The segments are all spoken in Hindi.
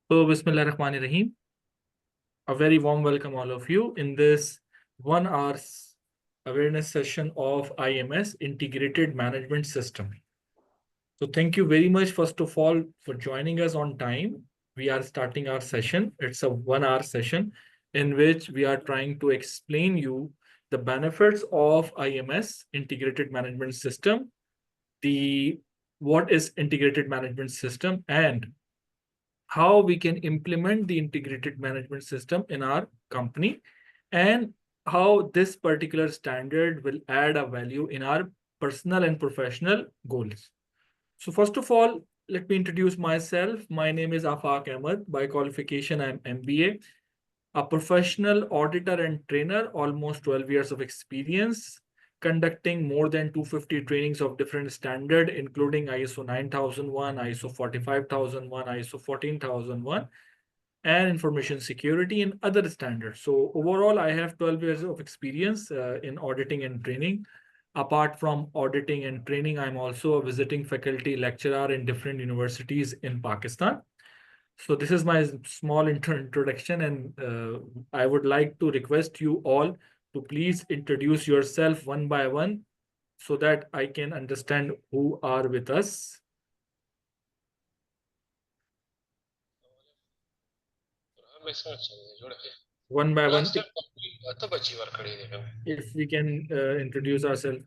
So, Bismillahirrahmanirrahim. A very warm welcome all of you in this 1 hour awareness session of IMS Integrated Management System. So thank you very much, first of all, for joining us on time. We are starting our session. It's a 1 hour session in which we are trying to explain you the benefits of IMS Integrated Management System, what is integrated management system, and how we can implement the integrated management system in our company, and how this particular standard will add a value in our personal and professional goals. So first of all, let me introduce myself. My name is Afaq Ahmed. By qualification, I'm MBA, a professional auditor and trainer, almost 12 years of experience, conducting more than 250 trainings of different standard, including ISO 9001, ISO 45001, ISO 14001, and information security and other standards. So overall, I have 12 years of experience in auditing and training. Apart from auditing and training, I'm also a visiting faculty lecturer in different universities in Pakistan. So this is my small introduction, and I would like to request you all to please introduce yourself one by one so that I can understand who are with us. One by one, if we can introduce ourselves.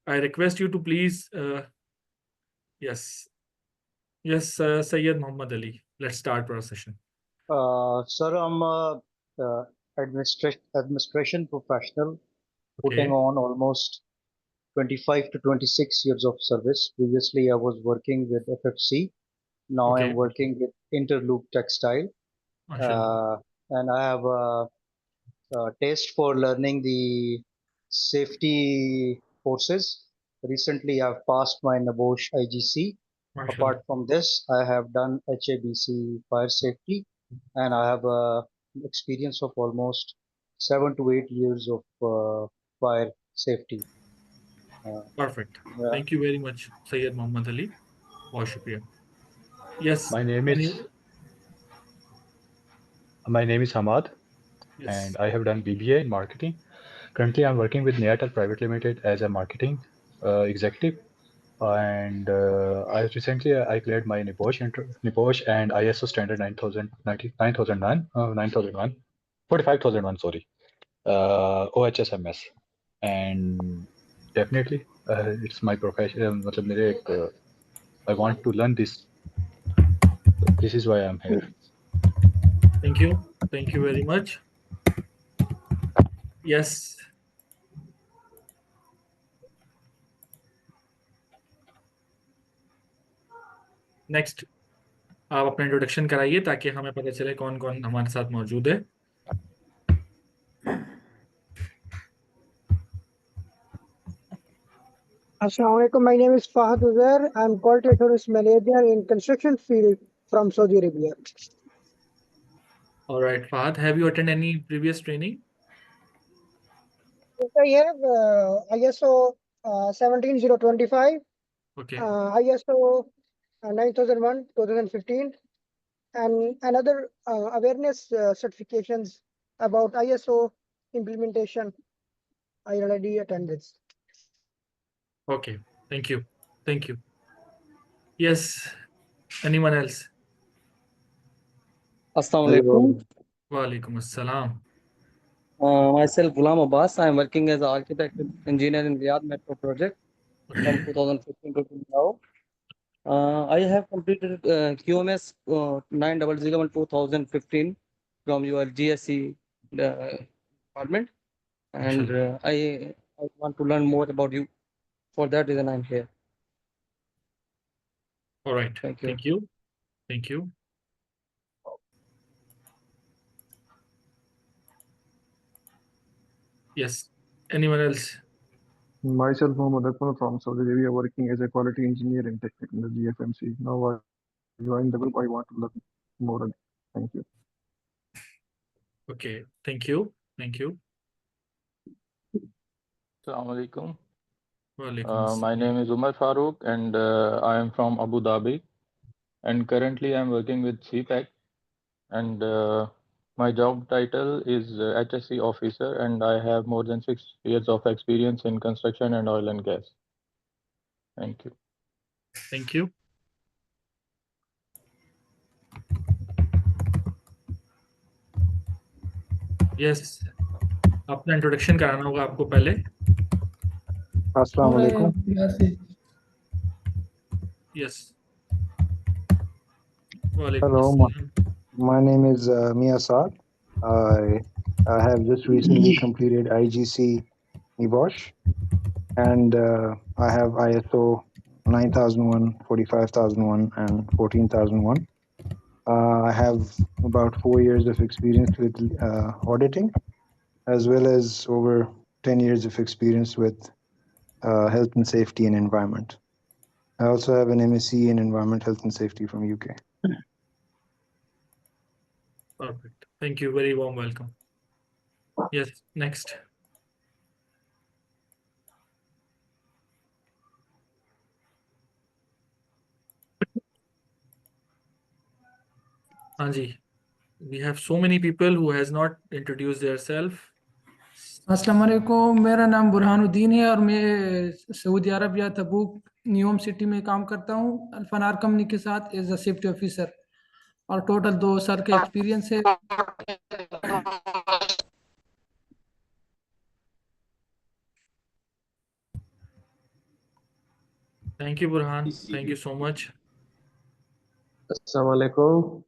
I request you to please, yes, Sayyid Muhammad Ali. Let's start our session. Sir, I'm a administration professional, putting Okay. on almost 25 to 26 years of service. Previously, I was working with FFC. Now Okay. I'm working with Interloop Textile, Mashallah. and I have a taste for learning the safety courses. Recently, I've passed my NABOSH IGC. Mashallah. Apart from this, I have done HABC fire safety, and I have a experience of almost 7 to 8 years of fire safety. Perfect. Yeah. Thank you very much, Sayyid Muhammad Ali. बहुत शुक्रिया. Yes. My name Any, is Hamad, yes. and I have done BBA in marketing. Currently, I'm working with Neatel Private Limited as a marketing executive. And I recently I cleared my NIPOSH and ISO standard 9001, 45001, sorry, OHSMS. And definitely, it's my profession. मतलब मेरे एक, I want to learn this. This is why I'm here. Thank you. Thank you very much. Yes. Next आप अपना इंट्रोडक्शन कराइए ताकि हमें पता चले कौन कौन हमारे साथ मौजूद है. Assalamualaikum. My name is Fahad Uzair. I'm quality assurance manager in construction field from Saudi Arabia. All right, Fahad, have you attended any previous training? Yes, I have ISO 17025, Okay. ISO 9001 2015, and another awareness certifications about ISO implementation. I already attended. Okay. Thank you. Thank you. Yes. Anyone else? Assalamualaikum. Walaikum assalam. Myself Ghulam Abbas. I am working as an architect engineer in Riyadh Metro project from 2015 to now. I have completed QMS 9001 2015 from your GSE department, and I want to learn more about you. For that reason, I'm here. All right. Thank you. Thank you. Thank you. Yes. Anyone else? Myself, Mohammed Akmal from Saudi Arabia, working as a quality engineer in technology FMC. Now I joined the group. I want to learn more. Thank you. Okay. Thank you. Thank you. Assalamu alaikum. Walaikum My assalam. name is Umar Farooq, and I am from Abu Dhabi. and currently I'm working with CPAC, and my job title is HSC officer, and I have more than 6 years of experience in construction and oil and gas. Thank you. Thank you. Yes, अपना इंट्रोडक्शन कराना होगा आपको पहले. Assalamu alaikum. Yes. Walaikum Hello, assalam. my name is Mia Saad. I have just recently completed IGC NIBOSH, and I have ISO 9001, 45001, and 14001. I have about 4 years of experience with auditing, as well as over 10 years of experience with health and safety and environment. I also have an MSc in environment, health and safety from UK. Perfect. Thank you. Very warm welcome. Yes, next. Anji, we have so many people who has not introduced themselves. अस्सलाम वालेकुम, मेरा नाम बुरहानुद्दीन है और मैं सऊदी अरब या तबूक न्यूम सिटी में काम करता हूँ अल्फनार कंपनी के साथ एज अ सेफ्टी ऑफिसर, और टोटल 2 साल का एक्सपीरियंस है. Thank you, Burhan. Thank you so much. Assalamu alaikum.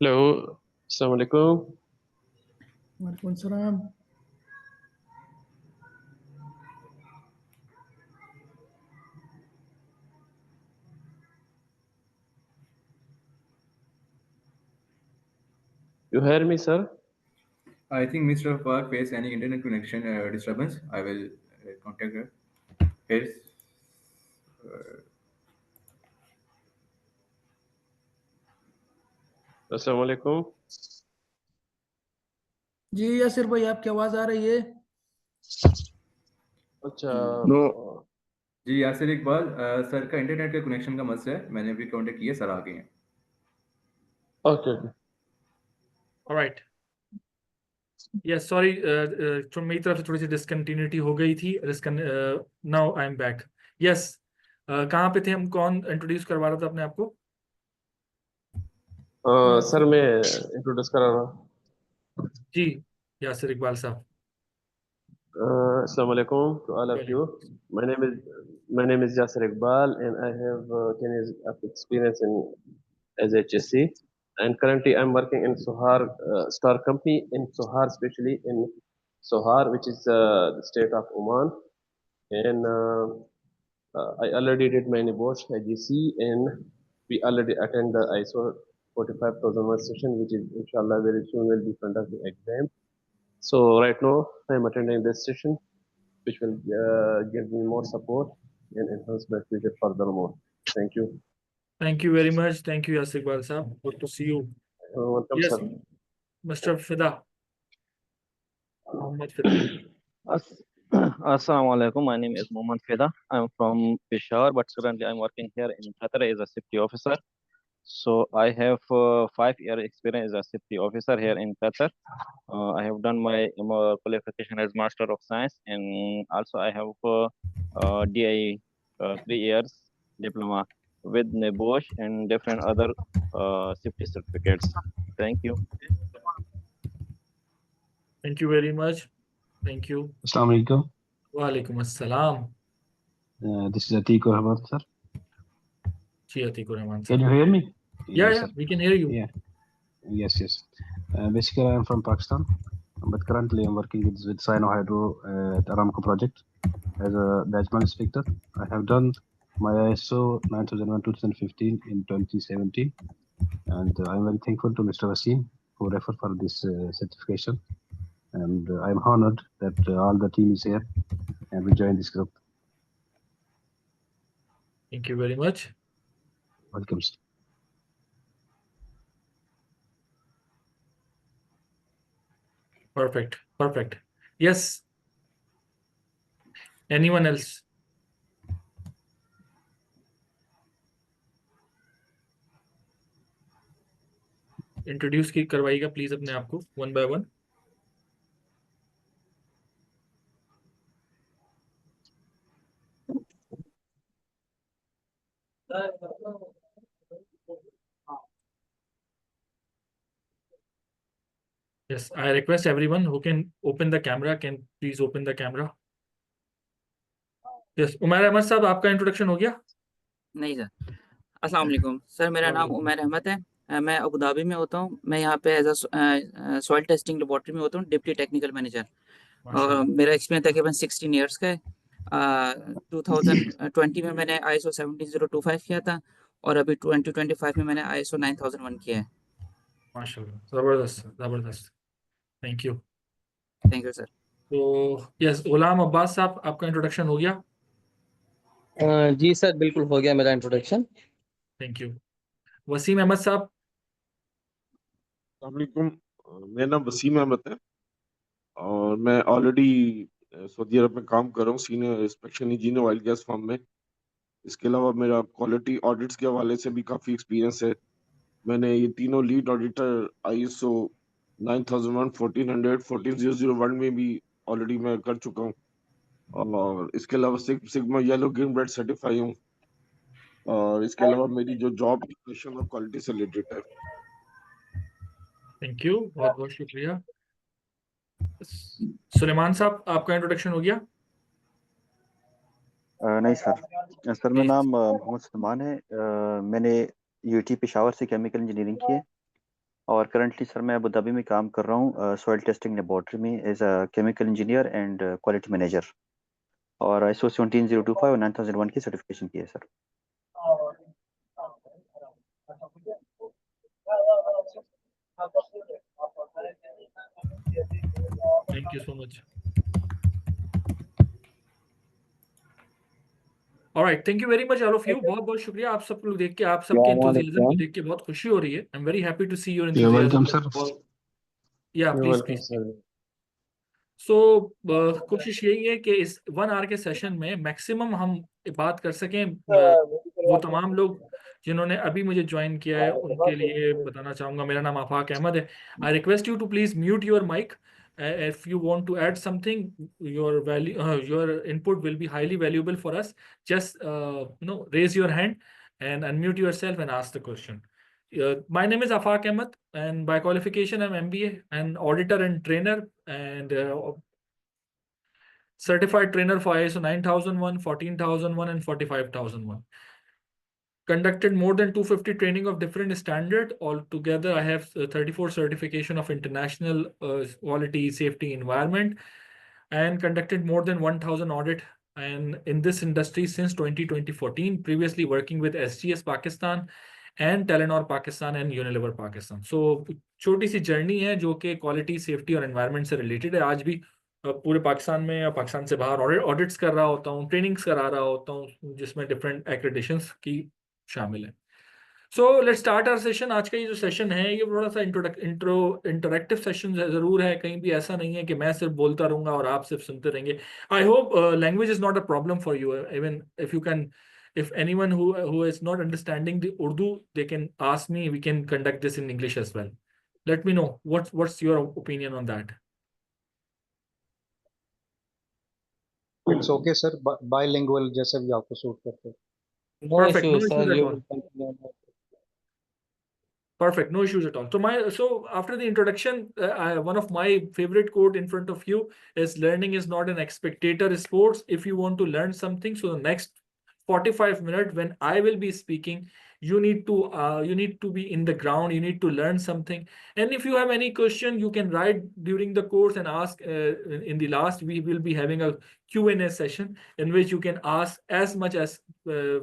Hello. Assalamu alaikum. वालेकुम सलाम. You hear me, sir? I think Mr. Park face any internet connection disturbance. I will contact her. His, Assalamu alaikum. जी यासिर भाई, आपकी आवाज आ रही है? अच्छा. No. जी यासिर इकबाल सर का इंटरनेट का कनेक्शन का मसला है. मैंने अभी कांटेक्ट किया, सर आ गए हैं. Okay. All right. Yes, sorry. तो मेरी तरफ से थोड़ी सी डिसकंटिन्यूटी हो गई थी. Now I am back. Yes. कहाँ पे थे हम? कौन इंट्रोड्यूस करवा रहा था अपने आप को? सर मैं इंट्रोड्यूस करा रहा हूँ. जी, यासिर इकबाल साहब. Assalamu alaikum to all of you. My name is Yasir Iqbal, and I have 10 years of experience in as HSC. And currently, I'm working in Sohar Star Company in Sohar, especially in Sohar, which is the state of Oman. And I already did my NIBOSH IGC, and we already attend the ISO 45001 session, which is inshallah very soon will be conducting exam. So right now, I'm attending this session, which will give me more support and enhance my future furthermore. Thank you. Thank you very much. Thank you, Yasin Iqbal sahab. Good to see you. Welcome, Yes, sir. Mr. Fida. Mohammed Fida. Assalamu alaikum. My name is Mohammad Fida. I'm from Peshawar, but currently I'm working here in Qatar as a safety officer. So I have 5-year experience as a safety officer here in Qatar. I have done my qualification as Master of Science, and also I have DI 3 years diploma with NIBOSH and different other safety certificates. Thank you. Thank you very much. Thank you. Assalamu alaikum. Wa alaikum assalam. This is Atiq Rahman, sir. Ji, Atiq Rahman, Can sir. you hear me? Yeah, Yes, yeah, sir. we can hear you. Yeah. Yes, yes. Basically, I'm from Pakistan, but currently I'm working with Sino Hydro at Aramco project as a Bajmal inspector. I have done my ISO 9001-2015 in 2017, and I'm very thankful to Mr. Wasim who referred for this certification. And I'm honored that all the team is here and we join this group. Thank you very much. Welcome. Perfect. Perfect. Yes. Anyone else? Introduce की करवाइएगा प्लीज अपने आप को one by one. Yes, I request everyone who can open the camera can please open the camera. Yes, Umar Ahmed साहब आपका इंट्रोडक्शन हो गया? नहीं सर. अस्सलाम वालेकुम सर, मेरा नाम उमर अहमद है. मैं अबू धाबी में होता हूँ. मैं यहाँ पे as a soil testing laboratory में होता हूँ, डिप्टी टेक्निकल मैनेजर. और मेरा एक्सपीरियंस तकरीबन 16 ईयर्स का है. 2020 में मैंने ISO 17025 किया था और अभी 2025 में मैंने ISO 9001 किया है. माशाल्लाह, जबरदस्त जबरदस्त. Thank you. Thank you sir. तो यस, गुलाम अब्बास साहब आपका इंट्रोडक्शन हो गया? जी सर, बिल्कुल हो गया मेरा introduction. Thank you. Waseem Ahmed साहब. अस्सलामुअलैकुम, मेरा नाम वसीम अहमद है और मैं ऑलरेडी सऊदी अरब में काम कर रहा हूँ senior inspection engineer oil gas firm में. इसके अलावा मेरा क्वालिटी ऑडिट्स के हवाले से भी काफ़ी एक्सपीरियंस है. मैंने ये तीनों लीड ऑडिटर ISO 9001, 1400, 14001 में भी ऑलरेडी मैं कर चुका हूँ और इसके अलावा sigma yellow green belt certify हूँ. और इसके अलावा मेरी जो जॉब इंस्पेक्शन और क्वालिटी से रिलेटेड है. थैंक यू, बहुत बहुत शुक्रिया. सुलेमान साहब आपका इंट्रोडक्शन हो गया? नहीं सर, सर मेरा नाम मोहम्मद सलमान है. मैंने UT पेशावर से केमिकल इंजीनियरिंग की है और करंटली सर मैं अबू धाबी में काम कर रहा हूँ सॉइल टेस्टिंग लेबोरेटरी में as a chemical engineer and quality manager. और ISO 17025 और 9001 की सर्टिफिकेशन की है sir. Thank you so much. Alright, thank you very much all of you. बहुत बहुत शुक्रिया आप सब लोग देख के, आप सबके एंथुसियाज्म को देख के बहुत खुशी हो रही है. I am very happy to see your welcome sir. Enthusiasm. या प्लीज प्लीज. सो कोशिश यही है कि इस 1 आवर के सेशन में मैक्सिमम हम बात कर सकें. वो तमाम लोग जिन्होंने अभी मुझे ज्वाइन किया है उनके लिए बताना चाहूँगा, मेरा नाम आफाक अहमद है. I request you to please mute your mic. If you want to add something, your input will be highly valuable for us. Just raise your hand and unmute yourself and ask the question. My name is Afaq Ahmed, and by qualification I'm MBA, an auditor and trainer, and certified trainer for ISO 9001, 14001, and 45001. Conducted more than 250 training of different standard. Altogether, I have 34 certification of international quality, safety, environment, and conducted more than 1,000 audit. And in this industry since 2014, previously working with SGS Pakistan and Telenor Pakistan and Unilever Pakistan. So छोटी सी जर्नी है जो कि क्वालिटी, सेफ्टी और एनवायरनमेंट से रिलेटेड है. आज भी पूरे पाकिस्तान में या पाकिस्तान से बाहर ऑडिट्स कर रहा होता हूँ, ट्रेनिंग्स करा रहा होता हूँ, जिसमें डिफरेंट एक्रेडिटेशंस की शामिल है. So let's start our session. आज का ये जो सेशन है ये थोड़ा सा इंटरैक्टिव सेशन जरूर है. कहीं भी ऐसा नहीं है कि मैं सिर्फ बोलता रहूंगा और आप सिर्फ सुनते रहेंगे. I hope language is not a problem for you. Even if you can, if anyone who is not understanding the Urdu, they can ask me. We can conduct this in English as well. Let me know what's your opinion on that. It's okay sir, bilingual जैसे भी आपको सूट करते हो. No Perfect, no issues, sir. issues at You all. will continue on that. Perfect, no issues at all. So after the introduction, one of my favorite quote in front of you is, learning is not an spectator sports. If you want to learn something, so the next 45 minutes when I will be speaking, you need to be in the ground. You need to learn something. And if you have any question, you can write during the course and ask. In the last, we will be having a Q&A session in which you can ask as much as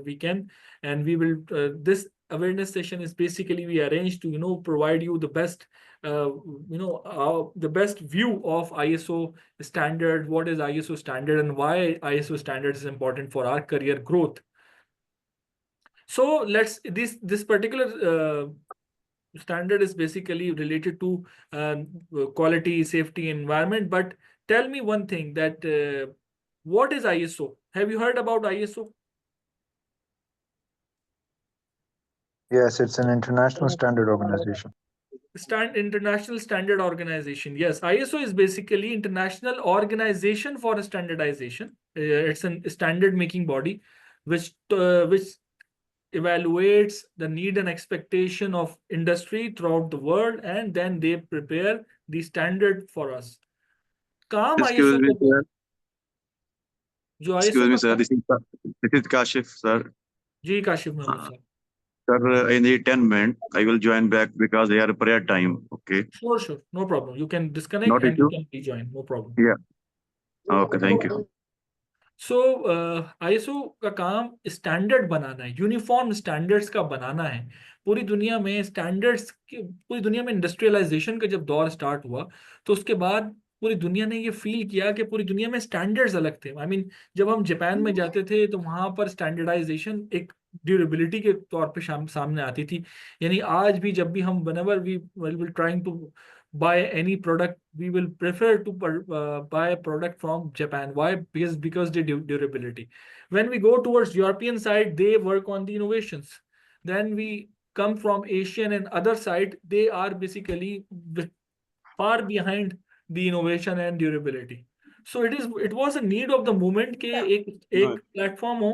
we can, and we will this awareness session is basically we arranged to provide you the best the best view of ISO standard, what is ISO standard and why ISO standard is important for our career growth. So this particular standard is basically related to quality, safety, environment. But tell me one thing, that What is ISO? Have you heard about ISO? Yes, it's an international standard organization. International Standard Organization. Yes, ISO is basically International Organization for Standardization. It's a standard making body which evaluates the need and expectation of industry throughout the world, and then they prepare the standard for us. काम Excuse ISO me, को sir. जो Excuse ISO me, का sir. This is Kashif, sir. जी काशिफ मोहम्मद साहब. Sir, I need 10 minutes. I will join back because they are prayer time. Okay. Sure, no problem. You can disconnect Not and you issue. can rejoin. No problem. Yeah. Okay. Thank you. So ISO का काम स्टैंडर्ड बनाना है, यूनिफॉर्म स्टैंडर्ड्स का बनाना है. पूरी दुनिया में स्टैंडर्ड्स पूरी दुनिया में इंडस्ट्रियलाइजेशन का जब दौर स्टार्ट हुआ तो उसके बाद पूरी दुनिया ने ये फील किया कि पूरी दुनिया में स्टैंडर्ड्स अलग थे. आई मीन जब हम जापान में जाते थे तो वहां पर स्टैंडर्डाइजेशन एक ड्यूरेबिलिटी के तौर पे सामने आती थी. यानी आज भी जब भी हम whenever we will trying to buy any product, we will prefer to buy a product from Japan. Why? Because the durability. When we go towards European side, they work on the innovations. Then we come from Asian and other side, they are basically far behind the innovation and durability. So it was a need of the moment कि एक प्लेटफॉर्म हो,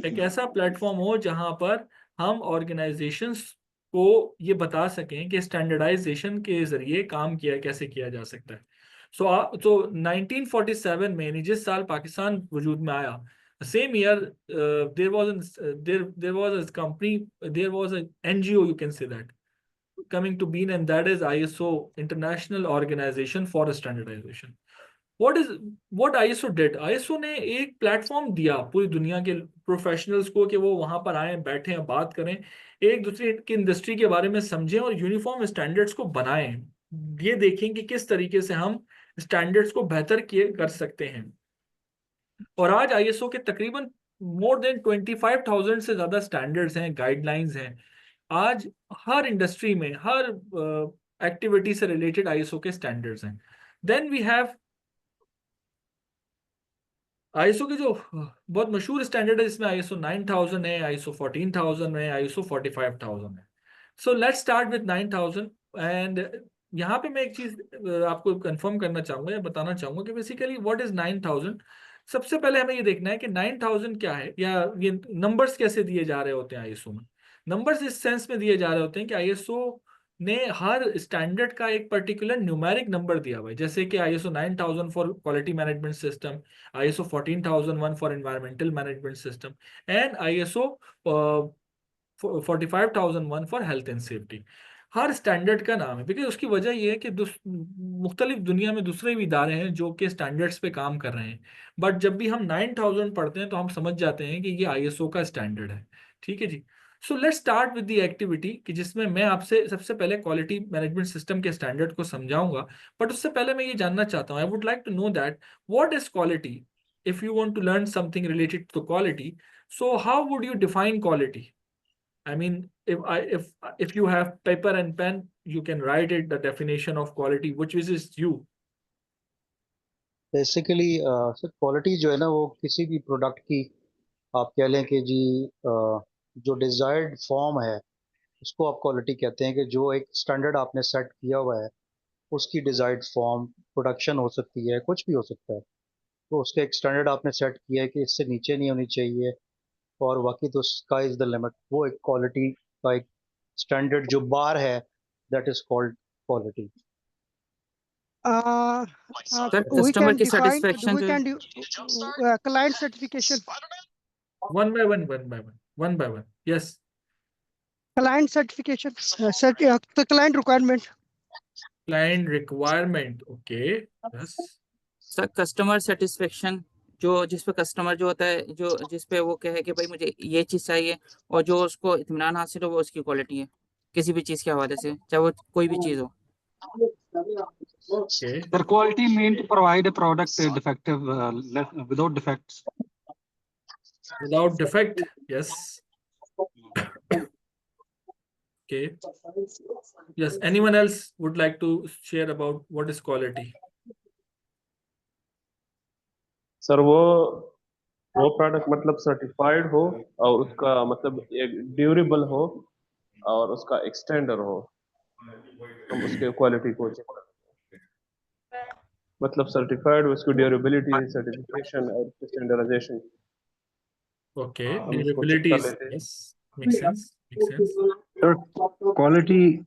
एक ऐसा प्लेटफॉर्म हो जहां पर हम ऑर्गेनाइजेशंस को ये बता सकें कि स्टैंडर्डाइजेशन के जरिए काम कैसे किया जा सकता है. तो 1947 में, यानी जिस साल पाकिस्तान वजूद में आया, same year there was a company, there was an NGO, you can say that, coming to being, and that is ISO, International Organization for Standardization. what ISO did? ISO ने एक प्लेटफॉर्म दिया पूरी दुनिया के प्रोफेशनल्स को कि वो वहां पर आए, बैठे, बात करें, एक दूसरे की इंडस्ट्री के बारे में समझें और यूनिफॉर्म स्टैंडर्ड्स को बनाएं. ये देखें कि किस तरीके से हम स्टैंडर्ड्स को बेहतर कर सकते हैं. और आज ISO के तकरीबन मोर देन 25,000 से ज्यादा स्टैंडर्ड्स हैं, गाइडलाइंस हैं. आज हर इंडस्ट्री में, हर एक्टिविटी से रिलेटेड ISO के स्टैंडर्ड्स हैं. देन वी हैव ISO के जो बहुत मशहूर स्टैंडर्ड है, इसमें ISO 9000 है, ISO 14000 है, ISO 45000 है. So let's start with 9000. And यहाँ पे मैं एक चीज आपको कंफर्म करना चाहूंगा या बताना चाहूंगा कि बेसिकली व्हाट इज 9000. सबसे पहले हमें ये देखना है कि 9000 क्या है, या ये नंबर्स कैसे दिए जा रहे होते हैं ISO में. नंबर्स इस सेंस में दिए जा रहे होते हैं कि ISO ने हर स्टैंडर्ड का एक पर्टिकुलर न्यूमेरिक नंबर दिया हुआ है. जैसे कि ISO 9000 for quality management system, ISO 14001 for environmental management system, and ISO 45001 for health and safety. Her standard का नाम है, बिकॉज उसकी वजह यह है कि मुख्तलिफ दुनिया में दूसरे भी इदारे हैं जो कि स्टैंडर्ड्स पे काम कर रहे हैं. बट जब भी हम 9000 पढ़ते हैं तो हम समझ जाते हैं कि ये ISO का स्टैंडर्ड है. ठीक है जी. So let's start with the activity कि जिसमें मैं आपसे सबसे पहले क्वालिटी मैनेजमेंट सिस्टम के स्टैंडर्ड को समझाऊंगा. बट उससे पहले मैं ये जानना चाहता हूँ, I would like to know that what is quality. If you want to learn something related to quality, so how would you define quality? I mean, if you have paper and pen, you can write it, the definition of quality, which is you. Basically sir quality जो है ना, वो किसी भी प्रोडक्ट की आप कह लें कि जी जो डिजायर्ड फॉर्म है उसको आप क्वालिटी कहते हैं. कि जो एक स्टैंडर्ड आपने सेट किया हुआ है उसकी डिजायर्ड फॉर्म, प्रोडक्शन हो सकती है, कुछ भी हो सकता है. तो उसका एक स्टैंडर्ड आपने सेट किया है कि इससे नीचे नहीं होनी चाहिए और बाकी तो स्काई इज द लिमिट. वो एक क्वालिटी का एक स्टैंडर्ड जो बार है, that is called quality. Sir We customer can की define, सेटिस्फेक्शन we जो can do client certification. One by one. Yes. Client certification, the client requirement. Client requirement. Okay. Yes. Sir customer satisfaction, जो जिस पे कस्टमर जो होता है, जो जिस पे वो कहे कि भाई मुझे ये चीज चाहिए और जो उसको इत्मीनान हासिल हो, वो उसकी क्वालिटी है किसी भी चीज के हवाले से, चाहे वो कोई भी चीज हो. Okay. Their quality mean to provide a product defective, without defects. Without defect. Yes. Okay. Yes. Anyone else would like to share about what is quality? Sir वो प्रोडक्ट मतलब सर्टिफाइड हो और उसका मतलब एक ड्यूरेबल हो और उसका एक्सटेंडर हो, हम उसके क्वालिटी को चेक करते हैं। मतलब सर्टिफाइड, उसकी ड्यूरेबिलिटी, सर्टिफिकेशन और स्टैंडर्डाइजेशन Okay, हम इसको चेक durability कर is, लेते हैं। yes, makes sense, makes sense. Sir, quality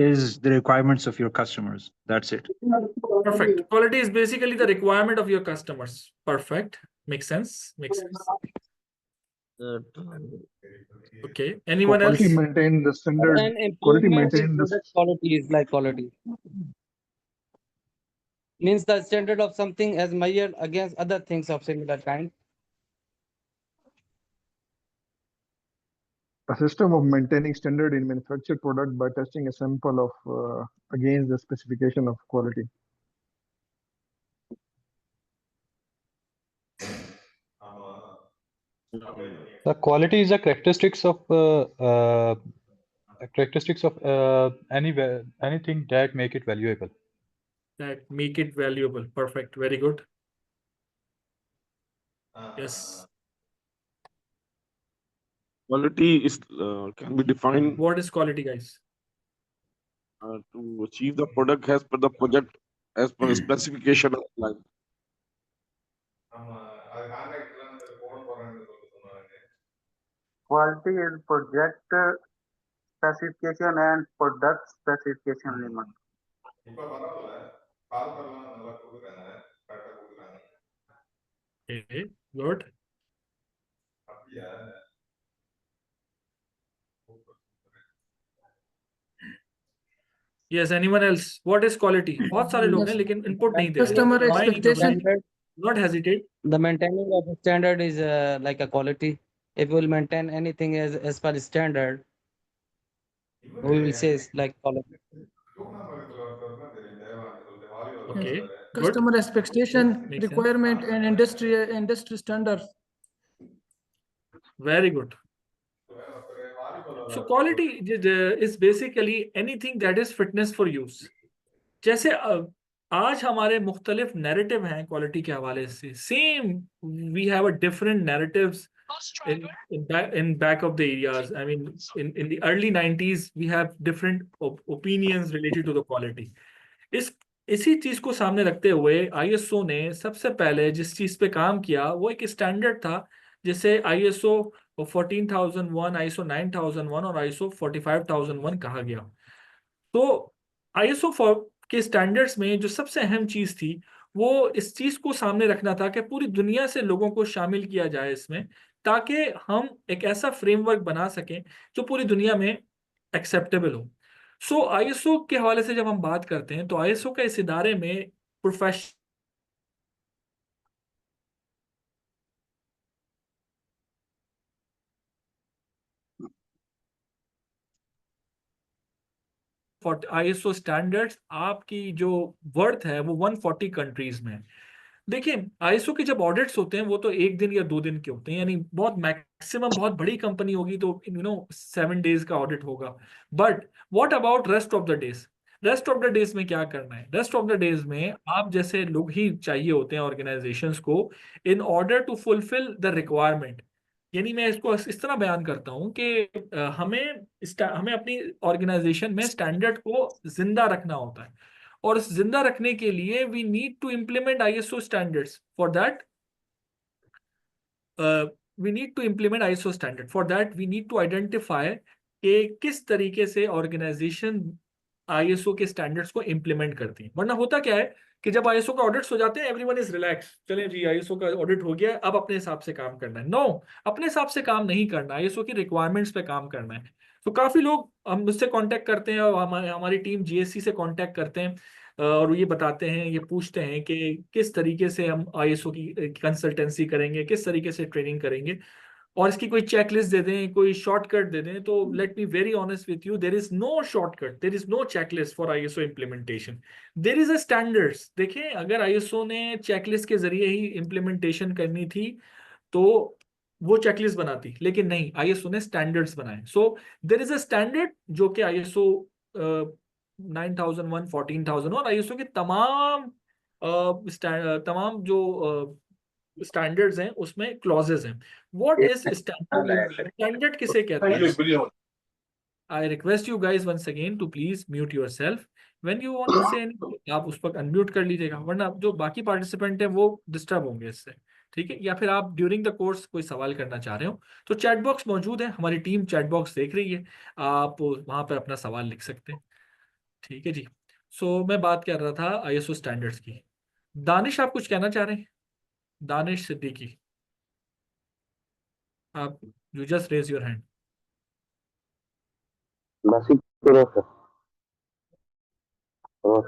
is the requirements of your customers. That's it. Perfect. Quality is basically the requirement of your customers. Perfect. Makes sense. Makes sense. Okay. Anyone else? Quality maintain the standard. An Quality improvement in maintain the product quality is like quality. Means the standard of something as measured against other things of similar kind. a system of maintaining standard in manufactured product by testing a sample of against the specification of quality. The quality is a characteristics of anything that make it valuable. That make it valuable. Perfect. Very good. Yes. Quality is can be defined What is quality, guys? to achieve the product as per the project, as per the specification of client. Quality is project specification and product specification limit. Okay. Good. Yes. Anyone else? What is quality? बहुत सारे लोग हैं लेकिन input नहीं दे रहे हैं. Customer Why नहीं कर रहे? expectation. Not hesitate. The maintaining of the standard is like a quality. If we will maintain anything as per standard, we will say it's like quality. Okay. Yes. Good. Customer expectation, Makes sense. requirement, and industry standards. Very good. So quality is basically anything that is fitness for use. जैसे आज हमारे मुख्तलिफ नैरेटिव हैं क्वालिटी के हवाले से. Same we have a different narratives in back of the areas. I mean, in the early 90s we have different opinions related to the quality. इसी चीज को सामने रखते हुए ISO ने सबसे पहले जिस चीज पे काम किया वो एक स्टैंडर्ड था जिसे ISO 14001, ISO 9001 और ISO 45001 कहा गया. तो ISO के स्टैंडर्ड्स में जो सबसे अहम चीज थी वो इस चीज को सामने रखना था कि पूरी दुनिया से लोगों को शामिल किया जाए इसमें, ताकि हम एक ऐसा फ्रेमवर्क बना सकें जो पूरी दुनिया में एक्सेप्टेबल हो. सो ISO के हवाले से जब हम बात करते हैं तो ISO का इस इदारे में प्रोफेशनल ISO स्टैंडर्ड्स आपकी जो वर्थ है वो 140 कंट्रीज में है. देखिए ISO के जब ऑडिट्स होते हैं वो तो एक दिन या 2 दिन के होते हैं, यानी बहुत मैक्सिमम बहुत बड़ी कंपनी होगी तो 7 डेज का ऑडिट होगा. But what about rest of the days? Rest of the days में क्या करना है? रेस्ट ऑफ द डेज में आप जैसे लोग ही चाहिए होते हैं ऑर्गेनाइजेशंस को in order to fulfil the requirement. यानी मैं इसको इस तरह बयान करता हूं कि हमें अपनी ऑर्गेनाइजेशन में स्टैंडर्ड को जिंदा रखना होता है और जिंदा रखने के लिए we need to implement ISO standards. For that we need to implement ISO standards. For that we need to identify कि किस तरीके से ऑर्गेनाइजेशन ISO के स्टैंडर्ड्स को इम्प्लीमेंट करती है. वरना होता क्या है कि जब ISO का ऑडिट्स हो जाते हैं एवरीवन इज रिलैक्स, चलें जी ISO का ऑडिट हो गया अब अपने हिसाब से काम करना है. नो, अपने हिसाब से काम नहीं करना, ISO की रिक्वायरमेंट्स पे काम करना है. तो काफी लोग हम मुझसे कांटेक्ट करते हैं और हमारी टीम GSC से कांटेक्ट करते हैं और ये बताते हैं, ये पूछते हैं कि किस तरीके से हम ISO की कंसल्टेंसी करेंगे, किस तरीके से ट्रेनिंग करेंगे और इसकी कोई चेकलिस्ट दे दें, कोई शॉर्टकट दे दें. तो let be very honest with you, there is no shortcut, there is no checklist for ISO implementation. There is a standards. देखें, अगर ISO ने चेकलिस्ट के जरिए ही इम्प्लीमेंटेशन करनी थी तो वो चेकलिस्ट बनाती, लेकिन नहीं, ISO ने स्टैंडर्ड्स बनाए. So there is a standard जो कि ISO 9001, 14000 और ISO के तमाम जो स्टैंडर्ड्स हैं उसमें क्लॉजेस हैं। What is standard? स्टैंडर्ड किसे कहते हैं? I request you guys once again to please mute yourself when you want to say anything। आप उस पर अनम्यूट कर लीजिएगा, वरना जो बाकी पार्टिसिपेंट हैं वो डिस्टर्ब होंगे इससे, ठीक है? या फिर आप ड्यूरिंग द कोर्स कोई सवाल करना चाह रहे हो तो चैट बॉक्स मौजूद है, हमारी टीम चैट बॉक्स देख रही है, आप वहां पर अपना सवाल लिख सकते हैं, ठीक है जी। सो मैं बात कर रहा था आईएसओ स्टैंडर्ड्स की। दानिश, आप कुछ कहना चाह रहे हैं? दानिश सिद्दीकी, आप you just raise your hand. Nasib Kurosa. Oh,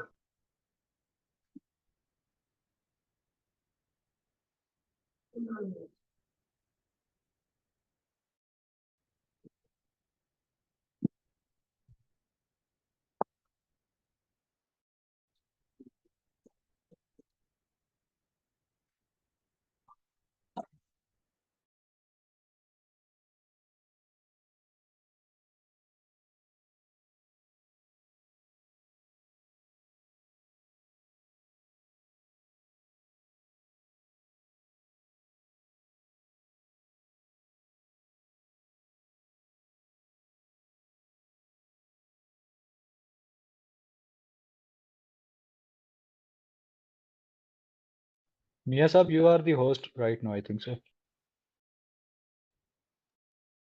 Mia Saab, you are the host right now, I think so.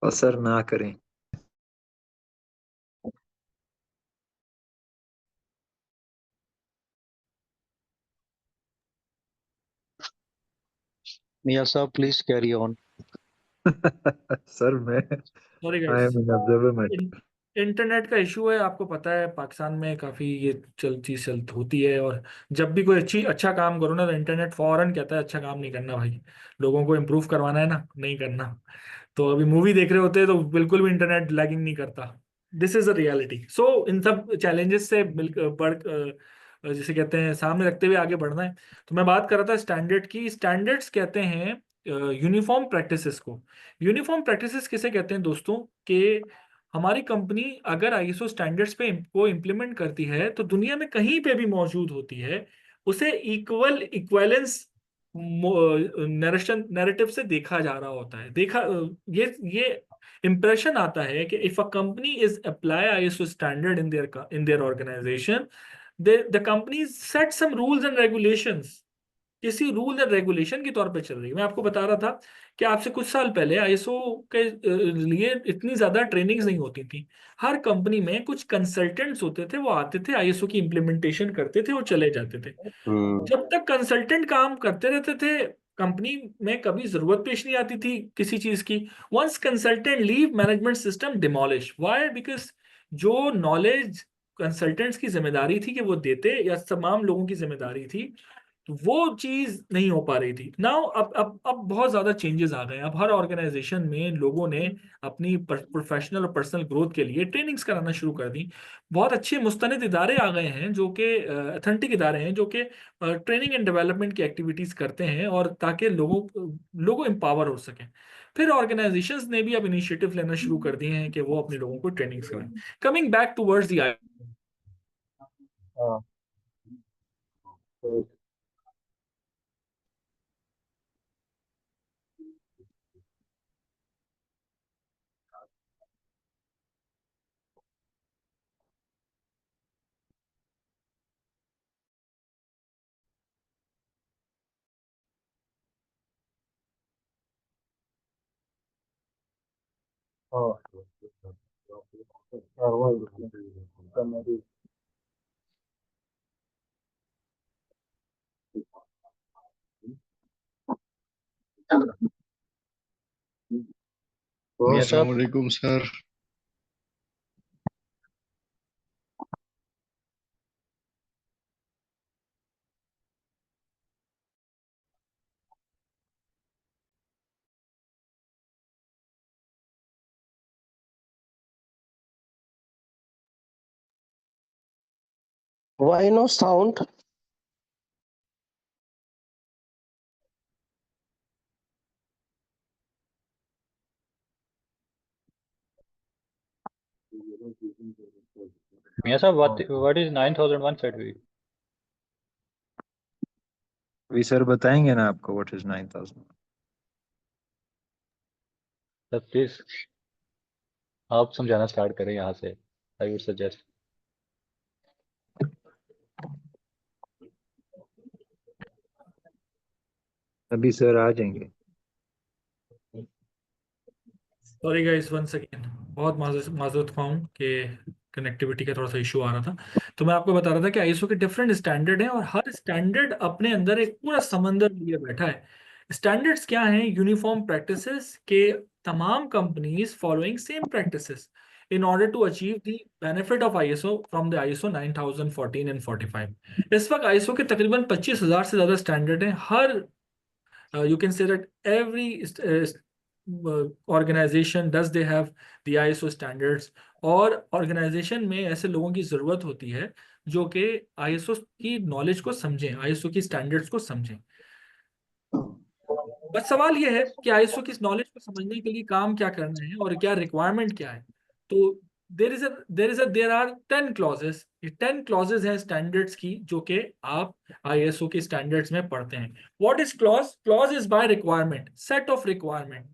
और सर ना करें। Mia sir, please carry on. Sir मैं sorry I guys, am in observement. Internet का इशू है, आपको पता है पाकिस्तान में काफ़ी ये चल होती है, और जब भी कोई अच्छा काम करो ना तो इंटरनेट फौरन कहता है अच्छा काम नहीं करना भाई, लोगों को इम्प्रूव करवाना है ना, नहीं करना। तो अभी मूवी देख रहे होते हैं तो बिल्कुल भी इंटरनेट लैगिंग नहीं करता। This is a reality. So इन सब चैलेंजेस से जिसे कहते हैं सामने रखते हुए आगे बढ़ना है। तो मैं बात कर रहा था स्टैंडर्ड की। स्टैंडर्ड्स कहते हैं यूनिफॉर्म प्रैक्टिसेस को। यूनिफॉर्म प्रैक्टिसेस किसे कहते हैं दोस्तों? कि हमारी कंपनी अगर आईएसओ स्टैंडर्ड्स पे को इम्प्लीमेंट करती है तो दुनिया में कहीं पे भी मौजूद होती है, उसे इक्वेलेंस नैरेटिव से देखा जा रहा होता है। ये इंप्रेशन आता है कि if a company is apply ISO standard in their organisation, the company set some rules and regulations, किसी रूल एंड रेगुलेशन के तौर पे चल रही है। मैं आपको बता रहा था कि आपसे कुछ साल पहले आईएसओ के लिए इतनी ज्यादा ट्रेनिंग्स नहीं होती थी। हर कंपनी में कुछ कंसल्टेंट्स होते थे, वो आते थे आईएसओ की इम्प्लीमेंटेशन करते थे, वो चले जाते थे। जब तक कंसल्टेंट काम करते रहते थे कंपनी में कभी जरूरत पेश नहीं आती थी किसी चीज की। Once consultant leave, management system demolish. Why? Because जो नॉलेज कंसल्टेंट्स की जिम्मेदारी थी कि वो देते, या तमाम लोगों की जिम्मेदारी थी, तो वो चीज नहीं हो पा रही थी। नाउ अब बहुत ज्यादा चेंजेस आ गए हैं। अब हर ऑर्गेनाइजेशन में लोगों ने अपनी प्रोफेशनल और पर्सनल ग्रोथ के लिए ट्रेनिंग्स कराना शुरू कर दी। बहुत अच्छे मुस्तनिद इदारे आ गए हैं जो कि अथेंटिक इदारे हैं, जो कि ट्रेनिंग एंड डेवलपमेंट की एक्टिविटीज करते हैं, और ताकि लोगों एम्पावर हो सकें। फिर ऑर्गेनाइजेशंस ने भी अब इनिशिएटिव लेना शुरू कर दिए हैं कि वो अपने लोगों को ट्रेनिंग्स कराएं। कमिंग बैक टूवर्ड्स द हाँ, तो हाँ, हाँ, वही। Mia Saab, Assalamualaikum, sir. Why no sound? Mia Saab, what is 9001 said we? अभी सर बताएंगे ना आपको व्हाट इज 9000। सर प्लीज आप समझाना स्टार्ट करें यहाँ से, आई वुड सजेस्ट। अभी सर आ जाएंगे। सॉरी गाइस, वन सेकेंड, बहुत माजूद ख्वाह कि कनेक्टिविटी का थोड़ा सा इशू आ रहा था। तो मैं आपको बता रहा था कि आईएसओ के डिफरेंट स्टैंडर्ड हैं और हर स्टैंडर्ड अपने अंदर एक पूरा समंदर लिए बैठा है। स्टैंडर्ड्स क्या हैं? यूनिफॉर्म प्रैक्टिसेस के तमाम companies following same practices in order to achieve the benefit of ISO from the ISO 9014 and 45। इस वक्त आईएसओ के तकरीबन 25,000 से ज़्यादा स्टैंडर्ड हैं। हर you can say that every organization does they have the ISO standards, और organization में ऐसे लोगों की ज़रूरत होती है जो कि ISO की नॉलेज को समझें, ISO की स्टैंडर्ड्स को समझें। बस सवाल ये है कि ISO की नॉलेज को समझने के लिए काम क्या करना है और क्या रिक्वायरमेंट क्या है। तो देर आर 10 क्लॉजेस। ये 10 क्लॉजेस हैं स्टैंडर्ड्स की जो कि आप ISO के स्टैंडर्ड्स में पढ़ते हैं। What is clause? Clause is by requirement, set of requirement.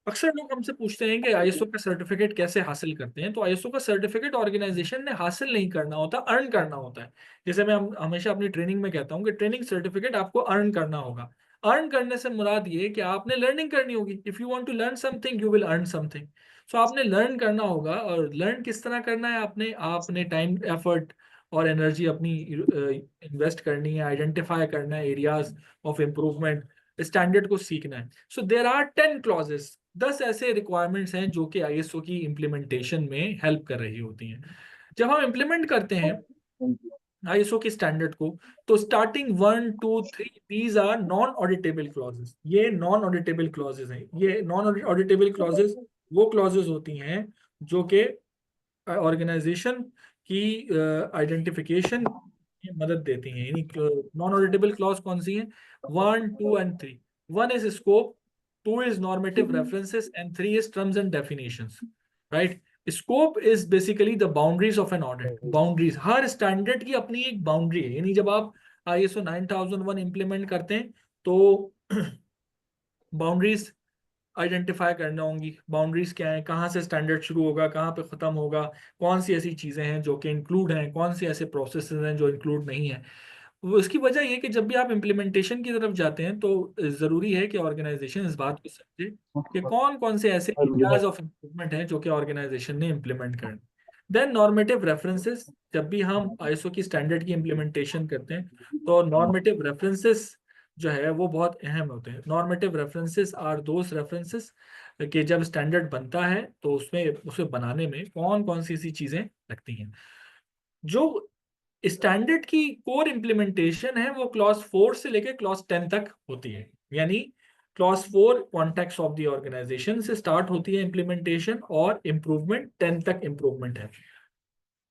अक्सर लोग हमसे पूछते हैं कि आईएसओ का सर्टिफिकेट कैसे हासिल करते हैं। तो आईएसओ का सर्टिफिकेट ऑर्गेनाइजेशन ने हासिल नहीं करना होता, अर्न करना होता है। जैसे मैं हमेशा अपनी ट्रेनिंग में कहता हूँ कि ट्रेनिंग सर्टिफिकेट आपको अर्न करना होगा। अर्न करने से मुराद ये है कि आपने लर्निंग करनी होगी। If you want to learn something you will earn something. So आपने लर्न करना होगा। और लर्न किस तरह करना है? आपने टाइम, एफर्ट और एनर्जी अपनी इन्वेस्ट करनी है, आइडेंटिफाई करना है एरियाज ऑफ इम्प्रूवमेंट, स्टैंडर्ड को सीखना है। सो देर आर 10 क्लॉजेस, 10 ऐसे रिक्वायरमेंट्स हैं जो कि आईएसओ की इम्प्लीमेंटेशन में हेल्प कर रही होती हैं। जब हम इम्प्लीमेंट करते हैं आईएसओ के स्टैंडर्ड को, तो starting 1 2 3 these are non auditable clauses. ये नॉन ऑडिटेबल क्लॉजेस हैं। ये नॉन ऑडिटेबल क्लॉजेस वो क्लॉजेस होती हैं जो कि ऑर्गेनाइजेशन की आइडेंटिफिकेशन में मदद देती हैं। यानी नॉन ऑडिटेबल क्लॉज कौन सी हैं? 1 2 and 3। 1 is scope, 2 is normative references, and 3 is terms and definitions, right? Scope is basically the boundaries of an audit. Boundaries, her standard की अपनी एक बाउंड्री है। यानी जब आप ISO 9001 इम्प्लीमेंट करते हैं तो बाउंड्रीज आइडेंटिफाई करना होंगी। बाउंड्रीज क्या है? कहाँ से स्टैंडर्ड शुरू होगा, कहाँ पे ख़त्म होगा, कौन सी ऐसी चीज़ें हैं जो कि इंक्लूड हैं, कौन सी ऐसे प्रोसेसेस हैं जो इंक्लूड नहीं है। उसकी वजह यह कि जब भी आप इम्प्लीमेंटेशन की तरफ जाते हैं तो ज़रूरी है कि ऑर्गेनाइजेशन इस बात को समझे कि कौन कौन से ऐसे एरियाज ऑफ इम्प्रूवमेंट हैं जो कि ऑर्गेनाइजेशन ने इम्प्लीमेंट करने। Then normative references. जब भी हम आईएसओ की स्टैंडर्ड की इम्प्लीमेंटेशन करते हैं तो नॉर्मेटिव रेफरेंसेस जो है वो बहुत अहम होते हैं। Normative references are those references कि जब स्टैंडर्ड बनता है तो उसे बनाने में कौन कौन सी ऐसी चीज़ें लगती हैं। जो स्टैंडर्ड की कोर इम्प्लीमेंटेशन है वो क्लॉज 4 से लेकर क्लॉज 10 तक होती है। यानी clause 4 context of the organisation से स्टार्ट होती है इम्प्लीमेंटेशन, और इम्प्रूवमेंट 10 तक इम्प्रूवमेंट है।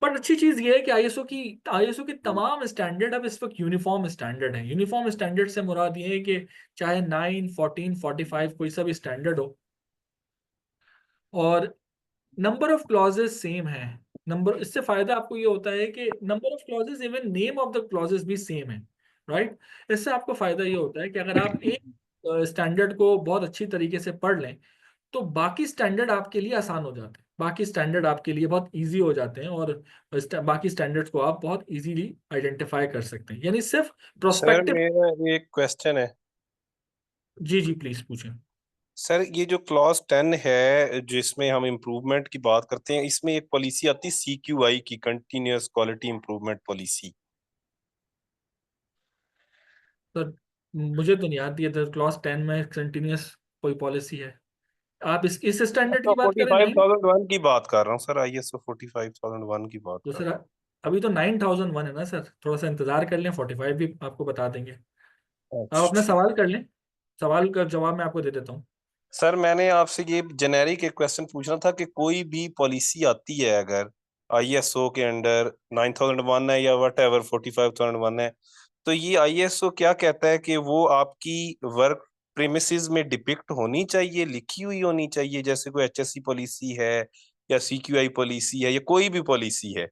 पर अच्छी चीज ये है कि आईएसओ के तमाम स्टैंडर्ड अब इस वक्त यूनिफॉर्म स्टैंडर्ड है। यूनिफॉर्म स्टैंडर्ड से मुराद ये है कि चाहे 9 14 45 कोई सा भी स्टैंडर्ड हो और नंबर ऑफ क्लॉजेस सेम है। इससे फायदा आपको ये होता है कि number of clauses, even name of the clauses भी सेम है, राइट? इससे आपको फायदा ये होता है कि अगर आप एक स्टैंडर्ड को बहुत अच्छी तरीके से पढ़ लें तो बाकी स्टैंडर्ड आपके लिए आसान हो जाते हैं, बाकी स्टैंडर्ड आपके लिए बहुत इजी हो जाते हैं और बाकी स्टैंडर्ड्स को आप बहुत इजीली आइडेंटिफाई कर सकते हैं। यानी सिर्फ सर प्रोस्पेक्टिव। मेरा एक क्वेश्चन है। जी जी प्लीज पूछें। सर ये जो क्लॉज 10 है जिसमें हम इम्प्रूवमेंट की बात करते हैं, इसमें एक पॉलिसी आती है CQI की, continuous quality improvement policy. Sir मुझे तो नहीं आती है क्लॉज 10 में कंटिन्यूअस कोई पॉलिसी है। आप इस स्टैंडर्ड की बात करें? 45001 की बात कर रहा हूँ सर, ISO 45001 की बात तो कर सर रहा हूँ। अभी तो 9001 है ना सर, थोड़ा सा इंतजार कर लें, 45 भी आपको बता देंगे। आप अपना सवाल कर लें, सवाल का जवाब मैं आपको दे देता हूँ। सर मैंने आपसे ये जेनेरिक एक क्वेश्चन पूछना था कि कोई भी पॉलिसी आती है अगर ISO के अंडर 9001 है या वट एवर 45001 है, तो ये ISO क्या कहता है कि वो आपकी वर्क प्रेमिसेस में डिपिक्ट होनी चाहिए, लिखी हुई होनी चाहिए, जैसे कोई HSE पॉलिसी है या CQI पॉलिसी है या कोई भी पॉलिसी है?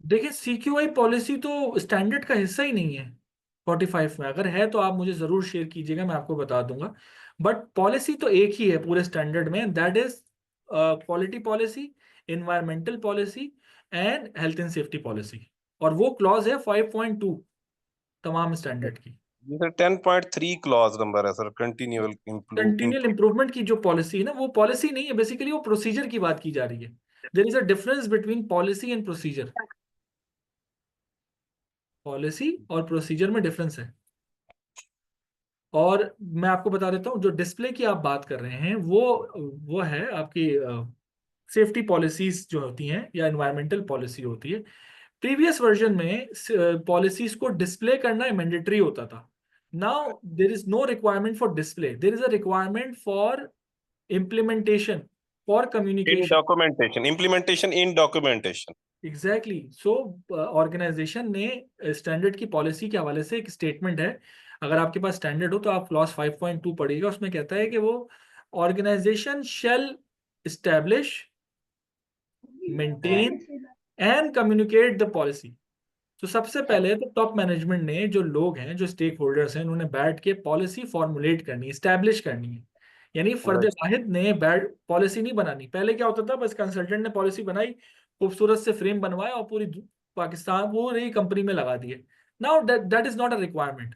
देखिए CQI पॉलिसी तो स्टैंडर्ड का हिस्सा ही नहीं है 45 में अगर है तो आप मुझे जरूर शेयर कीजिएगा, मैं आपको बता दूंगा। बट पॉलिसी तो एक ही है पूरे स्टैंडर्ड में, that is quality policy, environmental policy and health and safety policy, और वो क्लॉज है 5.2 तमाम स्टैंडर्ड की। ये सर 10.3 क्लॉज नंबर है सर, कंटिन्यूअल कंटिन्यूअल इंप्रूवमेंट की जो पॉलिसी है ना, वो पॉलिसी नहीं है बेसिकली, वो प्रोसीजर की बात की जा रही है। There is a difference between policy and procedure, policy और प्रोसीजर में डिफरेंस है। और मैं आपको बता देता हूँ, जो डिस्प्ले की आप बात कर रहे हैं वो है आपकी सेफ्टी पॉलिसीज जो होती हैं या एनवायरमेंटल पॉलिसी होती है। प्रीवियस वर्जन में पॉलिसीज को डिस्प्ले करना मैंडेटरी होता था। Now there is no requirement for display, there is a requirement for implementation, for in communication. Documentation, implementation in documentation. Exactly. So organisation ने स्टैंडर्ड की पॉलिसी के हवाले से एक स्टेटमेंट है, अगर आपके पास स्टैंडर्ड हो तो आप क्लॉज 5.2 पढ़िएगा, उसमें कहता है कि वो organisation shall establish, maintain and communicate the policy. तो सबसे पहले तो टॉप मैनेजमेंट ने, जो लोग हैं, जो स्टेक होल्डर्स हैं, उन्होंने बैठ के पॉलिसी फॉर्मुलेट करनी है, स्टैब्लिश करनी है। यानी फर्द वाहिद ने बैठ पॉलिसी नहीं बनानी। पहले क्या होता था, बस कंसल्टेंट ने पॉलिसी बनाई, खूबसूरत से फ्रेम बनवाया और पूरी पाकिस्तान पूरी कंपनी में लगा दिए। Now that is not a requirement.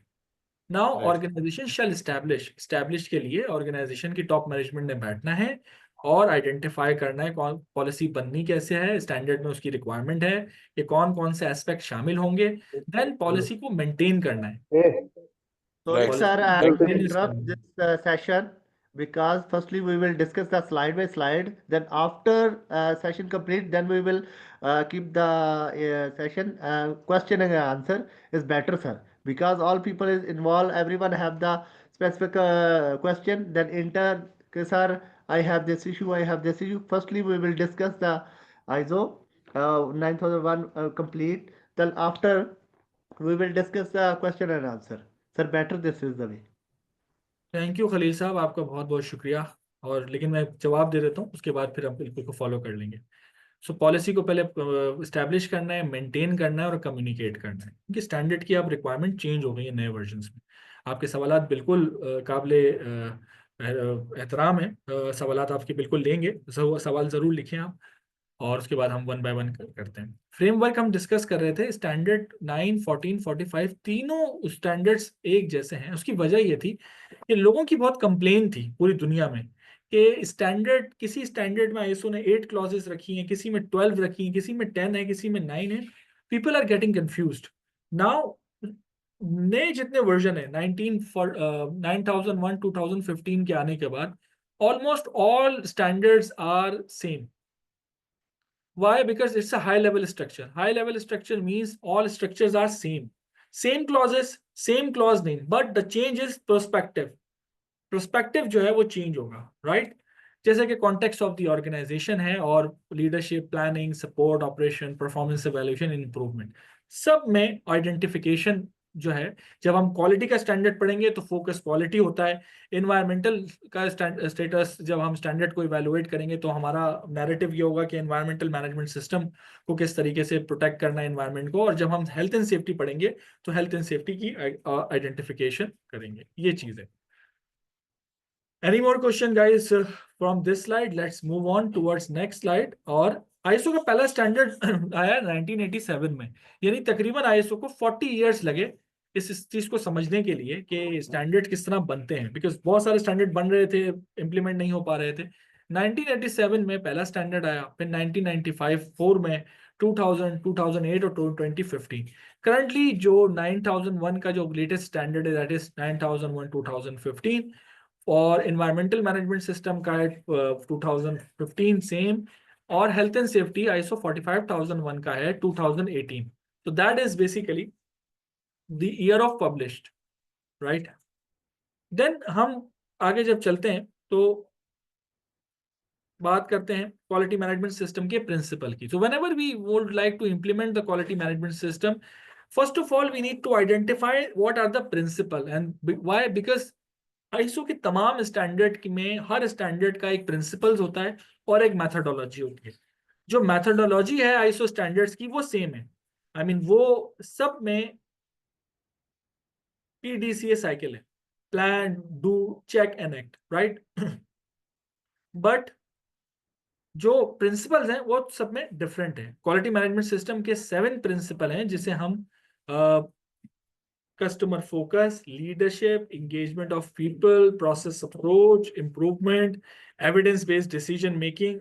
Now organisation shall establish के लिए ऑर्गेनाइजेशन की टॉप मैनेजमेंट ने बैठना है और आइडेंटिफाई करना है कौन पॉलिसी बननी कैसे है, स्टैंडर्ड में उसकी रिक्वायरमेंट है कि कौन कौन से एस्पेक्ट शामिल होंगे, देन पॉलिसी को मेंटेन करना है। Sorry, Right. sir, I have to Maintenance interrupt करना है। this session because firstly we will discuss the slide by slide. Then after session complete, then we will keep the session question and answer is better, sir. Because all people is involved, everyone have the specific question. Then enter, okay, sir, I have this issue, I have this issue. Firstly, we will discuss the ISO 9001 complete. Then after we will discuss the question and answer. Sir, better this is the way. Thank you Khalil साहब, आपका बहुत बहुत शुक्रिया। और लेकिन मैं जवाब दे देता हूँ, उसके बाद फिर हम बिल्कुल को फॉलो कर लेंगे। सो पॉलिसी को पहले इस्टेब्लिश करना है, मेंटेन करना है और कम्युनिकेट करना है, क्योंकि स्टैंडर्ड की आप रिक्वायरमेंट चेंज हो गई है नए वर्जन्स में। आपके सवालात बिल्कुल काबिल एहतराम है, सवालात आपके बिल्कुल लेंगे, सवाल ज़रूर लिखें आप, और उसके बाद हम वन बाय वन करते हैं। फ्रेमवर्क हम डिस्कस कर रहे थे, स्टैंडर्ड 9, 14, 45 तीनों स्टैंडर्ड्स एक जैसे हैं। उसकी वजह ये थी कि लोगों की बहुत कंप्लेन थी पूरी दुनिया में कि स्टैंडर्ड, किसी स्टैंडर्ड में आईएसओ ने 8 क्लॉजेस रखी हैं, किसी में 12 रखी हैं, किसी में 10 है, किसी में 9 है। People are getting confused. Now नए जितने वर्जन है 9001 2015 के आने के बाद almost all standards are same. Why? Because it's a high level structure. High level structure means all structures are same. Same clauses, same clause name, but the change is prospective. Prospective जो है वो change होगा, right? जैसे कि context of the organization है और leadership, planning, support, operation, performance evaluation, improvement. सब में identification जो है, जब हम क्वालिटी का स्टैंडर्ड पढ़ेंगे तो फोकस क्वालिटी होता है। इन्वायरमेंटल का स्टेटस जब हम स्टैंडर्ड को इवेलुएट करेंगे तो हमारा नैरेटिव ये होगा कि इन्वायरमेंटल मैनेजमेंट सिस्टम को किस तरीके से प्रोटेक्ट करना है इन्वायरमेंट को। और जब हम हेल्थ एंड सेफ्टी पढ़ेंगे तो हेल्थ एंड सेफ्टी की आइडेंटिफिकेशन करेंगे। ये चीज़ है। Any more question guys from this slide? Let's move on towards next slide। और आईएसओ का पहला स्टैंडर्ड आया 1987 में, यानी तकरीबन आईएसओ को 40 इयर्स लगे इस चीज को समझने के लिए कि स्टैंडर्ड किस तरह बनते हैं, बिकॉज बहुत सारे स्टैंडर्ड बन रहे थे, इम्प्लीमेंट नहीं हो पा रहे थे। 1987 में पहला स्टैंडर्ड आया, फिर 1995 4 में, 2000, 2008 और 2015। करंटली जो 9001 का जो लेटेस्ट स्टैंडर्ड है दैट इज 9001 2015, और इन्वायरमेंटल मैनेजमेंट सिस्टम का है 2015 सेम, और हेल्थ एंड सेफ्टी आईएसओ 45001 का है 2018। तो that is basically the year of published, right. Then हम आगे जब चलते हैं तो बात करते हैं क्वालिटी मैनेजमेंट सिस्टम के प्रिंसिपल की। तो whenever we would like to implement the quality management system, first of all we need to identify what are the principle and why. Because ISO के तमाम स्टैंडर्ड में हर स्टैंडर्ड का एक प्रिंसिपल्स होता है और एक मैथडोलॉजी होती है। जो मैथडोलॉजी है आईएसओ स्टैंडर्ड्स की वो सेम है, I mean, वो सब में PDCA साइकिल है, plan, do, check and act, right. But जो प्रिंसिपल्स हैं वो सब में डिफरेंट है। क्वालिटी मैनेजमेंट सिस्टम के 7 प्रिंसिपल हैं, जिसे हम customer focus, leadership, engagement of people, process approach, improvement, evidence based decision making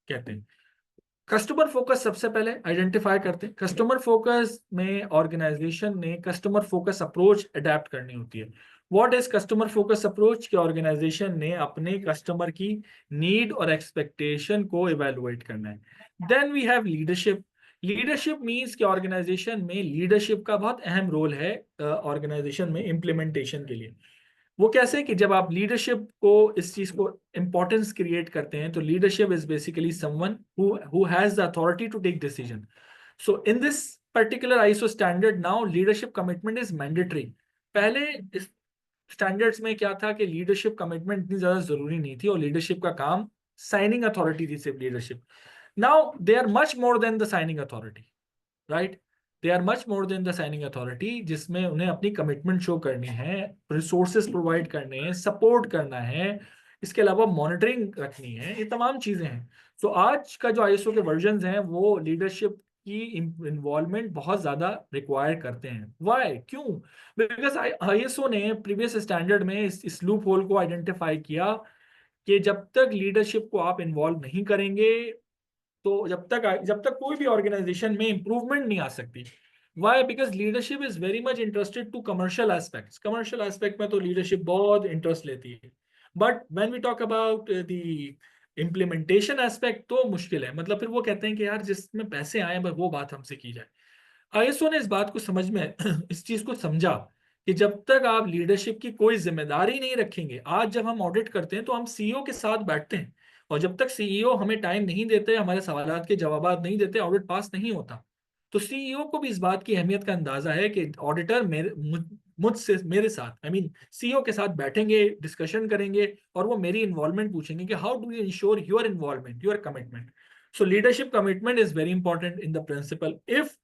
कहते हैं। कस्टमर फोकस सबसे पहले आइडेंटिफाई करते हैं। कस्टमर फोकस में ऑर्गेनाइजेशन ने कस्टमर फोकस अप्रोच अडेप्ट करनी होती है। What is customer focus approach? कि ऑर्गेनाइजेशन ने अपने कस्टमर की नीड और एक्सपेक्टेशन को इवेलुएट करना है। Then we have leadership. Leadership means कि ऑर्गेनाइजेशन में लीडरशिप का बहुत अहम रोल है ऑर्गेनाइजेशन में इम्प्लीमेंटेशन के लिए। वो कैसे कि जब आप लीडरशिप को इस चीज को इंपॉर्टेंस क्रिएट करते हैं, तो leadership is basically someone who has the authority to take decision. So in this particular ISO standard now leadership commitment is mandatory. पहले इस स्टैंडर्ड्स में क्या था कि लीडरशिप कमिटमेंट इतनी ज्यादा जरूरी नहीं थी और लीडरशिप का काम साइनिंग अथॉरिटी थी सिर्फ leadership. Now they are much more than the signing authority, right. They are much more than the signing authority, जिसमें उन्हें अपनी कमिटमेंट शो करनी है, रिसोर्सेज प्रोवाइड करने हैं, सपोर्ट करना है, इसके अलावा मॉनिटरिंग रखनी है, ये तमाम चीजें हैं। सो आज का जो आईएसओ के वर्जन्स हैं वो लीडरशिप की इन्वॉल्वमेंट बहुत ज्यादा रिक्वायर करते हैं। वाई? क्यों? बिकॉज आईएसओ ने प्रीवियस स्टैंडर्ड में इस लूप होल को आइडेंटिफाई किया कि जब तक लीडरशिप को आप इन्वॉल्व नहीं करेंगे, तो जब तक कोई भी ऑर्गेनाइजेशन में इंप्रूवमेंट नहीं आ सकती। Why? Because leadership is very much interested to commercial aspects. Commercial aspect में तो लीडरशिप बहुत इंटरेस्ट लेती है, but when we talk about the implementation aspect तो मुश्किल है। मतलब फिर वो कहते हैं कि यार जिसमें पैसे आए बस वो बात हमसे की जाए। आईएसओ ने इस बात को समझ में इस चीज को समझा कि जब तक आप लीडरशिप की कोई जिम्मेदारी नहीं रखेंगे, आज जब हम ऑडिट करते हैं तो हम सीईओ के साथ बैठते हैं, और जब तक सीईओ हमें टाइम नहीं देते, हमारे सवालात के जवाब नहीं देते, ऑडिट पास नहीं होता। तो सीईओ को भी इस बात की अहमियत का अंदाजा है कि ऑडिटर मुझसे मेरे साथ सीईओ के साथ बैठेंगे, डिस्कशन करेंगे, और वो मेरी इन्वॉल्वमेंट पूछेंगे कि how do you ensure your involvement, your commitment. So leadership commitment is very important in the principle. If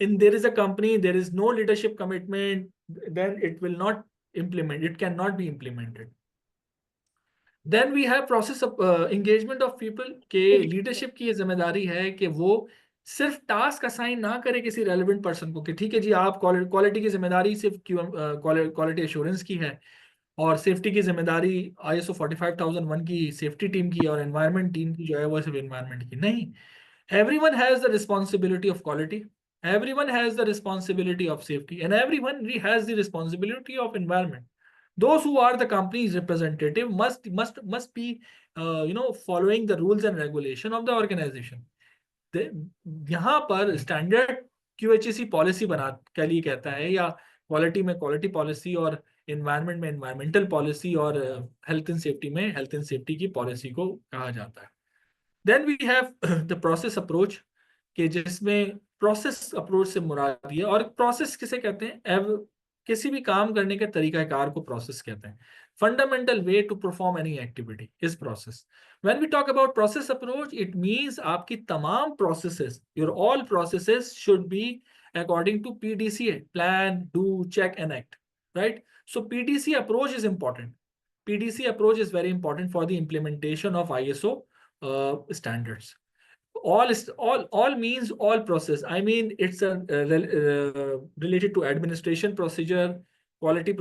there is a company, there is no leadership commitment, then it cannot be implemented. Then we have process of engagement of people के leadership की ये जिम्मेदारी है कि वो सिर्फ टास्क असाइन ना करे किसी रेलेवेंट पर्सन को कि ठीक है जी आप क्वालिटी की जिम्मेदारी सिर्फ क्वालिटी एश्योरेंस की है, और सेफ्टी की जिम्मेदारी ISO 45001 की सेफ्टी टीम की, और एनवायरनमेंट टीम की जो है वो सिर्फ एनवायरनमेंट की नहीं। Everyone has the responsibility of quality, everyone has the responsibility of safety, and everyone has the responsibility of environment. Those who are the company's representative must be following the rules and regulation of the organization. यहाँ पर स्टैंडर्ड QHSE पॉलिसी बना के लिए कहता है, या क्वालिटी में क्वालिटी पॉलिसी, और एनवायरनमेंट में एनवायरमेंटल पॉलिसी, और हेल्थ एंड सेफ्टी में हेल्थ एंड सेफ्टी की पॉलिसी को कहा जाता है। Then we have the process approach कि जिसमें प्रोसेस अप्रोच से मुराद है, और प्रोसेस किसे कहते हैं? किसी भी काम करने के तरीकाकार को प्रोसेस कहते हैं। Fundamental way to perform any activity is process. When we talk about process approach, it means आपकी तमाम processes, your all processes should be according to PDCA, plan, do, check and act, right. So PDCA approach is important. PDCA approach is very important for the implementation of ISO standards. All means all process. I mean, it's related to administration procedure, quality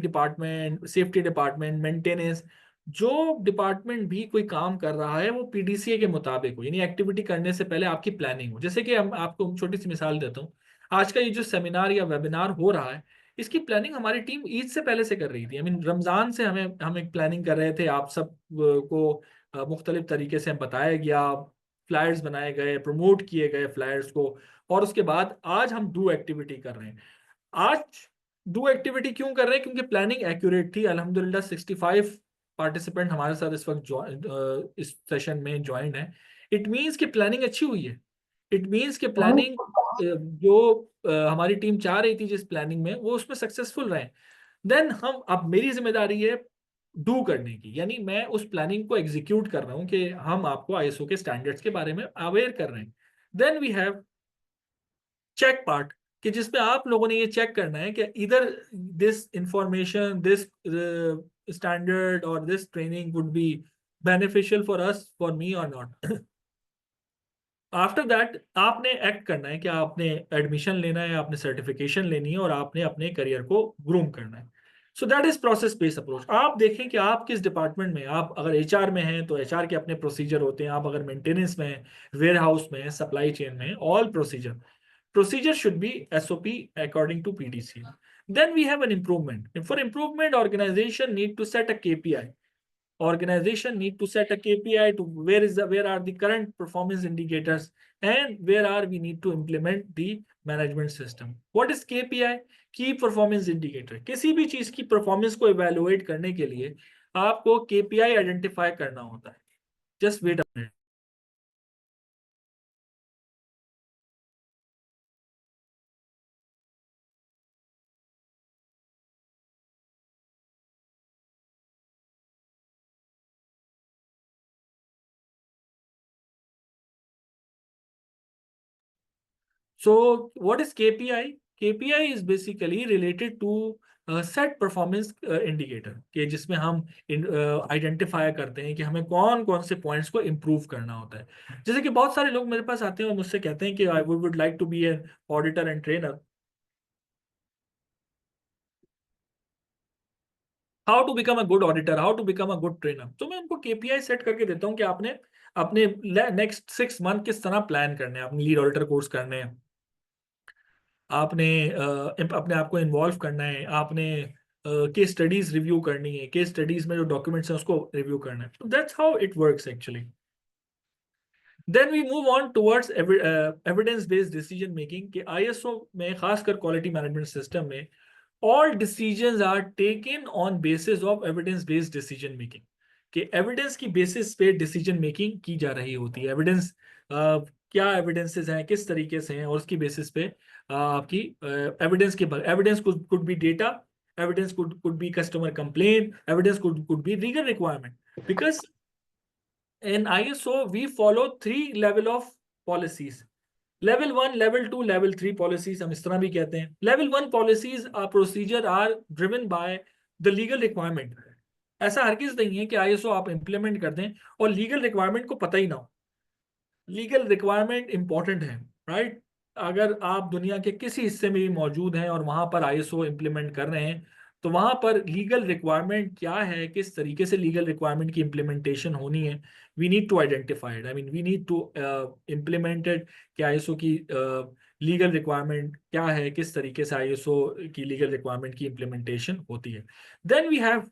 department, safety department, maintenance. जो डिपार्टमेंट भी कोई काम कर रहा है वो PDCA के मुताबिक हो, यानी एक्टिविटी करने से पहले आपकी प्लानिंग हो। जैसे कि हम आपको छोटी सी मिसाल देता हूँ, आज का ये जो सेमिनार या वेबिनार हो रहा है, इसकी प्लानिंग हमारी टीम ईद से पहले से कर रही थी। रमजान से हम एक प्लानिंग कर रहे थे, आप सब को मुख्तलिफ तरीके से बताया गया, फ्लायर्स बनाए गए, प्रमोट किए गए फ्लायर्स को, और उसके बाद आज हम डू एक्टिविटी कर रहे हैं। आज डू एक्टिविटी क्यों कर रहे हैं? क्योंकि प्लानिंग एक्यूरेट थी। अल्हम्दुलिल्लाह 65 पार्टिसिपेंट हमारे साथ इस वक्त इस सेशन में ज्वाइन है। इट मीन्स कि प्लानिंग अच्छी हुई है। इट मीन्स कि प्लानिंग जो हमारी टीम चाह रही थी जिस प्लानिंग में, वो उसमें सक्सेसफुल रहे। देन अब मेरी जिम्मेदारी है डू करने की, यानी मैं उस प्लानिंग को एग्जीक्यूट कर रहा हूं कि हम आपको आईएसओ के स्टैंडर्ड्स के बारे में अवेयर कर रहे हैं। Then we have check part. कि जिसमें आप लोगों ने ये चेक करना है कि इधर दिस इंफॉर्मेशन, दिस स्टैंडर्ड और this training would be beneficial for us, for me और नॉट। आफ्टर दैट आपने एक्ट करना है कि आपने एडमिशन लेना है, आपने सर्टिफिकेशन लेनी है और आपने अपने करियर को ग्रूम करना है। So that is process based approach. आप देखें कि आप किस डिपार्टमेंट में, आप अगर एचआर में हैं तो एचआर के अपने प्रोसीजर होते हैं, आप अगर मेंटेनेंस में हैं, वेयर हाउस में हैं, सप्लाई चेन में हैं, all procedure should be SOP according to PDC. Then we have an improvement. For improvement, organization need to set a KPI. Organization need to set a KPI to where are the current performance indicators and where are we need to implement the management system. What is KPI? Key performance indicator. किसी भी चीज की परफॉर्मेंस को evaluate करने के लिए आपको KPI identify करना होता है. Just wait a minute. So what is KPI? KPI is basically related to set performance indicator कि जिसमें हम आइडेंटिफाई करते हैं कि हमें कौन कौन से पॉइंट्स को इम्प्रूव करना होता है। जैसे कि बहुत सारे लोग मेरे पास आते हैं और मुझसे कहते हैं कि I would like to be an auditor and trainer, how to become a good auditor, how to become a good trainer. तो मैं उनको KPI सेट करके देता हूँ कि आपने अपने नेक्स्ट 6 मंथ किस तरह प्लान करने हैं, अपने लीड ऑडिटर कोर्स करने हैं, आपने अपने आप को इन्वॉल्व करना है, आपने केस स्टडीज रिव्यू करनी है, केस स्टडीज में जो डॉक्यूमेंट्स हैं उसको रिव्यू करना है। तो that's how it works actually. Then we move on towards evidence based decision making कि ISO में, खासकर क्वालिटी मैनेजमेंट सिस्टम में, all decisions are taken on basis of evidence based decision making कि एविडेंस की बेसिस पे डिसीजन मेकिंग की जा रही होती है। एविडेंस क्या एविडेंसेस हैं, किस तरीके से हैं, और उसकी बेसिस पे आपकी evidence could be data, evidence could be customer complain, evidence could be legal requirement. Because in ISO we follow 3 level of policies. Level 1, Level 2, Level 3 policies हम इस तरह भी कहते हैं। Level 1 policies procedure are driven by the legal requirement. ऐसा हरगिज नहीं है कि ISO आप इंप्लीमेंट कर दें और लीगल रिक्वायरमेंट को पता ही ना हो। लीगल रिक्वायरमेंट इंपॉर्टेंट है, राइट? अगर आप दुनिया के किसी हिस्से में भी मौजूद हैं और वहां पर ISO इंप्लीमेंट कर रहे हैं तो वहां पर लीगल रिक्वायरमेंट क्या है, किस तरीके से लीगल रिक्वायरमेंट की इंप्लीमेंटेशन होनी है, we need to identify it. I mean we need to implement it कि ISO की लीगल रिक्वायरमेंट क्या है, किस तरीके से ISO की लीगल रिक्वायरमेंट की इंप्लीमेंटेशन होती है। Then we have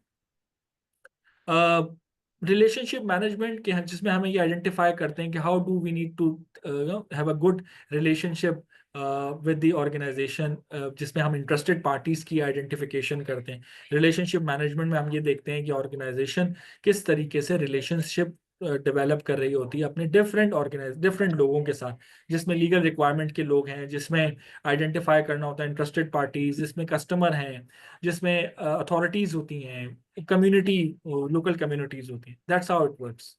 relationship management के, जिसमें हमें ये आइडेंटिफाई करते हैं कि how do we need to have a good relationship with the organisation, जिसमें हम इंटरेस्टेड पार्टीज की आइडेंटिफिकेशन करते हैं। रिलेशनशिप मैनेजमेंट में हम ये देखते हैं कि ऑर्गेनाइजेशन किस तरीके से रिलेशनशिप डेवलप कर रही होती है अपने डिफरेंट लोगों के साथ, जिसमें लीगल रिक्वायरमेंट के लोग हैं, जिसमें आइडेंटिफाई करना होता है इंटरेस्टेड पार्टीज, जिसमें कस्टमर हैं, जिसमें अथॉरिटीज होती हैं, कम्युनिटी, लोकल कम्युनिटीज होती हैं। That's how it works.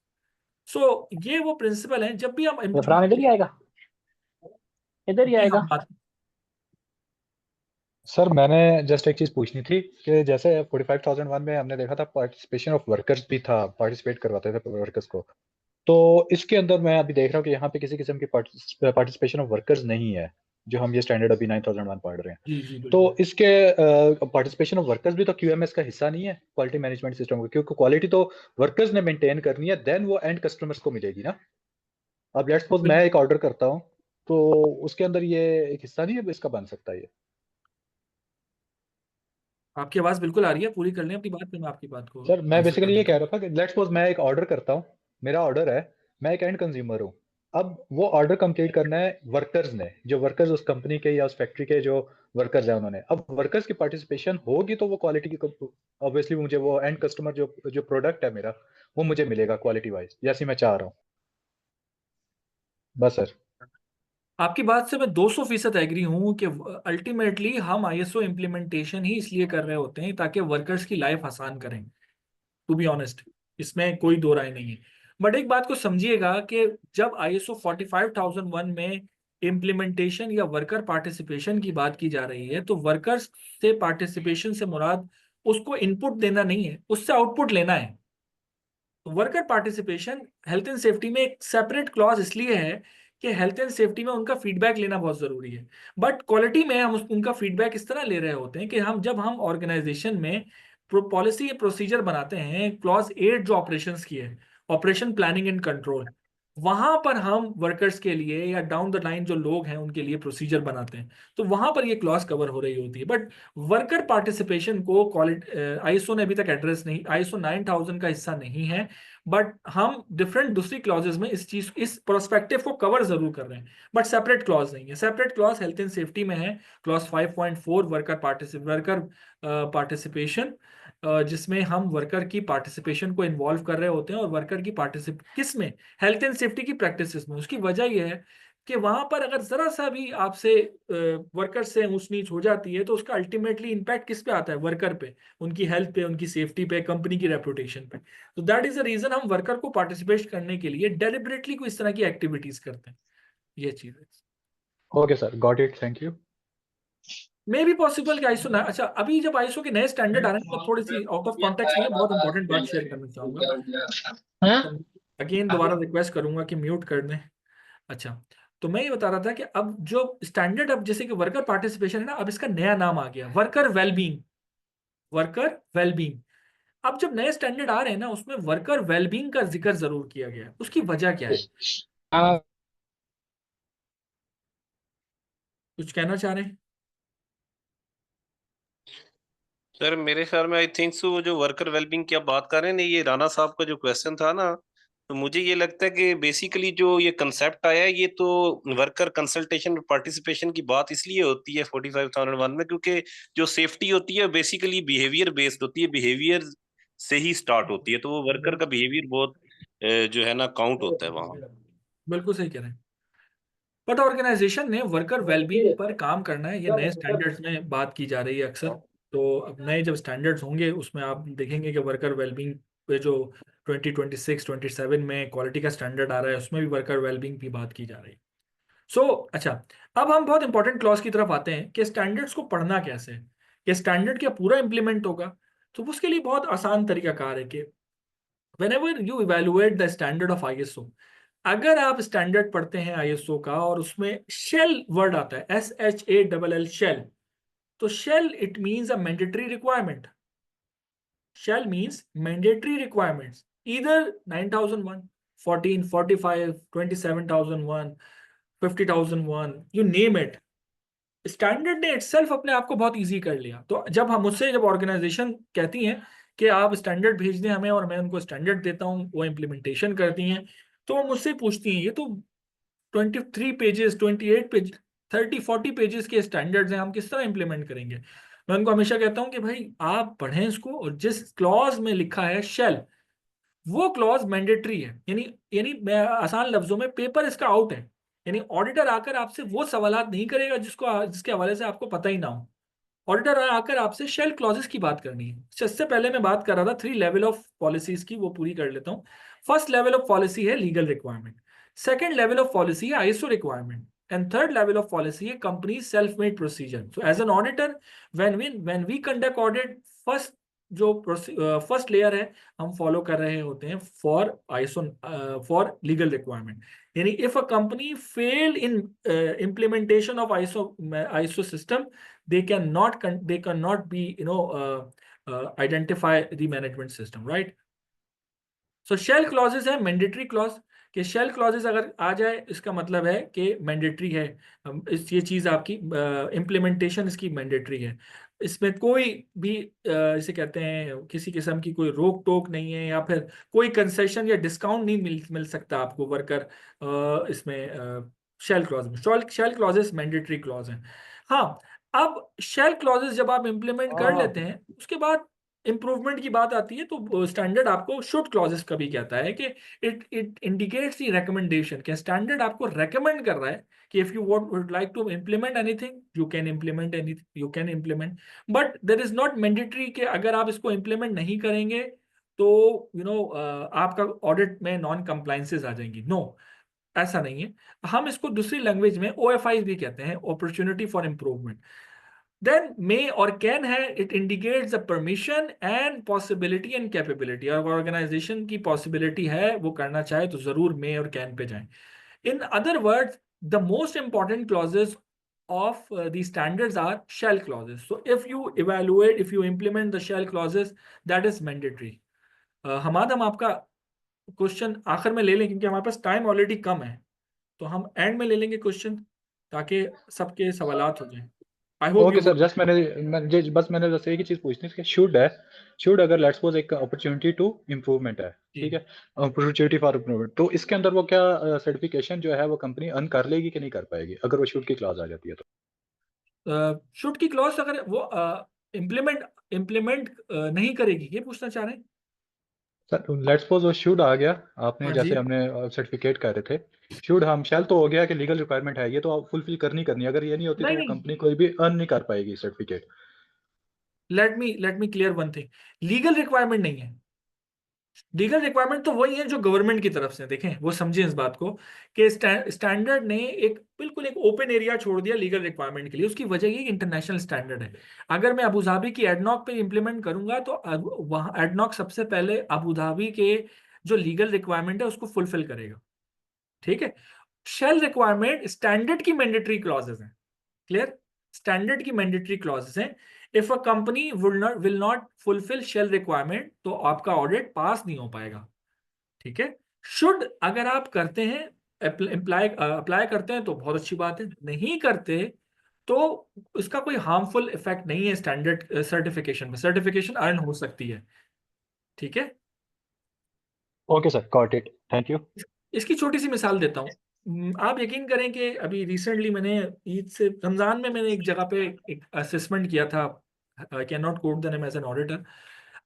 So ये वो प्रिंसिपल हैं। जब भी हम इधर ही आएगा, इधर ही आएगा। सर मैंने जस्ट एक चीज पूछनी थी कि जैसे 45,001 में हमने देखा था पार्टिसिपेशन ऑफ वर्कर्स भी था, पार्टिसिपेट करवाते थे वर्कर्स को, तो इसके अंदर मैं अभी देख रहा हूँ कि यहाँ पे किसी किस्म की पार्टिसिपेशन ऑफ वर्कर्स नहीं है, जो हम ये स्टैंडर्ड अभी 9001 पढ़ रहे हैं। जी, तो इसके पार्टिसिपेशन ऑफ वर्कर्स भी तो QMS का हिस्सा नहीं है क्वालिटी मैनेजमेंट सिस्टम का, क्योंकि क्वालिटी तो वर्कर्स ने मेंटेन करनी है, देन वो एंड कस्टमर्स को मिलेगी ना। अब लेट्स सपोज मैं एक ऑर्डर करता हूँ तो उसके अंदर ये एक हिस्सा नहीं है इसका, बन सकता है ये? आपकी आवाज बिल्कुल आ रही है, पूरी कर लें अपनी बात, फिर मैं आपकी बात को सर मैं बेसिकली ये कह रहा था कि लेट्स सपोज मैं एक ऑर्डर करता हूँ, मेरा ऑर्डर है, मैं एक एंड कंज्यूमर हूँ, अब वो ऑर्डर कंप्लीट करना है वर्कर्स ने, जो वर्कर्स उस कंपनी के या उस फैक्ट्री के जो वर्कर्स हैं उन्होंने, अब वर्कर्स की पार्टिसिपेशन होगी तो वो क्वालिटी की ऑब्वियसली मुझे वो एंड कस्टमर जो प्रोडक्ट है मेरा वो मुझे मिलेगा क्वालिटी वाइज, जैसे मैं चाह रहा हूँ। बस सर आपकी बात से मैं 200% एग्री हूं कि अल्टीमेटली हम ISO इम्प्लीमेंटेशन ही इसलिए कर रहे होते हैं ताकि वर्कर्स की लाइफ आसान करें, टू बी ऑनेस्ट, इसमें कोई दो राय नहीं है। बट एक बात को समझिएगा कि जब ISO 45,001 में इम्प्लीमेंटेशन या वर्कर पार्टिसिपेशन की बात की जा रही है, तो वर्कर्स से पार्टिसिपेशन से मुराद उसको इनपुट देना नहीं है, उससे आउटपुट लेना है। Worker participation health and safety में एक सेपरेट क्लॉज इसलिए है कि हेल्थ एंड सेफ्टी में उनका फीडबैक लेना बहुत जरूरी है, बट क्वालिटी में हम उनका फीडबैक इस तरह ले रहे होते हैं कि जब हम ऑर्गेनाइजेशन में पॉलिसी प्रोसीजर बनाते हैं, क्लॉज 8 जो ऑपरेशंस की है, ऑपरेशन प्लानिंग एंड कंट्रोल, वहां पर हम वर्कर्स के लिए या डाउन द लाइन जो लोग हैं उनके लिए प्रोसीजर बनाते हैं, तो वहां पर ये क्लॉज कवर हो रही होती है। बट वर्कर पार्टिसिपेशन को आईएसओ ने अभी तक एड्रेस नहीं, आईएसओ 9000 का हिस्सा नहीं है, बट हम डिफरेंट दूसरी क्लॉजेज में इस प्रोस्पेक्टिव को कवर जरूर कर रहे हैं, बट सेपरेट क्लॉज नहीं है। Separate clause health and safety में है, क्लॉज 5.4 वर्कर पार्टिसिपेशन, जिसमें हम वर्कर की पार्टिसिपेशन को इन्वॉल्व कर रहे होते हैं, और वर्कर की किस में, हेल्थ एंड सेफ्टी की प्रैक्टिसेस में। उसकी वजह यह है कि वहां पर अगर जरा सा भी आपसे वर्कर से ऊंच नीच हो जाती है, तो उसका अल्टीमेटली इम्पैक्ट किस पे आता है, वर्कर पे, उनकी हेल्थ पे, उनकी सेफ्टी पे, कंपनी की रेपुटेशन पे। तो दैट इज द रीजन हम वर्कर को पार्टिसिपेट करने के लिए डेलिबरेटली कोई इस तरह की एक्टिविटीज करते हैं। ये चीज है। Okay sir, got it, thank you. मे भी पॉसिबल कि आईएसओ, अच्छा अभी जब आईएसओ के नए स्टैंडर्ड आ रहे हैं, तो थोड़ी सी आउट ऑफ कॉन्टेक्स्ट में बहुत इंपॉर्टेंट बात शेयर करना चाहूंगा। अगेन दोबारा रिक्वेस्ट करूंगा कि म्यूट कर दें। अच्छा, तो मैं ये बता रहा था कि अब जो स्टैंडर्ड, अब जैसे कि वर्कर पार्टिसिपेशन है ना, अब इसका नया नाम आ गया, वर्कर वेलबींग। वर्कर वेलबींग, अब जब नए स्टैंडर्ड आ रहे हैं ना, उसमें वर्कर वेलबींग का जिक्र जरूर किया गया है। उसकी वजह क्या है, कुछ कहना चाह रहे हैं? सर मेरे ख्याल में आई थिंक सो जो वर्कर वेलबींग की आप बात कर रहे हैं ना, ये राणा साहब का जो क्वेश्चन था ना, तो मुझे ये लगता है कि बेसिकली जो ये कंसेप्ट आया है, ये तो वर्कर कंसल्टेशन और पार्टिसिपेशन की बात इसलिए होती है 45,001 में, क्योंकि जो सेफ्टी होती है बेसिकली बिहेवियर बेस्ड होती है, बिहेवियर से ही स्टार्ट होती है, तो वो वर्कर का बिहेवियर बहुत जो है ना काउंट होता है वहाँ। बिल्कुल सही कह रहे हैं। बट ऑर्गेनाइजेशन ने वर्कर वेलबींग पर काम करना है, ये नए स्टैंडर्ड्स में बात की जा रही है अक्सर। तो अब नए जब स्टैंडर्ड्स होंगे, उसमें आप देखेंगे कि वर्कर वेलबींग पे जो 2026-27 में क्वालिटी का स्टैंडर्ड आ रहा है, उसमें भी वर्कर वेलबींग की बात की जा रही है। अच्छा, अब हम बहुत इंपॉर्टेंट क्लॉज की तरफ आते हैं कि स्टैंडर्ड्स को पढ़ना कैसे है, कि स्टैंडर्ड क्या पूरा इंप्लीमेंट होगा। तो उसके लिए बहुत आसान तरीकाकार है कि whenever you evaluate the standard of ISO, अगर आप स्टैंडर्ड पढ़ते हैं आईएसओ का और उसमें शेल वर्ड आता है, SHALL शेल, तो shall it means a mandatory requirement. Shall means mandatory requirements, either 9001, 14, 45, 27,001, 50,001, you name it. Standard ने इटसेल्फ अपने आप को बहुत इजी कर लिया। तो जब ऑर्गेनाइजेशन कहती हैं कि आप स्टैंडर्ड भेज दें हमें, और मैं उनको स्टैंडर्ड देता हूं, वो इम्प्लीमेंटेशन करती हैं, तो वो मुझसे पूछती हैं, ये तो 23 पेजेस, 28 पेज, 30-40 पेजेस के स्टैंडर्ड्स हैं, हम किस तरह इंप्लीमेंट करेंगे। मैं उनको हमेशा कहता हूं कि भाई आप पढ़ें इसको, और जिस क्लॉज में लिखा है शेल, वो क्लॉज मैंडेटरी है, यानी मैं आसान लफ्जों में, पेपर इसका आउट है। यानी ऑडिटर आकर आपसे वो सवालात नहीं करेगा जिसके हवाले से आपको पता ही ना हो। ऑडिटर आकर आपसे शेल क्लॉजेस की बात करनी है। इससे पहले मैं बात कर रहा था 3 लेवल ऑफ पॉलिसीज की, वो पूरी कर लेता हूँ। फर्स्ट लेवल ऑफ पॉलिसी है legal requirement, second level of policy है ISO requirement, and third level of policy है company self made procedure. So as an auditor, when we conduct audit, first layer है, हम फॉलो कर रहे होते हैं for ISO, for legal requirement. यानी if a company fail in implementation of ISO system, they cannot be identify the management system, right? So shell clauses है मैंडेटरी क्लॉज, कि शेल क्लॉजेस अगर आ जाए, इसका मतलब है कि मैंडेटरी है, ये चीज आपकी इम्प्लीमेंटेशन इसकी मैंडेटरी है। इसमें कोई भी इसे कहते हैं किसी किस्म की कोई रोक टोक नहीं है, या फिर कोई कंसेशन या डिस्काउंट नहीं मिल सकता आपको वर्कर इसमें शेल क्लॉज में। शेल क्लॉजेस मैंडेटरी क्लॉज हैं। हाँ, अब शेल क्लॉजेस जब आप इम्प्लीमेंट कर लेते हैं, उसके बाद इंप्रूवमेंट की बात आती है, तो स्टैंडर्ड आपको शुड क्लॉजेस का भी कहता है कि इट इंडिकेट्स दी रिकमेंडेशन, कि स्टैंडर्ड आपको रेकमेंड कर रहा है कि if you would like to implement anything, you can implement, but there is not mandatory कि अगर आप इसको इम्प्लीमेंट नहीं करेंगे तो आपका ऑडिट में नॉन कंप्लायंसेस आ जाएंगी। नो, ऐसा नहीं है, हम इसको दूसरी लैंग्वेज में OFI भी कहते हैं, अपॉर्चुनिटी फॉर इम्प्रूवमेंट। देन मे और कैन है, it indicates the permission and possibility and capability. अगर ऑर्गेनाइजेशन की पॉसिबिलिटी है वो करना चाहे तो जरूर मे और कैन पे जाएं। In other words, the most important clauses of the standards are shall clauses. So if you evaluate, if you implement the shall clauses, that is mandatory. Hammad, हम आपका क्वेश्चन आखिर में ले लें क्योंकि हमारे पास टाइम ऑलरेडी कम है, तो हम एंड में ले लेंगे क्वेश्चन ताकि सबके सवालात हो जाएं। I hope okay sir, just मैंने बस एक ही चीज पूछनी है कि शुड है, शुड अगर लेट्स सपोज एक अपॉर्चुनिटी टू इम्प्रूवमेंट है, ठीक है, अपॉर्चुनिटी फॉर इम्प्रूवमेंट, तो इसके अंदर वो क्या सर्टिफिकेशन जो है वो कंपनी अर्न कर लेगी कि नहीं कर पाएगी अगर वो शुड की क्लॉज आ जाती है तो? शुड की क्लॉज अगर वो इम्प्लीमेंट नहीं करेगी, ये पूछना चाह रहे हैं सर? लेट्स सपोज वो शुड आ गया, आपने हाँ जैसे जी। हमने सर्टिफिकेट कर रहे थे, शुड हम शैल तो हो गया कि लीगल रिक्वायरमेंट है, ये तो आप फुलफिल करनी अगर ये नहीं होती तो नहीं वो नहीं, कंपनी कोई भी अर्न नहीं कर पाएगी certificate. Let me clear one thing, legal requirement नहीं है। लीगल रिक्वायरमेंट तो वही है जो गवर्नमेंट की तरफ से, देखें वो समझें इस बात को कि स्टैंडर्ड ने एक बिल्कुल एक ओपन एरिया छोड़ दिया लीगल रिक्वायरमेंट के लिए। उसकी वजह ये इंटरनेशनल स्टैंडर्ड है। अगर मैं अबू धाबी की एडनॉक पे इंप्लीमेंट करूंगा तो वहाँ एडनॉक सबसे पहले अबू धाबी के जो लीगल रिक्वायरमेंट है उसको फुलफिल करेगा, ठीक है। शेल रिक्वायरमेंट स्टैंडर्ड की मैंडेटरी क्लॉजेज हैं, क्लियर, स्टैंडर्ड की मैंडेटरी क्लॉजेज हैं। If a company will not fulfil shall requirement तो आपका ऑडिट पास नहीं हो पाएगा, ठीक है। शुड अगर आप करते हैं, अप्लाई करते हैं तो बहुत अच्छी बात है, नहीं करते तो इसका कोई हार्मफुल इफेक्ट नहीं है स्टैंडर्ड सर्टिफिकेशन में, सर्टिफिकेशन अर्न हो सकती है, ठीक है। Okay sir, got it, thank you. इसकी छोटी सी मिसाल देता हूँ। आप यकीन करें कि अभी रिसेंटली मैंने ईद से रमज़ान में मैंने एक जगह पे एक असेसमेंट किया था, I can not quote the name as an auditor.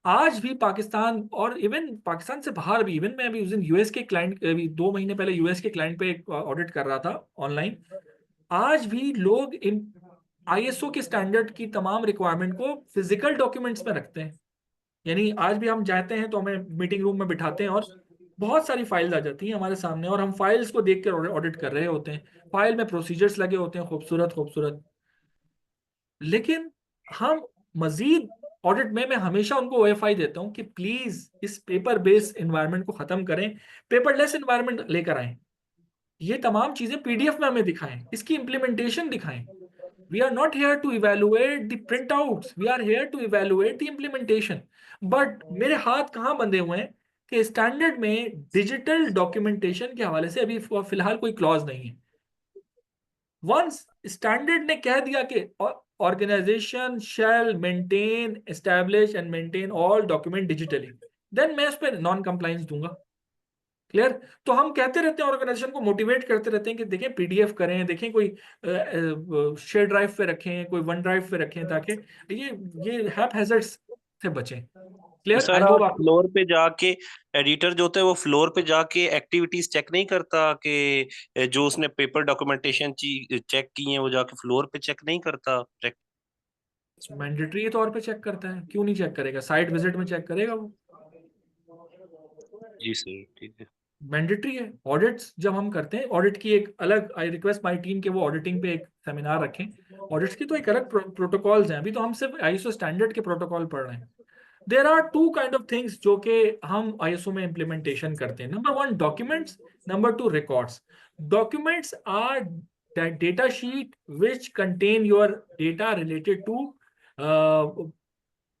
आज भी पाकिस्तान और इवन पाकिस्तान से बाहर भी, इवन मैं अभी उस दिन यूएस के क्लाइंट, अभी 2 महीने पहले यूएस के क्लाइंट पे एक ऑडिट कर रहा था ऑनलाइन। आज भी लोग ISO के स्टैंडर्ड की तमाम रिक्वायरमेंट को फिजिकल डॉक्यूमेंट्स में रखते हैं। यानी आज भी हम जाते हैं तो हमें मीटिंग रूम में बिठाते हैं और बहुत सारी फाइल्स आ जाती हैं हमारे सामने और हम फाइल्स को देख कर ऑडिट कर रहे होते हैं। फाइल में प्रोसीजर्स लगे होते हैं खूबसूरत खूबसूरत, लेकिन हम मजीद ऑडिट में मैं हमेशा उनको OFI देता हूं कि प्लीज इस पेपर बेस्ड एनवायरनमेंट को खत्म करें, पेपरलेस एनवायरनमेंट लेकर आएं। ये तमाम चीजें PDF में हमें दिखाएं, इसकी इंप्लीमेंटेशन दिखाएं। We are not here to evaluate the printouts. We are here to evaluate the implementation. But मेरे हाथ कहाँ बंधे हुए हैं कि स्टैंडर्ड में डिजिटल डॉक्यूमेंटेशन के हवाले से अभी फिलहाल कोई क्लॉज नहीं है। वंस स्टैंडर्ड ने कह दिया कि organisation shall maintain, establish and maintain all document digitally, देन मैं उस पर नॉन कंप्लाइंस दूंगा, क्लियर। तो हम कहते रहते हैं, ऑर्गेनाइजेशन को मोटिवेट करते रहते हैं कि देखें PDF करें, देखें कोई शेयर ड्राइव पे रखें, कोई वन ड्राइव पे रखें ताकि ये हैपहैज़र्ड्स से बचें, क्लियर। सर आई आप होप आप फ्लोर पे जाके, एडिटर जो होता है वो फ्लोर पे जाके एक्टिविटीज चेक नहीं करता कि जो उसने पेपर डॉक्यूमेंटेशन चेक की है वो जाके फ्लोर पे चेक नहीं करता? मैंडेटरी तौर पे चेक करता है, क्यों नहीं चेक करेगा, साइट विजिट में चेक करेगा वो, जी सर, ठीक है। मैंडेटरी है। ऑडिट्स जब हम करते हैं, ऑडिट की एक अलग, आई रिक्वेस्ट माय टीम के वो ऑडिटिंग पे एक सेमिनार रखें। ऑडिट्स की तो एक अलग प्रोटोकॉल्स हैं, अभी तो हम सिर्फ ISO स्टैंडर्ड के प्रोटोकॉल पढ़ रहे हैं। There are 2 kind of things जो कि हम ISO में इम्प्लीमेंटेशन करते हैं। Number 1 documents, number 2 records. Documents are that data sheet which contain your data related to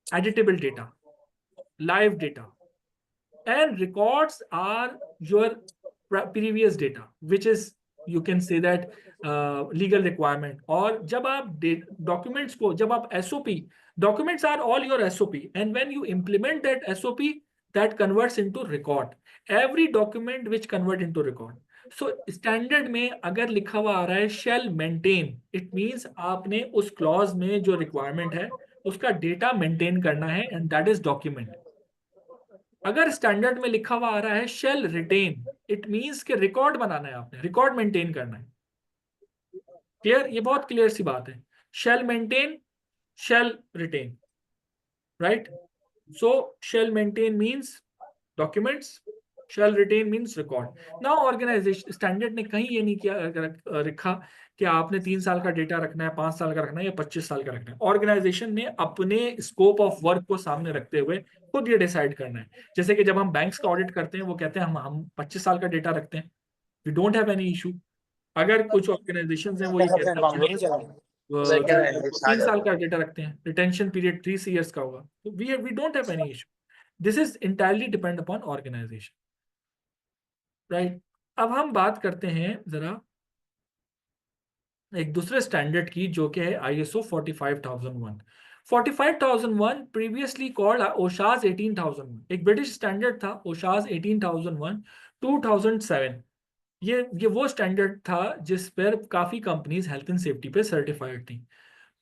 editable data, live data, and records are your previous data, which is you can say that legal requirement. और जब आप documents को, जब आप SOP, documents are all your SOP, and when you implement that SOP, that converts into record. Every document which convert into record. So standard में अगर लिखा हुआ आ रहा है shall maintain, it means आपने उस clause में जो requirement है उसका डेटा मेंटेन करना है, and that is document. अगर स्टैंडर्ड में लिखा हुआ आ रहा है शेल रिटेन, इट मींस कि रिकॉर्ड बनाना है, आपने रिकॉर्ड मेंटेन करना है, क्लियर। ये बहुत क्लियर सी बात है, shall maintain, shall retain, right. So shall maintain means documents, shall retain means record. Now organization standard ने कहीं ये नहीं किया रखा कि आपने 3 साल का डेटा रखना है, 5 साल का रखना है या 25 साल का रखना है। ऑर्गेनाइजेशन ने अपने स्कोप ऑफ वर्क को सामने रखते हुए खुद ये डिसाइड करना है। जैसे कि जब हम बैंक्स का ऑडिट करते हैं, वो कहते हैं हम 25 साल का डेटा रखते हैं, we don't have any issue. अगर कुछ ऑर्गेनाइजेशंस हैं वो ये कहते हैं 3 साल का डेटा रखते हैं, रिटेंशन पीरियड 3 इयर्स का होगा, तो we don't have any issue. This is entirely depend upon organisation, right. अब हम बात करते हैं जरा एक दूसरे स्टैंडर्ड की, जो कि है ISO 45001। 45001 प्रीवियसली कॉल्ड OSHAS 18001, एक ब्रिटिश स्टैंडर्ड था। OSHAS 18001 2007, ये वो स्टैंडर्ड था जिस पर काफी कंपनीज हेल्थ एंड सेफ्टी पे सर्टिफाइड थी।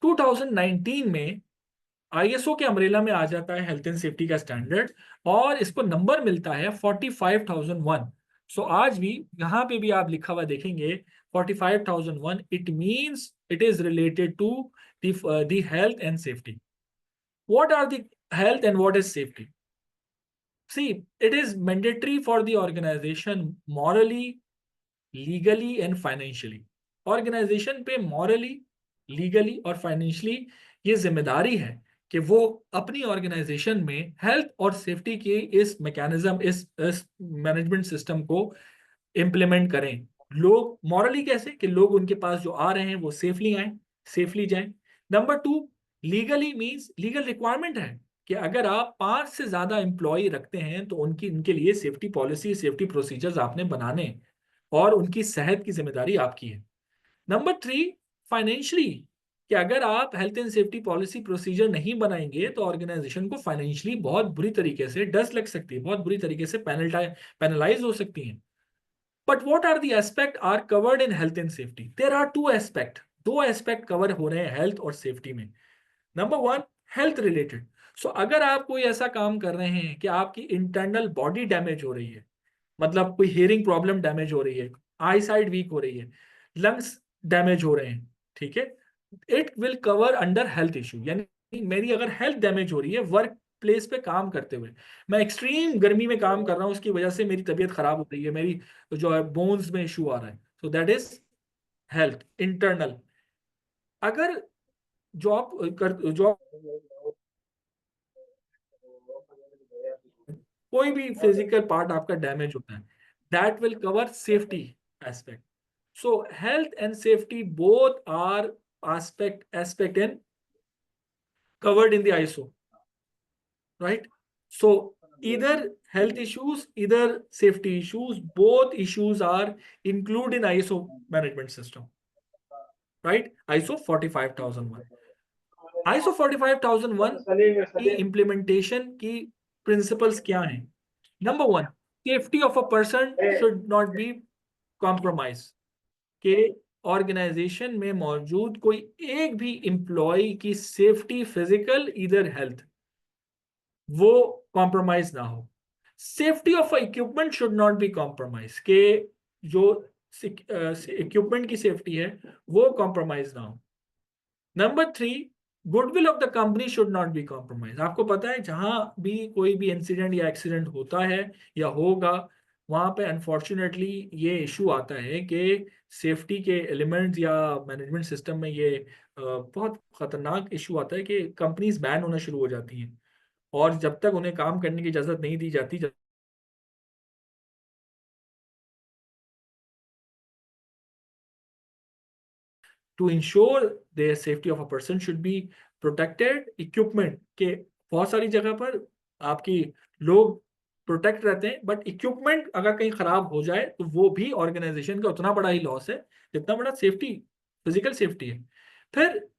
2019 में ISO के अम्ब्रेला में आ जाता है हेल्थ एंड सेफ्टी का स्टैंडर्ड, और इसको नंबर मिलता है 45001। सो आज भी यहाँ पे भी आप लिखा हुआ देखेंगे 45001, it means it is related to the health and safety. What are the health and what is safety? See, it is mandatory for the organisation morally, legally and financially. Organisation पे मॉरली, लीगली और फाइनेंशियली ये जिम्मेदारी है कि वो अपनी ऑर्गेनाइजेशन में हेल्थ और सेफ्टी के इस मैकेनिज्म, इस मैनेजमेंट सिस्टम को इम्प्लीमेंट करें। लोग मॉरली कैसे, कि लोग उनके पास जो आ रहे हैं वो सेफली आए, सेफली जाएं। Number 2, legally means legal requirement है कि अगर आप 5 से ज्यादा एम्प्लॉय रखते हैं तो उनके लिए सेफ्टी पॉलिसी, सेफ्टी प्रोसीजर्स आपने बनाने, और उनकी सेहत की जिम्मेदारी आपकी है। नंबर 3, फाइनेंशियली, कि अगर आप health and safety policy procedure नहीं बनाएंगे तो ऑर्गेनाइजेशन को फाइनेंशियली बहुत बुरी तरीके से डस्ट लग सकती है, बहुत बुरी तरीके से पेनलाइज हो सकती हैं। But what are the aspect are covered in health and safety? There are 2 aspect, 2 aspect cover हो रहे हैं हेल्थ और सेफ्टी में। Number 1, health related. सो अगर आप कोई ऐसा काम कर रहे हैं कि आपकी इंटरनल बॉडी डैमेज हो रही है, मतलब कोई हियरिंग प्रॉब्लम डैमेज हो रही है, आई साइड वीक हो रही है, लंग्स डैमेज हो रहे हैं, ठीक है, it will cover under health issue. यानी मेरी अगर हेल्थ डैमेज हो रही है वर्क प्लेस पे काम करते हुए, मैं एक्सट्रीम गर्मी में काम कर रहा हूँ, उसकी वजह से मेरी तबीयत खराब हो रही है, मेरी जो है बोन्स में इशू आ रहा है, so that is health internal. अगर जॉब कोई भी फिजिकल पार्ट आपका डैमेज होता है, that will cover safety aspect. So health and safety both are aspect in covered in the ISO, right? So either health issues, either safety issues, both issues are included in ISO management system, right? ISO 45001. ISO 45001 की implementation की principles क्या हैं? Number 1, safety of a person should not be compromised. के ऑर्गेनाइजेशन में मौजूद कोई एक भी एम्प्लॉय की सेफ्टी, फिजिकल इधर हेल्थ, वो कॉम्प्रोमाइज ना हो। Safety of equipment should not be compromise, के जो इक्विपमेंट की सेफ्टी है वो कॉम्प्रोमाइज ना हो। Number 3, goodwill of the company should not be compromise. आपको पता है जहां भी कोई भी इंसिडेंट या एक्सीडेंट होता है या होगा, वहां पे अनफॉर्चुनेटली ये इशू आता है कि सेफ्टी के एलिमेंट्स या मैनेजमेंट सिस्टम में ये बहुत खतरनाक इशू आता है कि कंपनीज बैन होना शुरू हो जाती हैं, और जब तक उन्हें काम करने की इजाजत नहीं दी जाती, to ensure the safety of a person should be protected. Equipment के बहुत सारी जगह पर आपकी लोग प्रोटेक्ट रहते हैं, बट इक्विपमेंट अगर कहीं खराब हो जाए तो वो भी ऑर्गेनाइजेशन का उतना बड़ा ही लॉस है जितना बड़ा सेफ्टी, फिजिकल सेफ्टी है। फिर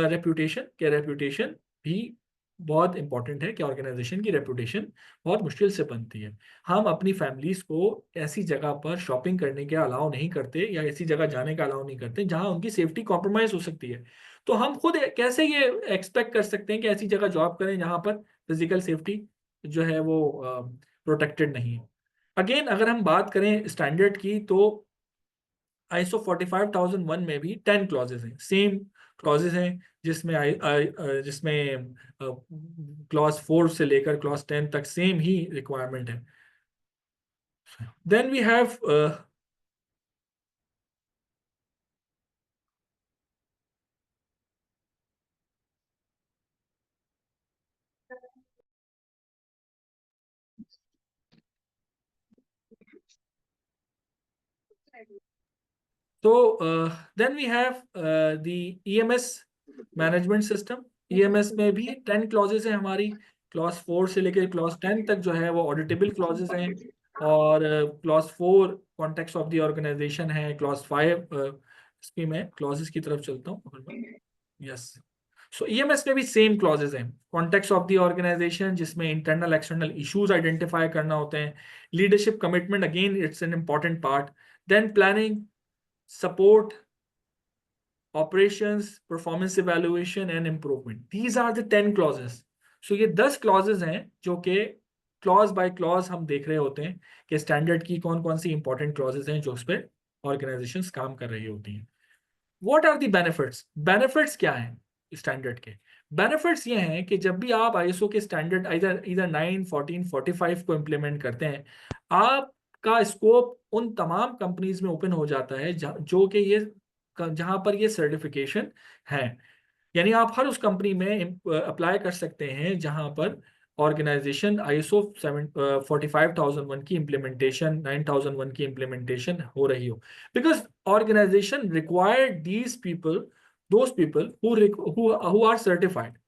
रेपुटेशन, के रेपुटेशन भी बहुत इंपॉर्टेंट है कि ऑर्गेनाइजेशन की रेपुटेशन बहुत मुश्किल से बनती है। हम अपनी फैमिलीज को ऐसी जगह पर शॉपिंग करने के अलाउ नहीं करते या ऐसी जगह जाने का अलाउ नहीं करते जहां उनकी सेफ्टी कॉम्प्रोमाइज हो सकती है। तो हम खुद कैसे ये एक्सपेक्ट कर सकते हैं कि ऐसी जगह जॉब करें जहां पर फिजिकल सेफ्टी जो है वो प्रोटेक्टेड नहीं है। अगेन अगर हम बात करें स्टैंडर्ड की, तो ISO 45001 में भी 10 क्लॉजेज हैं, सेम क्लॉजेज हैं, जिसमें क्लॉज 4 से लेकर क्लॉज 10 तक सेम ही रिक्वायरमेंट है। Then we have then we have the EMS management system. EMS में भी 10 clauses हैं हमारी, क्लॉज 4 से लेकर क्लॉज 10 तक जो है वो ऑडिटेबल क्लॉजेस हैं, और clause 4 context of the organisation है, क्लॉज 5 इसकी मैं क्लॉजेस की तरफ चलता हूँ। यस, सो EMS में भी सेम क्लॉजेस हैं, कॉन्टेक्स्ट ऑफ द ऑर्गेनाइजेशन जिसमें इंटरनल एक्सटर्नल इश्यूज आइडेंटिफाई करना होते हैं, leadership commitment again it's an important part, then planning, support, operations, performance evaluation and improvement. These are the 10 clauses. So ये 10 clauses हैं जो कि clause by clause हम देख रहे होते हैं कि standard की कौन कौन सी important clauses हैं जो उस पर organizations काम कर रही होती हैं। What are the benefits? Benefits क्या हैं standard के? Benefits ये हैं कि जब भी आप ISO के standard either 9, 14, 45 को implement करते हैं, आपका स्कोप उन तमाम कंपनीज में ओपन हो जाता है जो कि ये जहां पर ये सर्टिफिकेशन है, यानी आप हर उस कंपनी में अप्लाई कर सकते हैं जहां पर ऑर्गेनाइजेशन ISO 45001 की इम्प्लीमेंटेशन, 9001 की इम्प्लीमेंटेशन हो रही हो, because organisation required these people, those people who are certified.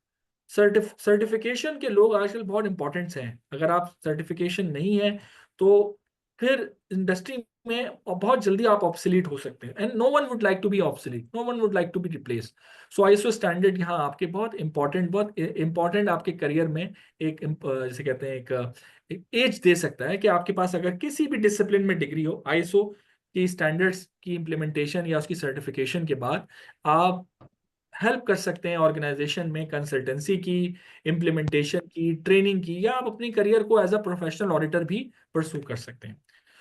Certification के लोग आजकल बहुत इंपॉर्टेंट हैं। अगर आप सर्टिफिकेशन नहीं है तो फिर इंडस्ट्री में बहुत जल्दी आप ऑब्सोलीट हो सकते हैं, and no one would like to be obsolete, no one would like to be replaced. So ISO standard यहाँ आपके बहुत इंपॉर्टेंट आपके करियर में एक जैसे कहते हैं एक एज दे सकता है कि आपके पास अगर किसी भी डिसिप्लिन में डिग्री हो, ISO की स्टैंडर्ड्स की इम्प्लीमेंटेशन या उसकी सर्टिफिकेशन के बाद आप हेल्प कर सकते हैं ऑर्गेनाइजेशन में कंसल्टेंसी की, इम्प्लीमेंटेशन की, ट्रेनिंग की, या आप अपनी करियर को एज अ प्रोफेशनल ऑडिटर भी परस्यू कर सकते हैं।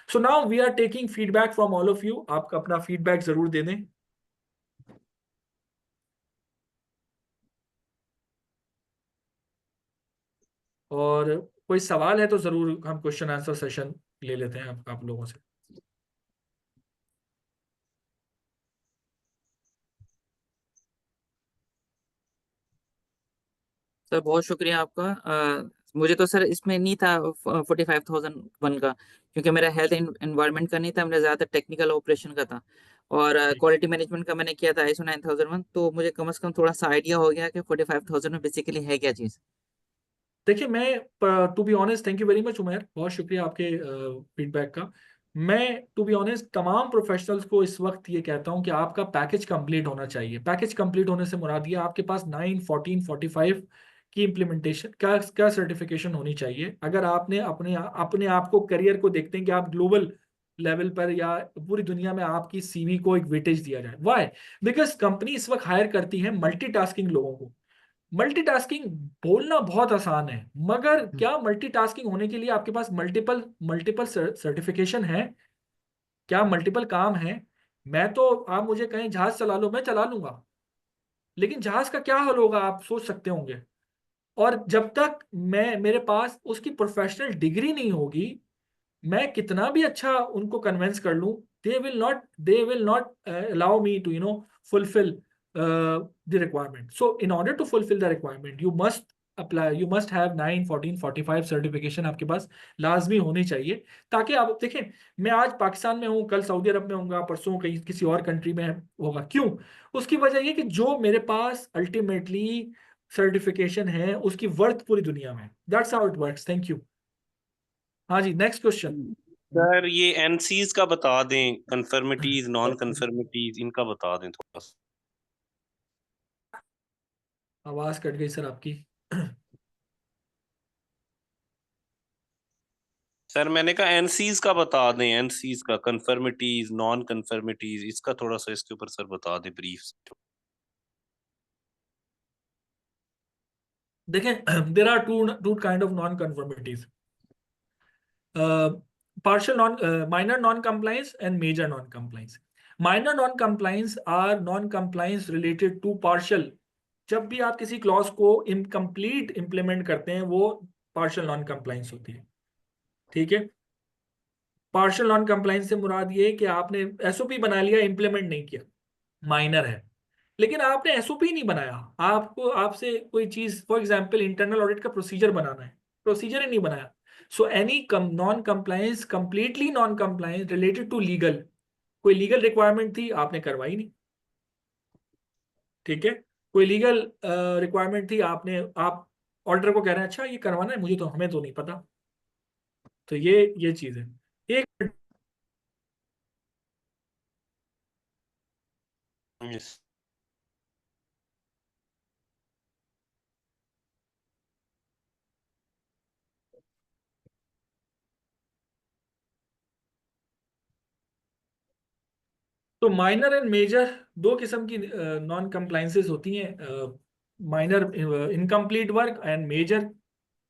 So now we are taking feedback from all of you. आप अपना फीडबैक जरूर दे दें। और कोई सवाल है तो जरूर हम क्वेश्चन आंसर सेशन ले लेते हैं आप लोगों से। सर बहुत शुक्रिया आपका। मुझे तो सर इसमें नहीं था 45,001 का, क्योंकि मेरा हेल्थ एनवायरनमेंट का नहीं था, मेरा ज़्यादातर टेक्निकल ऑपरेशन का था, और क्वालिटी मैनेजमेंट का मैंने किया था ISO 9001। तो मुझे कम से कम थोड़ा सा आइडिया हो गया कि 45,000 में बेसिकली है क्या चीज़। देखिए, मैं to be honest, thank you very much Umar, बहुत शुक्रिया आपके फीडबैक का। मैं टू बी ऑनेस्ट तमाम प्रोफेशनल्स को इस वक्त ये कहता हूं कि आपका पैकेज कंप्लीट होना चाहिए। पैकेज कंप्लीट होने से मुराद ये आपके पास 9, 14, 45 की इम्प्लीमेंटेशन क्या सर्टिफिकेशन होनी चाहिए। अगर आपने अपने आप को, करियर को देखते हैं कि आप ग्लोबल लेवल पर या पूरी दुनिया में आपकी CV को एक वेटेज दिया जाए। वाई? बिकॉज कंपनी इस वक्त हायर करती है मल्टीटास्किंग लोगों को। मल्टीटास्किंग बोलना बहुत आसान है, मगर क्या मल्टीटास्किंग होने के लिए आपके पास मल्टीपल सर्टिफिकेशन है? क्या मल्टीपल काम है? मैं तो, आप मुझे कहें जहाज चला लो, मैं चला लूंगा, लेकिन जहाज का क्या हाल होगा आप सोच सकते होंगे। और जब तक मेरे पास उसकी प्रोफेशनल डिग्री नहीं होगी, मैं कितना भी अच्छा उनको कन्विंस कर लूं, they will not allow me to fulfill the requirement. So in order to fulfill the requirement, you must have 9, 14, 45 certification आपके पास लाजमी होनी चाहिए, ताकि आप देखें, मैं आज पाकिस्तान में हूँ, कल सऊदी अरब में होऊंगा, परसों कहीं किसी और कंट्री में होगा। क्यों? उसकी वजह ये कि जो मेरे पास अल्टीमेटली सर्टिफिकेशन है उसकी वर्थ पूरी दुनिया में। That's how it works. Thank you. हाँ जी, नेक्स्ट क्वेश्चन। सर ये NCs का बता दें, कंफर्मिटीज, नॉन कंफर्मिटीज, इनका बता दें थोड़ा सा। आवाज कट गई सर आपकी। सर मैंने कहा NCs का बता दें, NCs का, कंफर्मिटीज, नॉन कंफर्मिटीज, इसका थोड़ा सा इसके ऊपर सर बता दें ब्रीफ। देखें, there are two kind of non conformities, partial minor non-compliance and major non-compliance. Minor non-compliance are non-compliance related to partial. जब भी आप किसी क्लॉज को इनकम्प्लीट इंप्लीमेंट करते हैं वो पार्शियल नॉन कंप्लायंस होती है। ठीक है, पार्शियल नॉन कंप्लायंस से मुराद ये कि आपने एसओपी बना लिया, इंप्लीमेंट नहीं किया, माइनर है। लेकिन आपने एसओपी नहीं बनाया, आपको आपसे कोई चीज, फॉर एग्जांपल इंटरनल ऑडिट का प्रोसीजर बनाना है, प्रोसीजर ही नहीं बनाया, so any non compliance, completely non compliance related to legal, कोई लीगल रिक्वायरमेंट थी आपने करवाई नहीं, ठीक है, कोई लीगल रिक्वायरमेंट थी आपने, आप ऑर्डर को कह रहे हैं अच्छा ये करवाना है मुझे, तो हमें तो नहीं पता, तो ये चीज है। एक Yes. तो माइनर एंड मेजर दो किस्म की नॉन कंप्लायंसेस होती हैं, minor incomplete work and major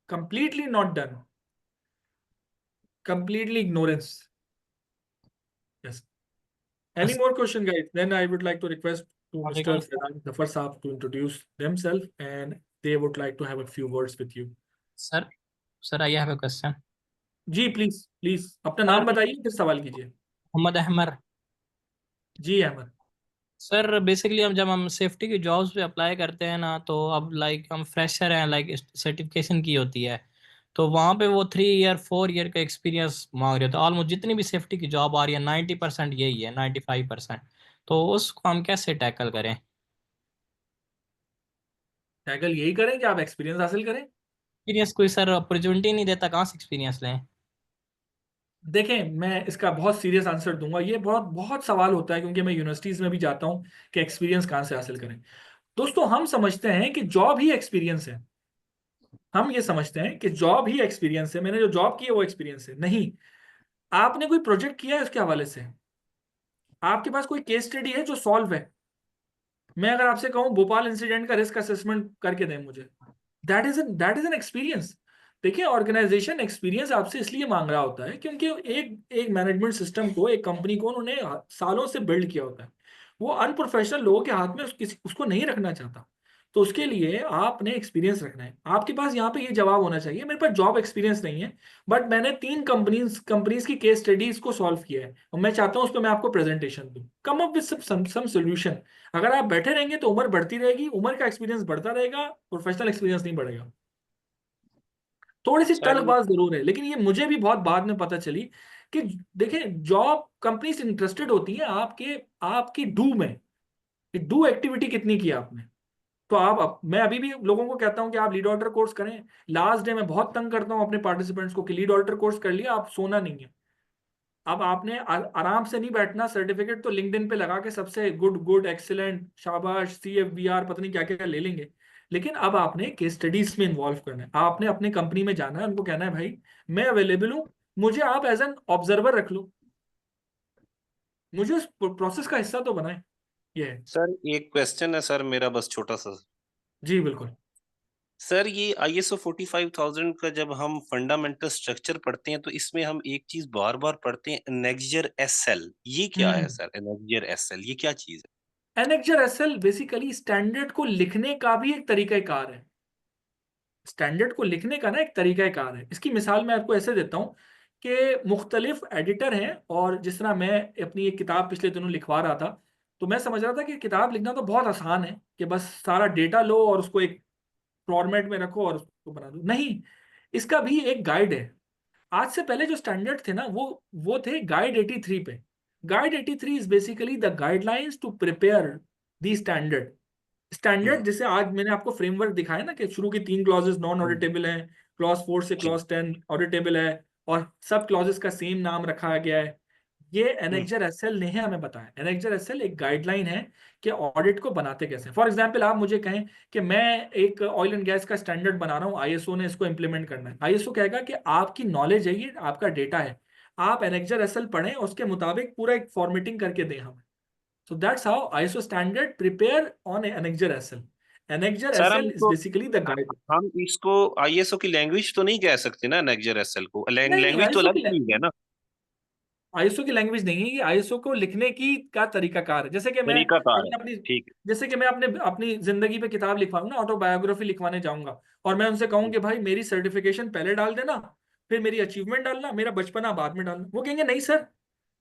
completely not done, completely ignorance. Yes. Any more question, guys? Then I would like to request to Mr. Faidan Zafar Saab to introduce themselves, and they would like to have a few words with you. Sir, I have a question. जी प्लीज अपना नाम बताइए फिर सवाल कीजिए। मोहम्मद अहमद। जी अहमद। सर बेसिकली जब हम सेफ्टी की जॉब्स पे अप्लाई करते हैं ना, तो अब लाइक हम फ्रेशर हैं, लाइक सर्टिफिकेशन की होती है, तो वहाँ पे वो 3 ईयर 4 ईयर का एक्सपीरियंस मांग रहे हो, तो ऑलमोस्ट जितनी भी सेफ्टी की जॉब आ रही है 90% यही है, 95%, तो उसको हम कैसे टैकल करें? टैकल यही करें कि आप एक्सपीरियंस हासिल करें। एक्सपीरियंस कोई सर अपॉर्चुनिटी नहीं देता, कहाँ से एक्सपीरियंस लें? देखें मैं इसका बहुत सीरियस आंसर दूंगा, ये बहुत बहुत सवाल होता है क्योंकि मैं यूनिवर्सिटीज में भी जाता हूँ कि एक्सपीरियंस कहाँ से हासिल करें। दोस्तों हम समझते हैं कि जॉब ही एक्सपीरियंस है, हम ये समझते हैं कि जॉब ही एक्सपीरियंस है, मैंने जो जॉब की है वो एक्सपीरियंस है। नहीं, आपने कोई प्रोजेक्ट किया है उसके हवाले से, आपके पास कोई केस स्टडी है जो सॉल्व है, मैं अगर आपसे कहूं भोपाल इंसिडेंट का रिस्क असेसमेंट करके दें मुझे, दैट इज एन एक्सपीरियंस। देखिए ऑर्गेनाइजेशन एक्सपीरियंस आपसे इसलिए मांग रहा होता है क्योंकि एक मैनेजमेंट सिस्टम को, एक कंपनी को उन्होंने सालों से बिल्ड किया होता है, वो अनप्रोफेशनल लोगों के हाथ में उसको नहीं रखना चाहता, तो उसके लिए आपने एक्सपीरियंस रखना है। आपके पास यहाँ पे ये जवाब होना चाहिए मेरे पास जॉब एक्सपीरियंस नहीं है, बट मैंने 3 कंपनीज की केस स्टडीज को सॉल्व किया है और मैं चाहता हूँ उस पर मैं आपको प्रेजेंटेशन दूँ, come up with some solution. अगर आप बैठे रहेंगे तो उम्र बढ़ती रहेगी, उम्र का एक्सपीरियंस बढ़ता रहेगा, प्रोफेशनल एक्सपीरियंस नहीं बढ़ेगा। थोड़ी सी तल्खबाज जरूर है, लेकिन ये मुझे भी बहुत बाद में पता चली कि देखें जॉब कंपनीज इंटरेस्टेड होती है आपकी डू में, डू एक्टिविटी कितनी की आपने। तो मैं अभी भी लोगों को कहता हूं कि आप लीड ऑडिटर कोर्स करें। लास्ट डे मैं बहुत तंग करता हूं अपने पार्टिसिपेंट्स को कि लीड ऑडिटर कोर्स कर लिया, आप सोना नहीं है। अब आपने आराम से नहीं बैठना, सर्टिफिकेट तो लिंक्डइन पे लगा के सबसे गुड एक्सीलेंट शाबाश CFBR पता नहीं क्या क्या ले लेंगे, लेकिन अब आपने केस स्टडीज में इन्वॉल्व करना है, आपने अपने कंपनी में जाना है, उनको कहना है भाई मैं अवेलेबल हूं, मुझे आप एज एन ऑब्जर्वर रख लो, मुझे उस प्रोसेस का हिस्सा तो बनाए। ये है सर एक क्वेश्चन है सर मेरा, बस छोटा सा। जी बिल्कुल सर ये ISO 45000 का जब हम फंडामेंटल स्ट्रक्चर पढ़ते हैं तो इसमें हम एक चीज बार बार पढ़ते हैं, एनेक्जर SL, ये क्या है सर? एनेक्जर SL ये क्या चीज है? एनेक्जर SL बेसिकली स्टैंडर्ड को लिखने का भी एक तरीकाकार है, स्टैंडर्ड को लिखने का ना एक तरीकाकार है। इसकी मिसाल मैं आपको ऐसे देता हूँ कि मुख्तलिफ एडिटर हैं, और जिस तरह मैं अपनी एक किताब पिछले दिनों लिखवा रहा था, तो मैं समझ रहा था कि किताब लिखना तो बहुत आसान है कि बस सारा डेटा लो और उसको एक फॉर्मेट में रखो और उसको बना दो। नहीं, इसका भी एक गाइड है। आज से पहले जो स्टैंडर्ड थे ना वो थे गाइड 83 पे। Guide 83 is basically the guidelines to prepare the standard जिसे आज मैंने आपको फ्रेमवर्क दिखाया ना कि शुरू की 3 क्लॉजेस नॉन ऑडिटेबल हैं, क्लॉज 4 से क्लॉज 10 ऑडिटेबल है, और सब क्लॉजेस का सेम नाम रखा गया है। ये एनेक्जर SL ने हमें बताया। एनेक्जर SL एक गाइडलाइन है कि ऑडिट को बनाते कैसे। फॉर एग्जांपल आप मुझे कहें कि मैं एक ऑयल एंड गैस का स्टैंडर्ड बना रहा हूँ, ISO ने इसको इंप्लीमेंट करना है, ISO कहेगा कि आपकी नॉलेज है, ये आपका डेटा है, आप एनेक्जर SL पढ़ें, उसके मुताबिक पूरा एक फॉर्मेटिंग करके दें हमें। So that's how ISO standard prepare on Annexure SL. Annexure sir SL is basically the guide. हम इसको ISO की लैंग्वेज तो नहीं कह सकते ना, एनेक्जर SL को नहीं, लैंग्वेज तो ISO अलग की चीज है ना। ISO की लैंग्वेज नहीं है, ये ISO को लिखने की का तरीकाकार है। जैसे कि मैं तरीकाकार है, अपनी ठीक है। जैसे कि मैं अपनी जिंदगी पे किताब लिखवाऊंगा ना, ऑटोबायोग्राफी लिखवाने जाऊंगा, और मैं उनसे कहूँ कि भाई मेरी सर्टिफिकेशन पहले डाल देना, फिर मेरी अचीवमेंट डालना, मेरा बचपना बाद में डालना। वो कहेंगे नहीं सर,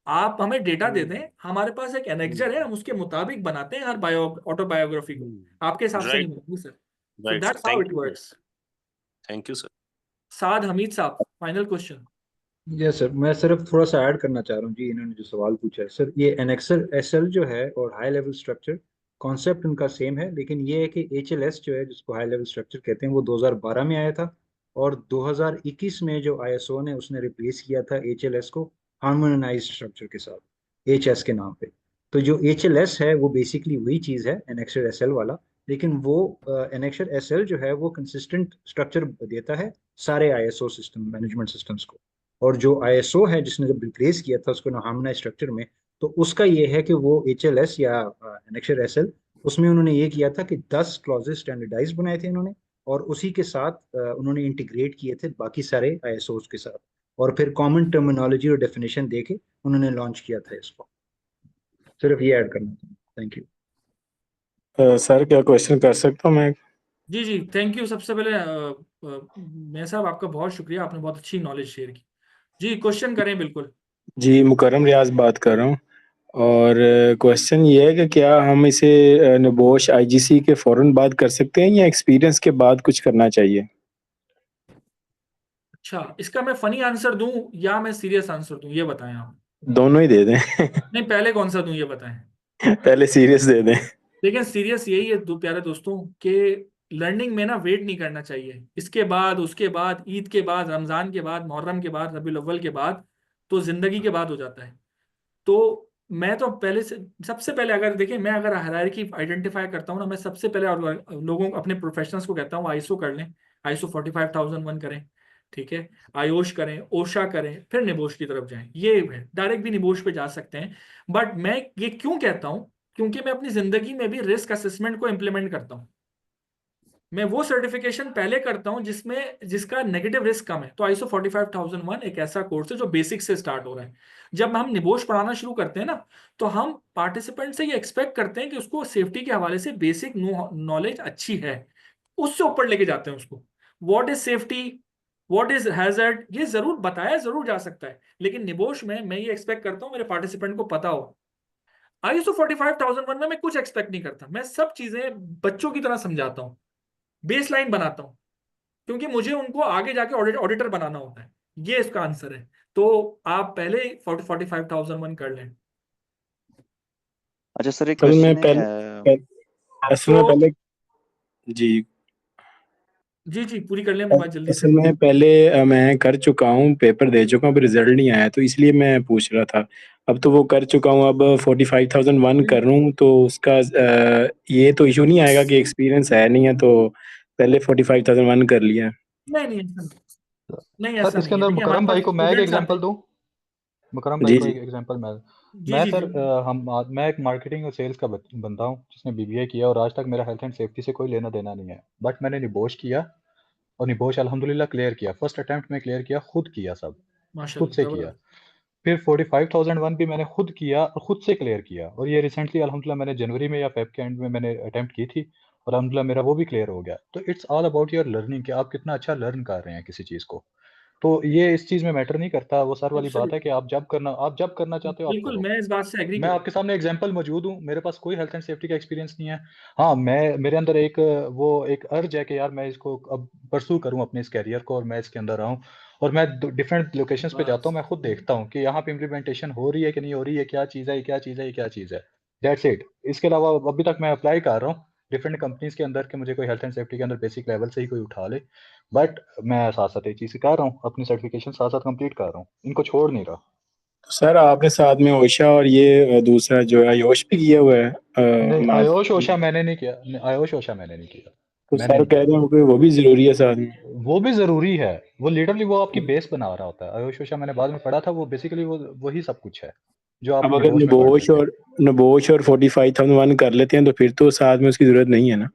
आप हमें डेटा दे दें, हमारे पास एक एनेक्जर है, हम उसके मुताबिक बनाते हैं हर ऑटोबायोग्राफी को, आपके हिसाब से नहीं राइट बनाएंगे sir. So right sir, that's how thank it you sir, works. Thank you sir. Saad Hameed साहब, फाइनल क्वेश्चन। यस सर, मैं सिर्फ थोड़ा सा ऐड करना चाह रहा हूँ जी, इन्होंने जो सवाल पूछा है सर, ये एनेक्सर एसएल जो है और हाई लेवल स्ट्रक्चर कॉन्सेप्ट उनका सेम है, लेकिन ये है कि एचएलएस जो है जिसको हाई लेवल स्ट्रक्चर कहते हैं वो 2012 में आया था, और 2021 में जो आईएसओ ने उसने रिप्लेस किया था एचएलएस को हार्मोनाइज्ड स्ट्रक्चर के साथ एचएस के नाम पे। तो जो एचएलएस है वो बेसिकली वही चीज़ है एनेक्सर एसएल वाला, लेकिन वो एनेक्सर एसएल जो है वो कंसिस्टेंट स्ट्रक्चर देता है सारे आईएसओ सिस्टम मैनेजमेंट सिस्टम्स को, और जो आईएसओ है जिसने जब रिप्लेस किया था उसको हार्मोनाइज स्ट्रक्चर में, तो उसका ये है कि वो एचएलएस या एनेक्सर एसएल उसमें उन्होंने ये किया था कि 10 क्लॉजेस स्टैंडर्डाइज बनाए थे उन्होंने, और उसी के साथ उन्होंने इंटीग्रेट किए थे बाकी सारे आईएसओ के साथ, और फिर कॉमन टर्मिनोलॉजी और डेफिनेशन देके उन्होंने लॉन्च किया था इसको। सिर्फ ये ऐड करना था। Thank you. सर क्या क्वेश्चन कर सकता हूँ मैं? जी जी, थैंक यू। सबसे पहले मैं साहब आपका बहुत शुक्रिया, आपने बहुत अच्छी नॉलेज शेयर की। जी क्वेश्चन करें बिल्कुल। जी मुकर्रम रियाज बात कर रहा हूँ, और क्वेश्चन ये है कि क्या हम इसे नबोश आईजीसी के फौरन बाद कर सकते हैं या एक्सपीरियंस के बाद कुछ करना चाहिए? अच्छा, इसका मैं फनी आंसर दूं या मैं सीरियस आंसर दूं, ये बताएं आप। दोनों ही दे दें। नहीं, पहले कौन सा दूं ये बताएं। पहले सीरियस दे दें। लेकिन सीरियस यही है दो प्यारे दोस्तों कि लर्निंग में ना वेट नहीं करना चाहिए, इसके बाद उसके बाद ईद के बाद रमजान के बाद मुहर्रम के बाद रबीउल अव्वल के बाद तो जिंदगी के बाद हो जाता है। तो मैं तो पहले से सबसे पहले अगर देखें, मैं अगर हायरार्की आइडेंटिफाई करता हूँ ना, मैं सबसे पहले लोगों अपने प्रोफेशनल्स को कहता हूँ आईएसओ कर लें, आईएसओ 45001 करें, ठीक है, आयोश करें, ओशा करें, फिर निबोश की तरफ जाएं। ये है, डायरेक्ट भी निबोश पे जा सकते हैं। बट मैं ये क्यों कहता हूँ, क्योंकि मैं अपनी जिंदगी में भी रिस्क असेसमेंट को इंप्लीमेंट करता हूँ। मैं वो सर्टिफिकेशन पहले करता हूं जिसका नेगेटिव रिस्क कम है। तो आईएसओ 45001 एक ऐसा कोर्स है जो बेसिक से स्टार्ट हो रहा है। जब हम निबोश पढ़ाना शुरू करते हैं ना, तो हम पार्टिसिपेंट से ये एक्सपेक्ट करते हैं कि उसको सेफ्टी के हवाले से बेसिक नॉलेज अच्छी है, उससे ऊपर लेके जाते हैं उसको। What is safety, what is hazard, ये जरूर बताया जरूर जा सकता है, लेकिन निबोश में मैं ये एक्सपेक्ट करता हूँ मेरे पार्टिसिपेंट को पता हो। आईएसओ 45001 में मैं कुछ एक्सपेक्ट नहीं करता, मैं सब चीजें बच्चों की तरह समझाता हूँ, बेस लाइन बनाता हूं, क्योंकि मुझे उनको आगे जाके ऑडिटर बनाना होता है। ये इसका आंसर है। तो आप पहले 45,001 कर लें। अच्छा सर, एक असल में क्वेश्चन है। असल में पहले जी जी पूरी कर लें अपनी बात जल्दी असल से। में पहले मैं कर चुका हूँ, पेपर दे चुका हूँ, रिजल्ट नहीं आया, तो इसलिए मैं पूछ रहा था। अब तो वो कर चुका हूँ, अब 45,001 कर रहा हूँ, तो उसका ये तो इशू नहीं आएगा कि एक्सपीरियंस है नहीं है, तो पहले 45,001 कर लिया। नहीं ऐसा नहीं, सर ऐसा इसके नहीं है। अंदर देखिए हमारे मुकरम पास भाई को मैं एक स्टूडेंट्स आते एग्जांपल हैं। दूं, मुकरम भाई जी को जी एक एग्जांपल जी मैं जी सर जी। मैं एक मार्केटिंग और सेल्स का बंदा हूं जिसने बीबीए किया, और आज तक मेरा हेल्थ एंड सेफ्टी से कोई लेना देना नहीं है। बट मैंने निबोश किया, और निबोश अल्हम्दुलिल्लाह क्लियर किया, फर्स्ट अटेम्प्ट में क्लियर किया, खुद किया, सब खुद माशाल्लाह से किया। जबरदस्त। फिर 45,001 भी मैंने खुद किया और खुद से क्लियर किया, और ये रिसेंटली अल्हम्दुलिल्लाह मैंने जनवरी में या फेब के एंड में मैंने अटेम्प्ट की थी, और अल्हम्दुलिल्लाह मेरा वो भी क्लियर हो गया। तो it's all about your learning कि आप कितना अच्छा लर्न कर रहे हैं किसी चीज़ को। तो ये इस चीज़ में मैटर नहीं करता, वो सर वाली बात है कि आप जब करना चाहते हो आप बिल्कुल, करो। मैं इस बात से एग्री मैं करूँ। आपके सामने एग्जांपल मौजूद हूँ, मेरे पास कोई हेल्थ एंड सेफ्टी का एक्सपीरियंस नहीं है। हाँ, मेरे अंदर एक अर्ज है कि यार मैं इसको अब परसू करूँ अपने इस कैरियर को, और मैं इसके अंदर आऊँ, और मैं डिफरेंट लोकेशंस पे जाता हूँ, मैं खुद देखता हूँ कि यहाँ पे इम्प्लीमेंटेशन हो रही है कि नहीं हो रही है, क्या चीज़ है, ये क्या चीज़ है, ये क्या चीज़ है। That's it. इसके अलावा अभी तक मैं अप्लाई कर रहा हूँ डिफरेंट कंपनीज के अंदर कि मुझे कोई हेल्थ एंड सेफ्टी के अंदर बेसिक लेवल से ही कोई उठा ले। बट मैं साथ साथ एक चीज़ कर रहा हूँ, अपनी सर्टिफिकेशन साथ साथ कंप्लीट कर रहा हूँ, इनको छोड़ नहीं रहा। सर आपने साथ में ओशा और ये दूसरा जो है आयोश भी किया हुआ है नहीं, आयोश ओशा तो मैंने नहीं किया, आयोश ओशा मैंने नहीं किया, मैंने सर नहीं कह किया। रहे हैं कि वो भी जरूरी है साथ में। वो भी जरूरी है, वो लिटरली वो आपकी बेस बना रहा होता है। आयुष ओशा मैंने बाद में पढ़ा था, वो बेसिकली वो वही सब कुछ है जो आप अब अगर निबोश में पढ़ रहे थे। नबोश और 45,001 कर लेते हैं तो फिर तो साथ में उसकी जरूरत नहीं है ना।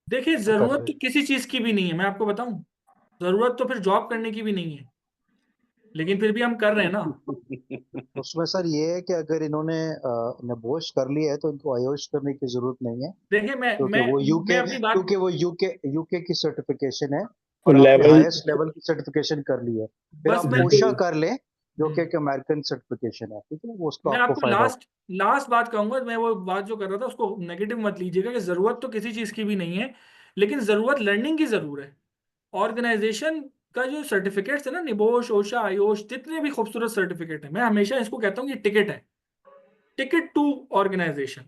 देखिए जरूरत तो किसी चीज की भी नहीं है, मैं आपको बताऊं, जरूरत तो फिर जॉब करने की भी नहीं है, लेकिन फिर भी हम कर रहे हैं ना। उसमें सर ये है कि अगर इन्होंने निबोश कर लिया है तो इनको आयोश करने की जरूरत नहीं है, देखिए क्योंकि मैं वो मैं अपनी बात यूके की सर्टिफिकेशन है, और आपने लेवल हाईएस्ट लेवल की सर्टिफिकेशन कर ली है, फिर बस आप मैं ओशा कर लें जो कि एक अमेरिकन सर्टिफिकेशन है, ठीक है, वो उसका मैं आपको आपको फायदा लास्ट लास्ट बात कहूंगा। मैं वो बात जो कर रहा था उसको नेगेटिव मत लीजिएगा कि जरूरत तो किसी चीज की भी नहीं है, लेकिन जरूरत लर्निंग की जरूर है। ऑर्गेनाइजेशन का जो सर्टिफिकेट्स है ना, निबोश, ओशा, आयोश, जितने भी खूबसूरत सर्टिफिकेट है, मैं हमेशा इसको कहता हूँ कि टिकट है, टिकट टू ऑर्गेनाइजेशन।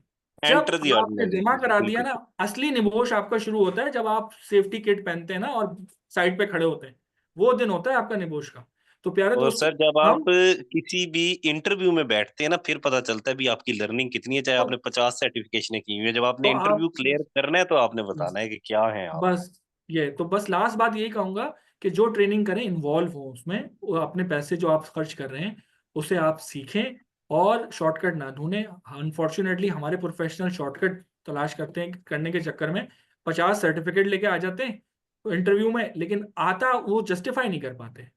जब एंटर दी आपने जमा ऑर्गेनाइजेशन करा दिया बिल्कुल। ना, असली निबोश आपका शुरू होता है जब आप सेफ्टी किट पहनते हैं ना और साइड पे खड़े होते हैं, वो दिन होता है आपका निबोश का। तो प्यारे और दोस्तों, सर जब आप हम किसी भी इंटरव्यू में बैठते हैं ना, फिर पता चलता है भी आपकी लर्निंग कितनी है, चाहे तो, आपने 50 सर्टिफिकेशन की हुई है, जब तो आपने आप इंटरव्यू क्लियर करना है तो आपने बताना है कि क्या है आप। बस ये तो बस लास्ट बात यही कहूंगा कि जो ट्रेनिंग करें इन्वॉल्व हो उसमें, वो अपने पैसे जो आप खर्च कर रहे हैं उसे आप सीखें और शॉर्टकट ना ढूंढें। अनफॉर्चुनेटली हमारे प्रोफेशनल शॉर्टकट तलाश करते हैं, करने के चक्कर में 50 सर्टिफिकेट लेके आ जाते हैं तो इंटरव्यू में, लेकिन आता वो जस्टिफाई नहीं कर पाते।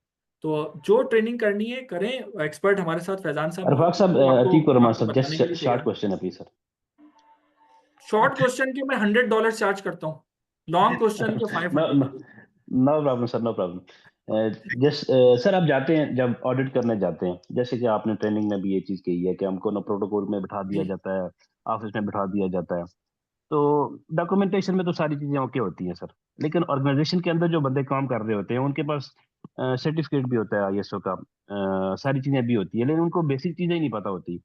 तो जो ट्रेनिंग करनी है करें। एक्सपर्ट हमारे साथ फैजान साहब अरफाक साहब, वो आपको अतीक और रमान आपको साहब, बताने जस्ट के लिए शॉर्ट तैयार है। क्वेश्चन है प्लीज सर। शॉर्ट क्वेश्चन के मैं $100 चार्ज करता हूँ, लॉन्ग क्वेश्चन के no 500। No problem sir, no problem. Just sir, आप जाते हैं जब ऑडिट करने जाते हैं, जैसे कि आपने ट्रेनिंग में भी ये चीज कही है कि हमको ना प्रोटोकॉल में बिठा दिया जी जाता है, ऑफिस में बिठा दिया जाता है, तो डॉक्यूमेंटेशन में तो सारी चीजें ओके होती हैं सर, लेकिन ऑर्गेनाइजेशन के अंदर जो बंदे काम कर रहे होते हैं उनके पास सर्टिफिकेट भी होता है आईएसओ का, सारी चीजें भी होती है, लेकिन उनको बेसिक चीजें ही नहीं पता होती।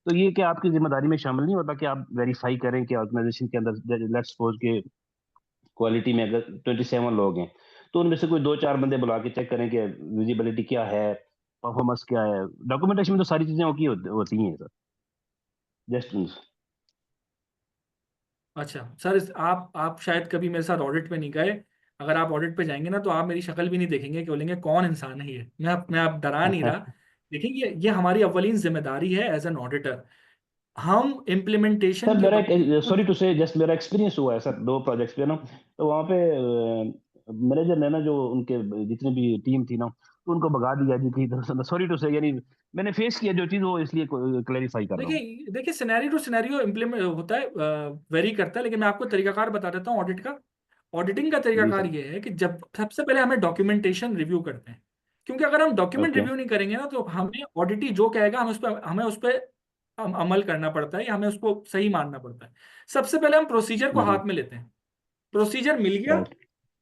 तो ये क्या आपकी जिम्मेदारी में शामिल नहीं होता कि आप वेरीफाई करें कि ऑर्गेनाइजेशन के अंदर, लेट्स सपोज के क्वालिटी में अगर 27 लोग हैं, तो उनमें से कोई 2-4 बंदे बुला के चेक करें कि विजिबिलिटी क्या है, परफॉर्मेंस क्या है। डॉक्यूमेंटेशन में तो सारी चीजें ओके होती हैं सर, जस्ट। अच्छा सर, आप शायद कभी मेरे साथ ऑडिट पे नहीं गए। अगर आप ऑडिट पे जाएंगे ना तो आप मेरी शक्ल भी नहीं देखेंगे, कि बोलेंगे कौन इंसान है ये। मैं आप डरा नहीं रहा। देखिए ये हमारी अव्वलीन जिम्मेदारी है एज एन ऑडिटर। हम सर इम्प्लीमेंटेशन के मेरा वक्त सॉरी टू से, जस्ट मेरा एक्सपीरियंस हुआ है सर 2 प्रोजेक्ट्स पे ना, तो वहाँ पे मैनेजर ने ना, जो उनके जितने भी टीम थी ना, तो उनको भगा दिया जी की तरफ से। सॉरी टू से, यानी मैंने फेस किया जो चीज़, वो इसलिए क्लैरिफाई कर रहा हूँ। देखिए सिनेरियो टू सिनेरियो इम्प्लीमेंट होता है, वेरी करता है, लेकिन मैं आपको तरीकाकार बता देता हूँ ऑडिट का। ऑडिटिंग का जी तरीकाकार सर। ये है कि जब सबसे पहले हमें डॉक्यूमेंटेशन रिव्यू करते हैं, क्योंकि अगर हम डॉक्यूमेंट ओके। रिव्यू नहीं करेंगे ना तो हमें ऑडिटी जो कहेगा हमें उस पर अमल करना पड़ता है या हमें उसको सही मानना पड़ता है। सबसे पहले हम प्रोसीजर को हाथ में लेते हैं, प्रोसीजर मिल गया, राइट।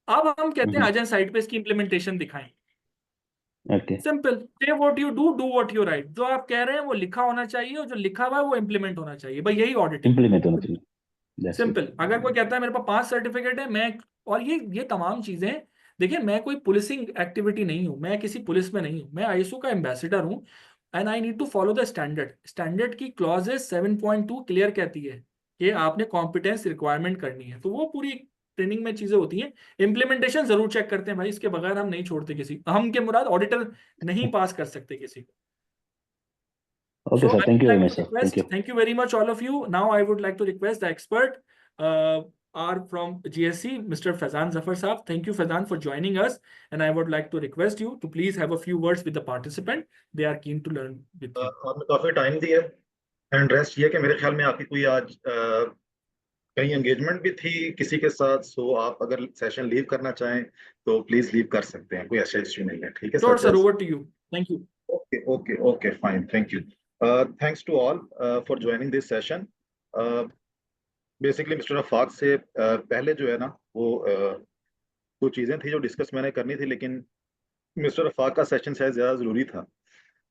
अब हम कहते हैं आ जाए साइट पे इसकी इंप्लीमेंटेशन दिखाएं। ओके। सिंपल, से what you do what you right. जो आप कह रहे हैं वो लिखा होना चाहिए, और जो लिखा हुआ है वो इम्प्लीमेंट होना चाहिए, भाई यही ऑडिटिंग है। इम्प्लीमेंट होना चाहिए, दैट्स इट। सिंपल। अगर कोई कहता है मेरे पास 5 सर्टिफिकेट है, मैं और ये तमाम चीजें, देखिए मैं कोई पुलिसिंग एक्टिविटी नहीं हूं, मैं किसी पुलिस में नहीं हूं, मैं आईएसओ का एम्बेसडर हूं। And I need to follow the standard. Standard की क्लॉजेस 7.2 क्लियर कहती है कि आपने कॉम्पिटेंस रिक्वायरमेंट करनी है, तो वो पूरी ट्रेनिंग में चीजें होती हैं। इम्प्लीमेंटेशन जरूर चेक करते हैं भाई, इसके बगैर हम नहीं छोड़ते किसी, हम के मुराद ऑडिटर नहीं पास कर सकते किसी को। Okay So sir, I thank would you very like much to sir, thank request, you. thank you very much, all of you. Now I would like to request the expert, are from GSC, Mr. Faizan Zafar Saab. Thank you, Faizan, for joining us. And I would like to request you to please have a few words with the participant. They are keen to learn with you. आपने काफी टाइम दिया एंड रेस्ट ये कि मेरे ख्याल में आपकी कोई आज कहीं एंगेजमेंट भी थी किसी के साथ, सो आप अगर सेशन लीव करना चाहें तो प्लीज लीव कर सकते हैं, कोई ऐसा इश्यू नहीं है, ठीक है Sure, sir. sir. Over to you. Thank you. Okay okay okay fine, thank you. Thanks to all for joining this session. Basically mister Afaq से पहले जो है ना वो कुछ चीज़ें थी जो डिस्कस मैंने करनी थी, लेकिन मिस्टर अफाक का सेशन शायद ज़्यादा ज़रूरी था।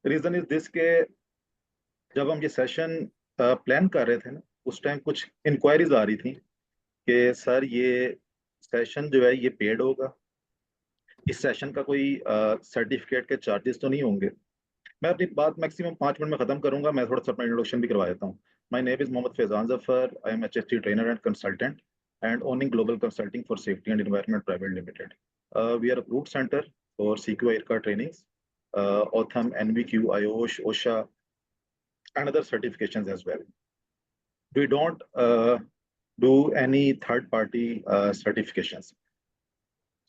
रीज़न इज दिस के जब हम ये सेशन प्लान कर रहे थे ना, उस टाइम कुछ इंक्वायरीज आ रही थी कि सर ये सेशन जो है ये पेड होगा, इस सेशन का कोई सर्टिफिकेट के चार्जेस तो नहीं होंगे। मैं अपनी बात मैक्सिमम 5 मिनट में खत्म करूंगा। मैं थोड़ा सा अपना इंट्रोडक्शन भी करवा देता हूँ। My name is Mohammad Faizan Zafar. I am HST trainer and consultant and owning global consulting for safety and environment private limited. We are approved centre for CQ IRCA trainings, OTHAM, NVQ, IOSH, OSHA and other certifications as well. We don't do any third party certifications.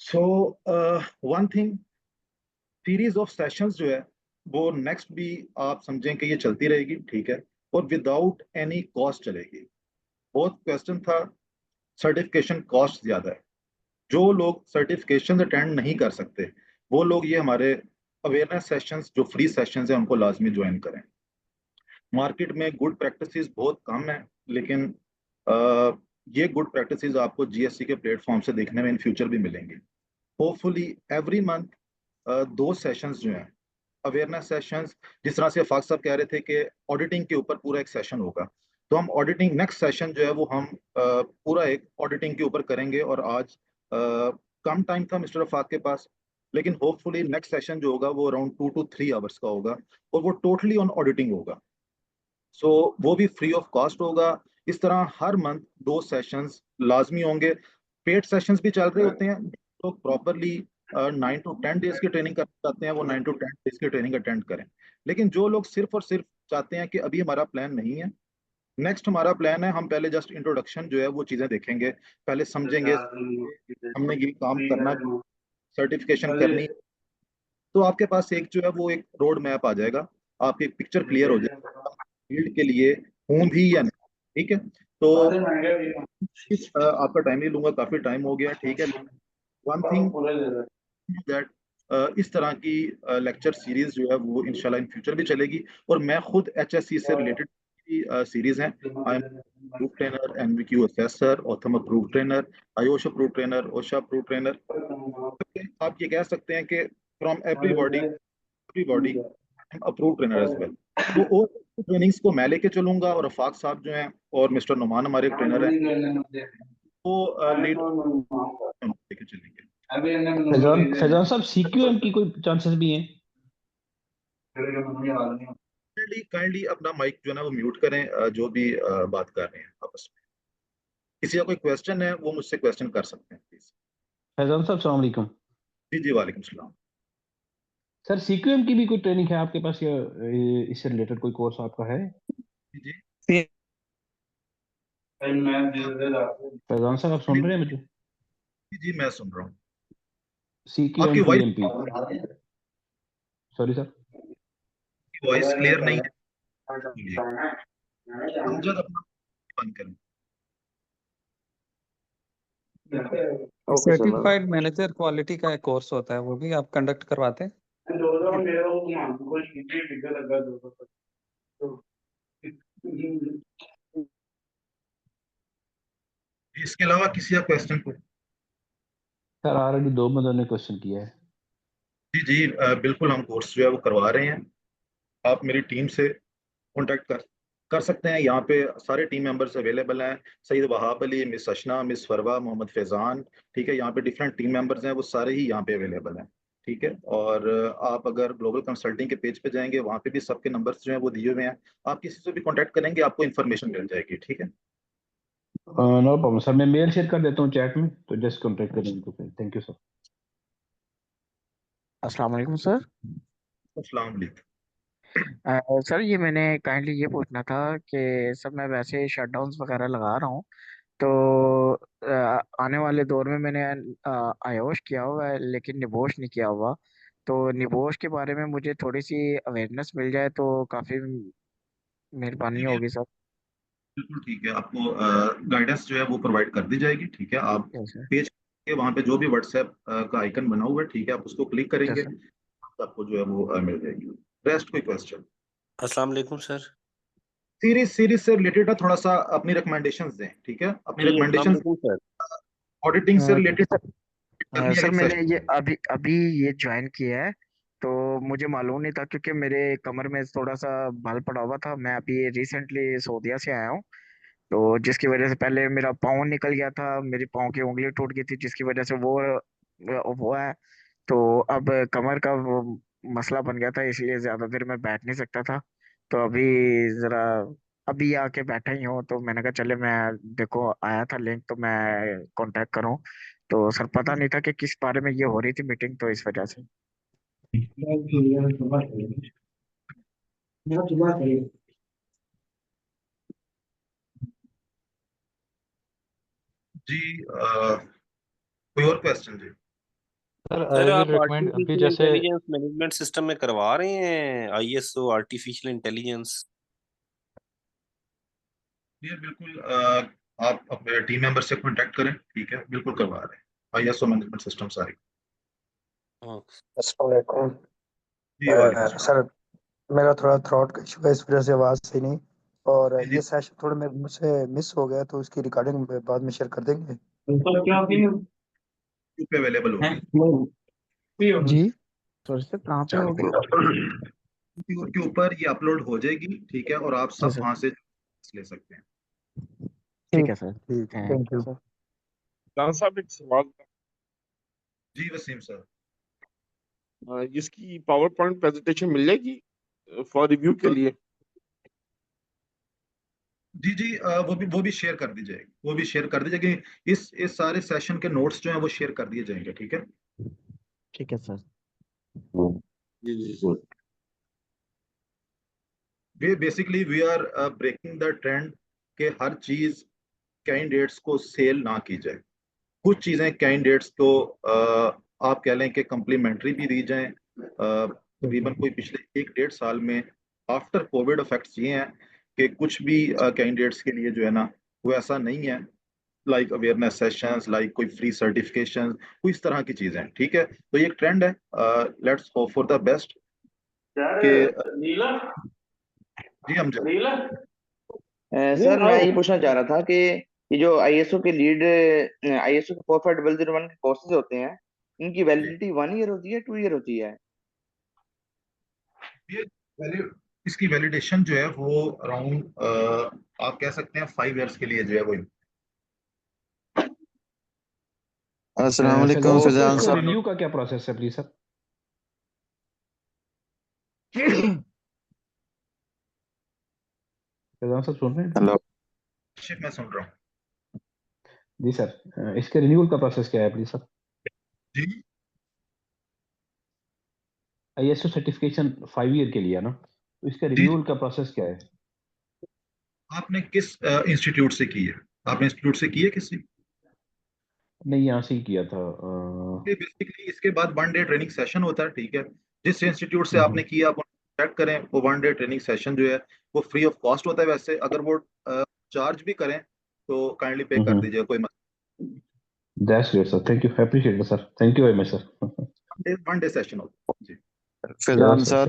So one thing, series of sessions जो है वो नेक्स्ट भी आप समझें कि ये चलती रहेगी, ठीक है, और विदाउट एनी कॉस्ट चलेगी। बहुत क्वेश्चन था सर्टिफिकेशन कॉस्ट ज्यादा है, जो लोग सर्टिफिकेशन अटेंड नहीं कर सकते वो लोग ये हमारे अवेयरनेस सेशंस जो फ्री सेशंस हैं उनको लाजमी ज्वाइन करें। मार्केट में गुड प्रैक्टिसेस बहुत कम है, लेकिन ये गुड प्रैक्टिसेस आपको जीएससी के प्लेटफॉर्म से देखने में इन फ्यूचर भी मिलेंगे। होपफुली एवरी मंथ 2 सेशंस जो हैं अवेयरनेस सेशंस, जिस तरह से फाक साहब कह रहे थे कि ऑडिटिंग के ऊपर पूरा एक सेशन होगा, तो हम ऑडिटिंग नेक्स्ट सेशन जो है वो हम पूरा एक ऑडिटिंग के ऊपर करेंगे। और आज कम टाइम था मिस्टर अफाक के पास, लेकिन होपफुली नेक्स्ट सेशन जो होगा वो अराउंड 2 to 3 आवर्स का होगा और वो टोटली ऑन ऑडिटिंग होगा। सो वो भी फ्री ऑफ कॉस्ट होगा। इस तरह हर मंथ 2 सेशंस लाजमी होंगे। पेड सेशंस भी चल रहे होते हैं। तो प्रॉपरली 9 to 10 डेज की ट्रेनिंग करना चाहते हैं वो 9 to 10 डेज की ट्रेनिंग अटेंड करें। लेकिन जो लोग सिर्फ और सिर्फ चाहते हैं कि अभी हमारा प्लान नहीं है, नेक्स्ट हमारा प्लान है, हम पहले जस्ट इंट्रोडक्शन जो है वो चीज़ें देखेंगे, पहले समझेंगे हमने ये काम करना, सर्टिफिकेशन करनी, तो आपके पास एक जो है वो एक रोड मैप आ जाएगा, आपकी पिक्चर क्लियर हो जाएगी फील्ड के लिए हूँ भी या नहीं। ठीक है, तो आपका टाइम नहीं लूंगा, काफी टाइम हो गया। ठीक है, वन थिंग दैट इस तरह की लेक्चर सीरीज जो है वो इंशाल्लाह इन फ्यूचर भी चलेगी। और मैं खुद एचएससी से रिलेटेड सीरीज हैं, I am approve trainer, NVQ assessor, OTHM approve trainer, IOSH approve trainer, OSHA approve trainer. आप ये कह सकते हैं कि from everybody approve trainer as well. तो और ट्रेनिंग्स को मैं लेके चलूंगा और अफाक साहब जो हैं और मिस्टर नुमान हमारे ट्रेनर हैं वो लीड लेके चलेंगे। फैजान साहब सीक्यूएम की कोई चांसेस भी हैं? काइंडली अपना माइक जो है ना वो म्यूट करें, जो भी बात कर रहे हैं आपस में। किसी का कोई क्वेश्चन है वो मुझसे क्वेश्चन कर सकते हैं प्लीज। फैजान साहब अस्सलाम वालेकुम। जी जी वालेकुम सलाम। सर सीक्यूएम की भी कोई ट्रेनिंग है आपके पास या इससे रिलेटेड कोई कोर्स आपका है? जी फैजान साहब आप सुन रहे हैं मुझे? जी मैं सुन रहा हूँ। सीक्यूएम आपकी voice PMP, sorry sir, voice clear नहीं है, अमजद अपना बंद करें। सर्टिफाइड मैनेजर क्वालिटी का एक कोर्स होता है, वो भी आप कंडक्ट करवाते हैं? इसके अलावा किसी का क्वेश्चन? सर ऑलरेडी 2 बंदों ने क्वेश्चन किया है। जी जी बिल्कुल, हम कोर्स जो है वो करवा रहे हैं। आप मेरी टीम से कांटेक्ट कर सकते हैं। यहाँ पे सारे टीम मेंबर्स अवेलेबल हैं, सईद वहाब अली, मिस अशना, मिस फरवा, मोहम्मद फैजान। ठीक है, यहाँ पे डिफरेंट टीम मेंबर्स हैं, वो सारे ही यहाँ पे अवेलेबल हैं। ठीक है, और आप अगर ग्लोबल कंसल्टिंग के पेज पे जाएंगे वहाँ पे भी सबके नंबर्स जो हैं वो दिए हुए हैं। आप किसी से भी कांटेक्ट करेंगे आपको इन्फॉर्मेशन मिल जाएगी। ठीक है, नो प्रॉब्लम सर, मैं मेल शेयर कर देता हूँ चैट में, तो जस्ट कांटेक्ट करें उनको फिर। Thank you sir. अस्सलाम वालेकुम सर। अस्सलाम वालेकुम। सर ये मैंने काइंडली ये पूछना था कि सर मैं वैसे शटडाउन्स वगैरह लगा रहा हूँ, तो आने वाले दौर में मैंने आयोश किया हुआ है लेकिन निबोश नहीं किया हुआ। तो निबोश के बारे में मुझे थोड़ी सी अवेयरनेस मिल जाए तो काफ़ी मेहरबानी होगी सर। बिल्कुल ठीक है, आपको गाइडेंस जो है वो प्रोवाइड कर दी जाएगी। ठीक है, आप यस सर। पेज के वहाँ पे जो भी व्हाट्सएप का आइकन बना हुआ है, ठीक है, आप उसको क्लिक करेंगे यस तो आपको जो है वो मिल जाएगी। रेस्ट कोई क्वेश्चन? अस्सलाम वालेकुम सर। सीरीज से रिलेटेड थोड़ा सा अपनी रिकमेंडेशंस दें। ठीक है, अपनी जी अस्सलाम रिकमेंडेशंस वालेकुम सर। ऑडिटिंग से रिलेटेड सर करनी है सर लेकिन मैंने ये अभी अभी ये ज्वाइन किया है, तो मुझे मालूम नहीं था क्योंकि मेरे कमर में थोड़ा सा बल पड़ा हुआ था। मैं अभी रिसेंटली सऊदीया से आया हूँ, तो जिसकी वजह से पहले मेरा पाँव निकल गया था, मेरी पाँव की उंगली टूट गई थी, जिसकी वजह से वो है। तो अब कमर का वो मसला बन गया था, इसलिए ज्यादा देर मैं बैठ नहीं सकता था। तो अभी जरा अभी आके बैठा ही हूँ, तो मैंने कहा चले मैं देखो आया था लिंक तो मैं कांटेक्ट करूँ। तो सर पता नहीं था कि किस बारे में ये हो रही थी मीटिंग, तो इस वजह से। जी कोई और क्वेश्चन? जी सर आई विल आप रिकमेंड अभी आर्टिफिशियल जैसे इंटेलिजेंस मैनेजमेंट सिस्टम में करवा रहे हैं आईएसओ आर्टिफिशियल इंटेलिजेंस? ये बिल्कुल आप अपने टीम मेंबर से कांटेक्ट करें। ठीक है, बिल्कुल करवा रहे हैं। ISO मैनेजमेंट सिस्टम सारी। अस्सलाम वालेकुम। जी वालेकुम अस्सलाम। सर मेरा थोड़ा थ्रोट का इशू है, इस वजह से आवाज़ सही नहीं, और ये सेशन थोड़ा मुझसे मिस हो गया, तो उसकी रिकॉर्डिंग बाद में शेयर कर देंगे। पे अवेलेबल होगी जी सॉरी सर, कहाँ पे होगी? यूट्यूब के ऊपर ये अपलोड हो जाएगी, ठीक है, और आप जी सब सर, वहां से ले सकते हैं। ठीक है सर, ठीक, thank thank you you. Sir. जान साहब एक सवाल था। जी वसीम सर। इसकी पावर पॉइंट प्रेजेंटेशन मिल जाएगी फॉर रिव्यू के लिए? जी जी वो भी शेयर कर दी जाएगी, वो भी शेयर कर दी जाएगी। इस सारे सेशन के नोट्स जो हैं वो शेयर कर दिए जाएंगे, ठीक है। ठीक है सर। जी जी basically we are breaking the trend के हर चीज कैंडिडेट्स को सेल ना की जाए। कुछ चीजें कैंडिडेट्स को आप कह लें कि कम्प्लीमेंट्री भी दी जाएं। तकरीबन कोई पिछले 1-1.5 साल में आफ्टर कोविड इफेक्ट्स ये हैं कि कुछ भी कैंडिडेट्स के लिए जो है ना वो ऐसा नहीं है, लाइक अवेयरनेस सेशंस, लाइक कोई फ्री सर्टिफिकेशन, कोई इस तरह की चीजें, ठीक है। तो ये एक ट्रेंड है, let's hope for the best के जी हम सर मैं ये पूछना चाह रहा था कि ये जो आईएसओ के लीड आईएसओ के 45001 के कोर्सेज होते हैं, इनकी वैलिडिटी 1 ईयर होती है, 2 ईयर होती है? इसकी वैलिडेशन जो है वो अराउंड आप कह सकते हैं 5 इयर्स के लिए जो है वो। अस्सलाम वालेकुम फिजान इसका साहब। रिव्यू का क्या प्रोसेस है प्लीज सर? फिजान साहब सुन रहे हैं? हेलो मैं सुन रहा हूँ जी सर, इसके रिन्यूअल का प्रोसेस क्या है प्लीज सर? जी। आईएसओ सर्टिफिकेशन 5 ईयर के लिए है ना, तो इसका रिन्यूअल का प्रोसेस क्या है? आपने किस इंस्टीट्यूट से की है? आपने इंस्टीट्यूट से की है किसी? नहीं, यहाँ से ही किया था। बेसिकली इसके बाद 1 डे ट्रेनिंग सेशन होता है, ठीक है। जिस इंस्टीट्यूट से आपने किया आप चेक करें, वो 1 डे ट्रेनिंग सेशन जो है वो फ्री ऑफ कॉस्ट होता है। वैसे अगर वो चार्ज भी करें तो काइंडली पे कर दीजिए, कोई मसला। That's great sir, thank you, appreciate sir, thank you very much sir. 1 day session होता है जी। फिजान सर,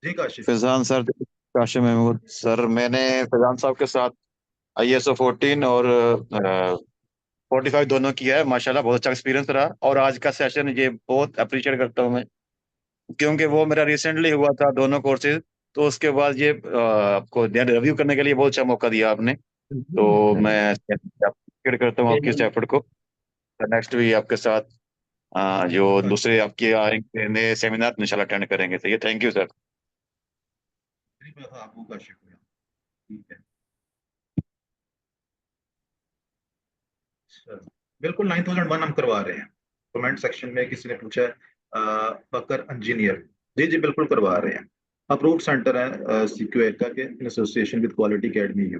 जी काशिफ। फिजान सर, काशिफ महमूद सर, मैंने फिजान साहब के साथ ISO 14 और 45 दोनों किया है। माशाल्लाह बहुत अच्छा एक्सपीरियंस रहा, और आज का सेशन ये बहुत अप्रिशिएट करता हूँ मैं, क्योंकि वो मेरा रिसेंटली हुआ था दोनों कोर्सेज। तो उसके बाद ये आपको रिव्यू करने के लिए बहुत अच्छा मौका दिया आपने, तो मैं अप्रिशिएट करता हूँ आपकी इस एफर्ट को। नेक्स्ट भी आपके साथ जो दूसरे आपके आएंगे नए सेमिनार इंशाल्लाह अटेंड करेंगे। तो ये थैंक यू सर। आपको का शुक्रिया, ठीक है। बिल्कुल 9001 हम करवा रहे हैं। कमेंट सेक्शन में किसी ने पूछा है बकर इंजीनियर, जी जी बिल्कुल करवा रहे हैं। अप्रूव्ड सेंटर है CQA के in association with quality academy U.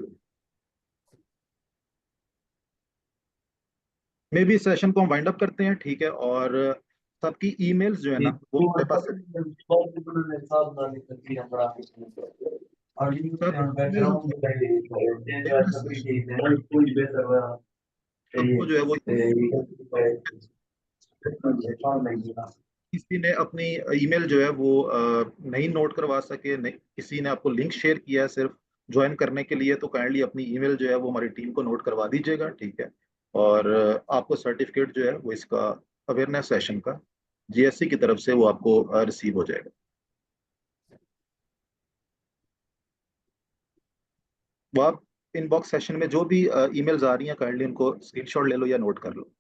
मे भी सेशन को हम वाइंड अप करते हैं, ठीक है। और सबकी ईमेल्स जो है ना वो हमारे पास सबको जो है वो किसी ने अपनी ईमेल जो है वो नहीं नोट करवा सके, नहीं किसी ने आपको लिंक शेयर किया है सिर्फ ज्वाइन करने के लिए, तो काइंडली अपनी ईमेल जो है वो हमारी टीम को नोट करवा दीजिएगा, ठीक है। और आपको सर्टिफिकेट जो है वो इसका अवेयरनेस सेशन का GSC की तरफ से वो आपको रिसीव हो जाएगा। वो आप इनबॉक्स सेशन में जो भी ईमेल्स आ रही हैं काइंडली उनको स्क्रीनशॉट ले लो या नोट कर लो।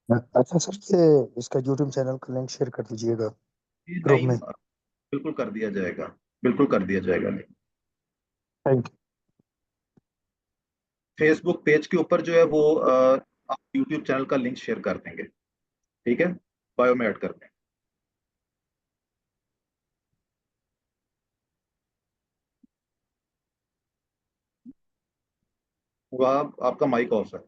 अच्छा सर, ये इसका यूट्यूब चैनल का लिंक शेयर कर दीजिएगा ग्रुप नहीं में। बिल्कुल कर दिया जाएगा, बिल्कुल कर दिया जाएगा। Thank you. फेसबुक पेज के ऊपर जो है वो आप यूट्यूब चैनल का लिंक शेयर कर देंगे, ठीक है, बायो में ऐड कर दें। वो आपका माइक ऑफ है।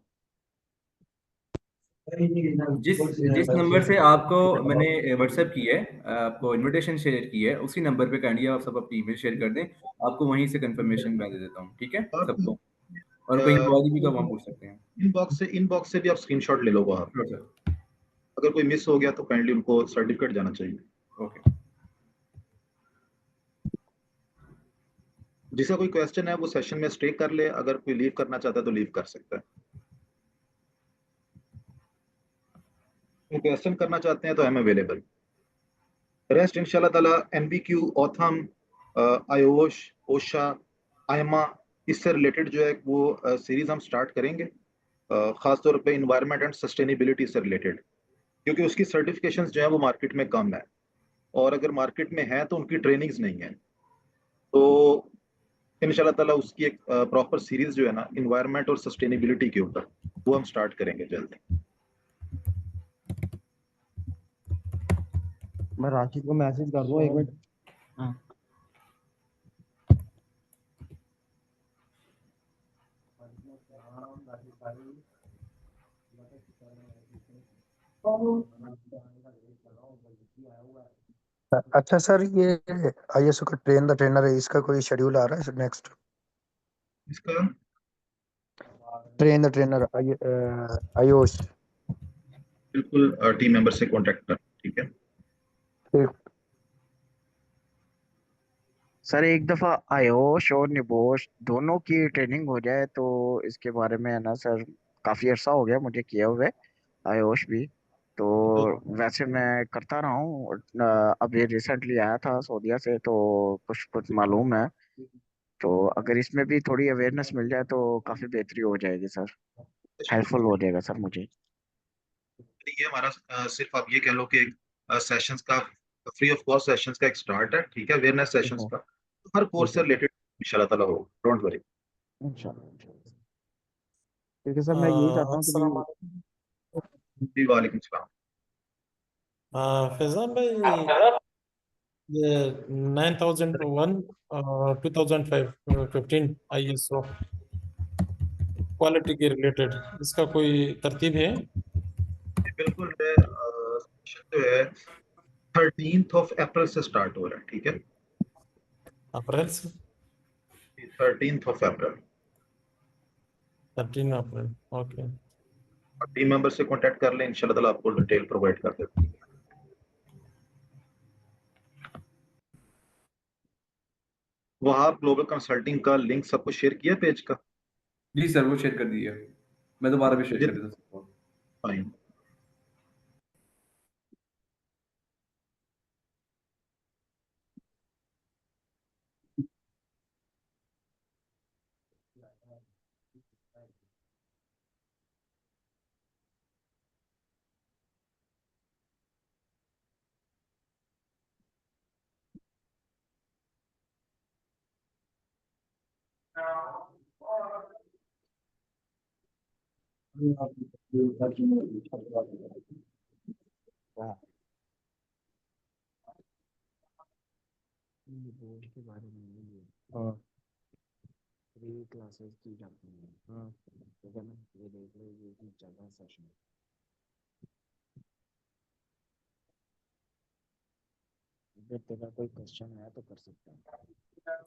जिस जिस नंबर से आपको मैंने व्हाट्सएप की है, आपको इनविटेशन शेयर की है, उसी नंबर पे काइंडली आप सब अपनी ईमेल शेयर कर दें। आपको वहीं से कंफर्मेशन मैं दे देता हूँ, ठीक है सबको। और कोई इंक्वायरी भी तो वहाँ पूछ सकते हैं। इनबॉक्स से भी आप स्क्रीनशॉट ले लो वहाँ। Sure sir. अगर कोई मिस हो गया तो काइंडली उनको सर्टिफिकेट जाना चाहिए। ओके। जिसका कोई क्वेश्चन है वो सेशन में स्टे कर ले, अगर कोई लीव करना चाहता है तो लीव कर सकता है। क्वेश्चन करना चाहते हैं तो आई एम अवेलेबल। रेस्ट इंशाल्लाह ताला एनबीक्यू, ऑथम, आयोश, ओशा, आयमा, इससे रिलेटेड जो है वो सीरीज हम स्टार्ट करेंगे, खासतौर पे इन्वायरमेंट एंड सस्टेनेबिलिटी से रिलेटेड, क्योंकि उसकी सर्टिफिकेशंस जो है वो मार्केट में कम है, और अगर मार्केट में है तो उनकी ट्रेनिंग्स नहीं है। तो इंशाल्लाह ताला उसकी एक प्रॉपर सीरीज जो है ना इन्वायरमेंट और सस्टेनेबिलिटी के ऊपर, वो हम स्टार्ट करेंगे जल्दी। मैं राशिद को मैसेज कर दूं, 1 मिनट। अच्छा सर, ये आईएसओ का ट्रेन द ट्रेनर है, इसका कोई शेड्यूल आ रहा है सर नेक्स्ट? इसका ट्रेन द ट्रेनर आयुष। बिल्कुल टीम मेंबर से कांटेक्ट कर, ठीक है। सर एक दफा आयोश और निबोश दोनों की ट्रेनिंग हो जाए तो इसके बारे में है ना सर, काफी अरसा हो गया मुझे किए हुए, आयोश भी। तो वैसे मैं करता रहा हूँ, अभी रिसेंटली आया था सऊदीया से तो कुछ कुछ मालूम है। तो अगर इसमें भी थोड़ी अवेयरनेस मिल जाए तो काफी बेहतरी हो जाएगी सर, हेल्पफुल हो जाएगा सर मुझे। ये हमारा सिर्फ आप ये कह लो कि सेशंस का फ्री ऑफ कॉस्ट सेशंस का एक स्टार्ट है, ठीक है, अवेयरनेस सेशंस का, तो हर कोर्स से रिलेटेड इंशाल्लाह ताला हो, डोंट वरी। ठीक है सर, मैं यही चाहता हूँ अस्सलाम कि जी वालेकुम सलाम। फैजान भाई, ये 9001 2015 आईएसओ क्वालिटी के रिलेटेड इसका कोई तरतीब है? बिल्कुल है, जो है 13th ऑफ अप्रैल से स्टार्ट हो रहा है, ठीक है। अप्रैल से 13th of April 13 April, okay. Team member से कांटेक्ट कर लें, इंशाल्लाह ताला आपको डिटेल प्रोवाइड कर देते हैं। वहाँ ग्लोबल कंसल्टिंग का लिंक सबको शेयर किया पेज का? जी सर, वो शेयर कर दिए, मैं दोबारा भी शेयर कर देता हूँ। फाइन। बोर्ड के बारे में फ्री क्लासेस की जाती हैं, ठीक है ना, ये देख लो, ये भी चल रहा है सेशन। अगर तेरा कोई क्वेश्चन है तो कर सकते हैं।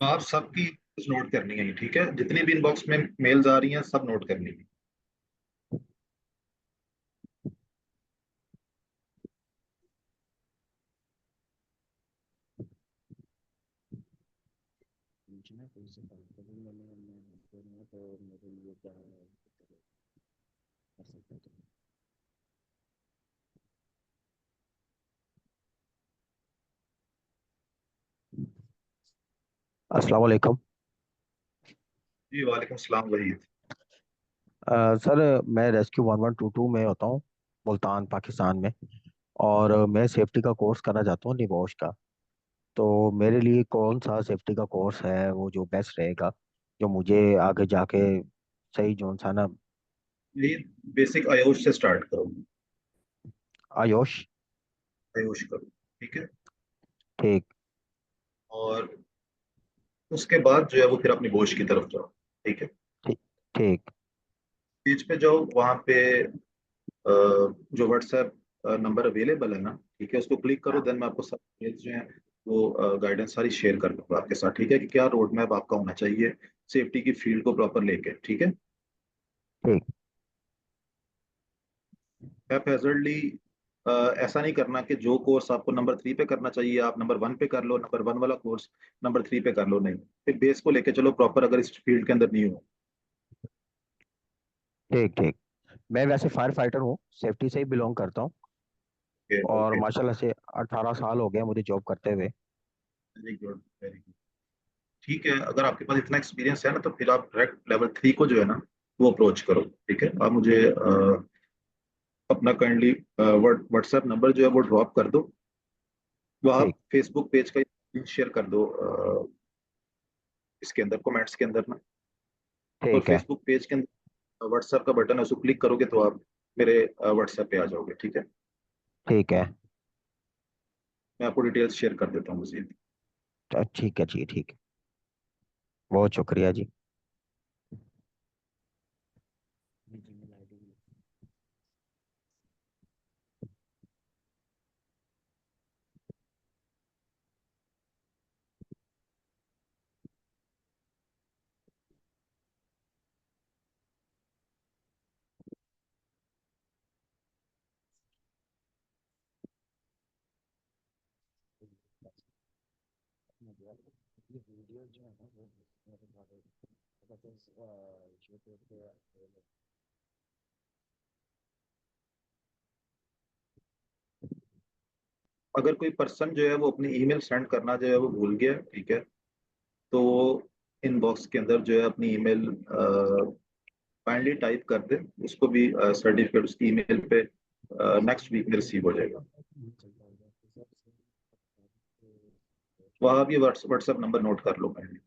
आप सबकी नोट करनी है, ठीक है, जितनी भी इनबॉक्स में मेल्स आ रही हैं सब नोट करनी है। पूछना कोई से बात करूँ, मैं तो मेरे लिए क्या कर सकते हैं। अस्सलाम वालेकुम। जी वालेकुम सलाम वहीद। सर मैं रेस्क्यू 1122 में होता हूँ, मुल्तान पाकिस्तान में, और मैं सेफ्टी का कोर्स करना चाहता हूँ निबोश का। तो मेरे लिए कौन सा सेफ्टी का कोर्स है वो जो बेस्ट रहेगा, जो मुझे आगे जाके सही जोन सा ना। ये बेसिक आयुष से स्टार्ट करो। आयुष, आयुष करो, ठीक है। ठीक और उसके बाद जो है वो फिर अपनी गोश की तरफ जाओ, ठीक है। ठीक ठीक। पेज पे जाओ, वहाँ पे जो व्हाट्सएप नंबर अवेलेबल है ना, ठीक है, उसको क्लिक करो, देन मैं आपको सारी डिटेल्स जो है वो गाइडेंस सारी शेयर कर दूंगा आपके साथ, ठीक है, कि क्या रोड मैप आपका होना चाहिए सेफ्टी की फील्ड को प्रॉपर लेके, ठीक है। ठीक। हैजर्डली ऐसा नहीं करना कि जो कोर्स आपको नंबर 3 पे करना चाहिए आप नंबर 1 पे कर लो, नंबर 1 वाला कोर्स नंबर 3 पे कर लो। नहीं, फिर बेस को लेके चलो प्रॉपर, अगर इस फील्ड के अंदर नहीं हो। ठीक ठीक। मैं वैसे फायर फाइटर हूँ, सेफ्टी से ही बिलोंग करता हूँ, और ओके, माशाल्लाह से 18 साल हो गए मुझे जॉब करते हुए। Very good, very good. ठीक है, अगर आपके पास इतना एक्सपीरियंस है ना, तो फिर आप डायरेक्ट लेवल 3 को जो है ना वो अप्रोच करो। ठीक है, आप मुझे अपना काइंडली व्हाट्सएप नंबर जो है वो ड्रॉप कर दो, वो आप फेसबुक पेज का शेयर कर दो इसके अंदर कमेंट्स के अंदर ना। और ठीक है। फेसबुक पेज के अंदर व्हाट्सएप का बटन है, उसको क्लिक करोगे तो आप मेरे व्हाट्सएप पे आ जाओगे। ठीक है, ठीक है। मैं आपको डिटेल्स शेयर कर देता हूँ मजीद। तो ठीक है जी, ठीक है, बहुत शुक्रिया जी। अगर कोई पर्सन जो है वो अपनी ईमेल सेंड करना जो है वो भूल गया, ठीक है, तो इनबॉक्स के अंदर जो है अपनी ईमेल काइंडली टाइप कर दे, उसको भी सर्टिफिकेट उसकी ईमेल पे नेक्स्ट वीक में रिसीव हो जाएगा। वहाँ भी व्हाट्सएप नंबर नोट कर लो काइंडली।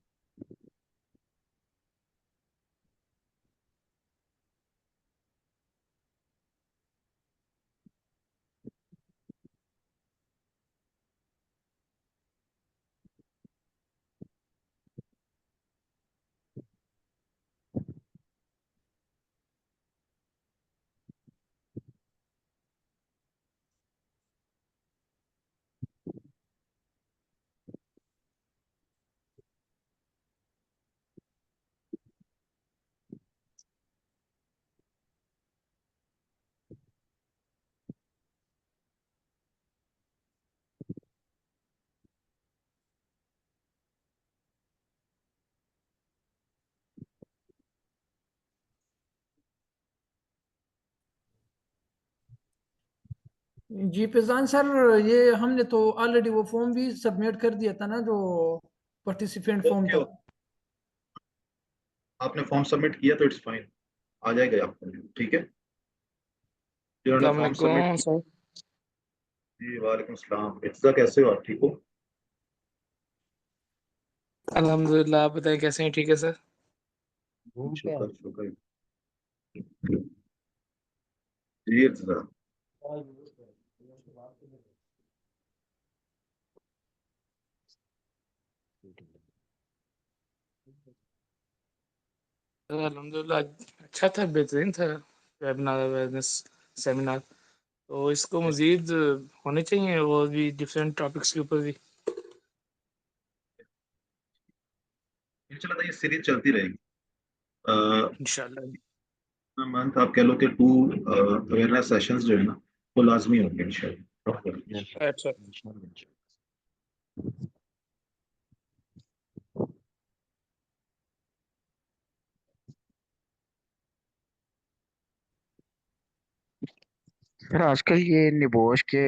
जी फिजान सर, ये हमने तो ऑलरेडी वो फॉर्म भी सबमिट कर दिया था ना, जो पार्टिसिपेंट फॉर्म ओके, था। आपने फॉर्म सबमिट किया तो इट्स फाइन, आ जाएगा आपको। ठीक है, जिन्होंने अस्सलाम फॉर्म सबमिट वालेकुम किया। सर। जी वालेकुम सलाम, इफ्तिजा कैसे हो आप, ठीक हो? अल्हम्दुलिल्लाह, आप बताएं कैसे हैं? ठीक है सर। शुक्र शुक्र। जी इफ्तिजा, अल्हम्दुलिल्लाह, अच्छा था, बेहतरीन था वेबिनार, अवेयरनेस सेमिनार। तो इसको मजीद होने चाहिए और भी डिफरेंट टॉपिक्स के ऊपर भी। इंशाल्लाह ये सीरीज चलती रहेगी। इंशाल्लाह। मंथ आप कह लो कि 2 अवेयरनेस सेशंस जो है ना वो लाजमी होंगे इंशाल्लाह। अच्छा। सर आजकल ये निबोश के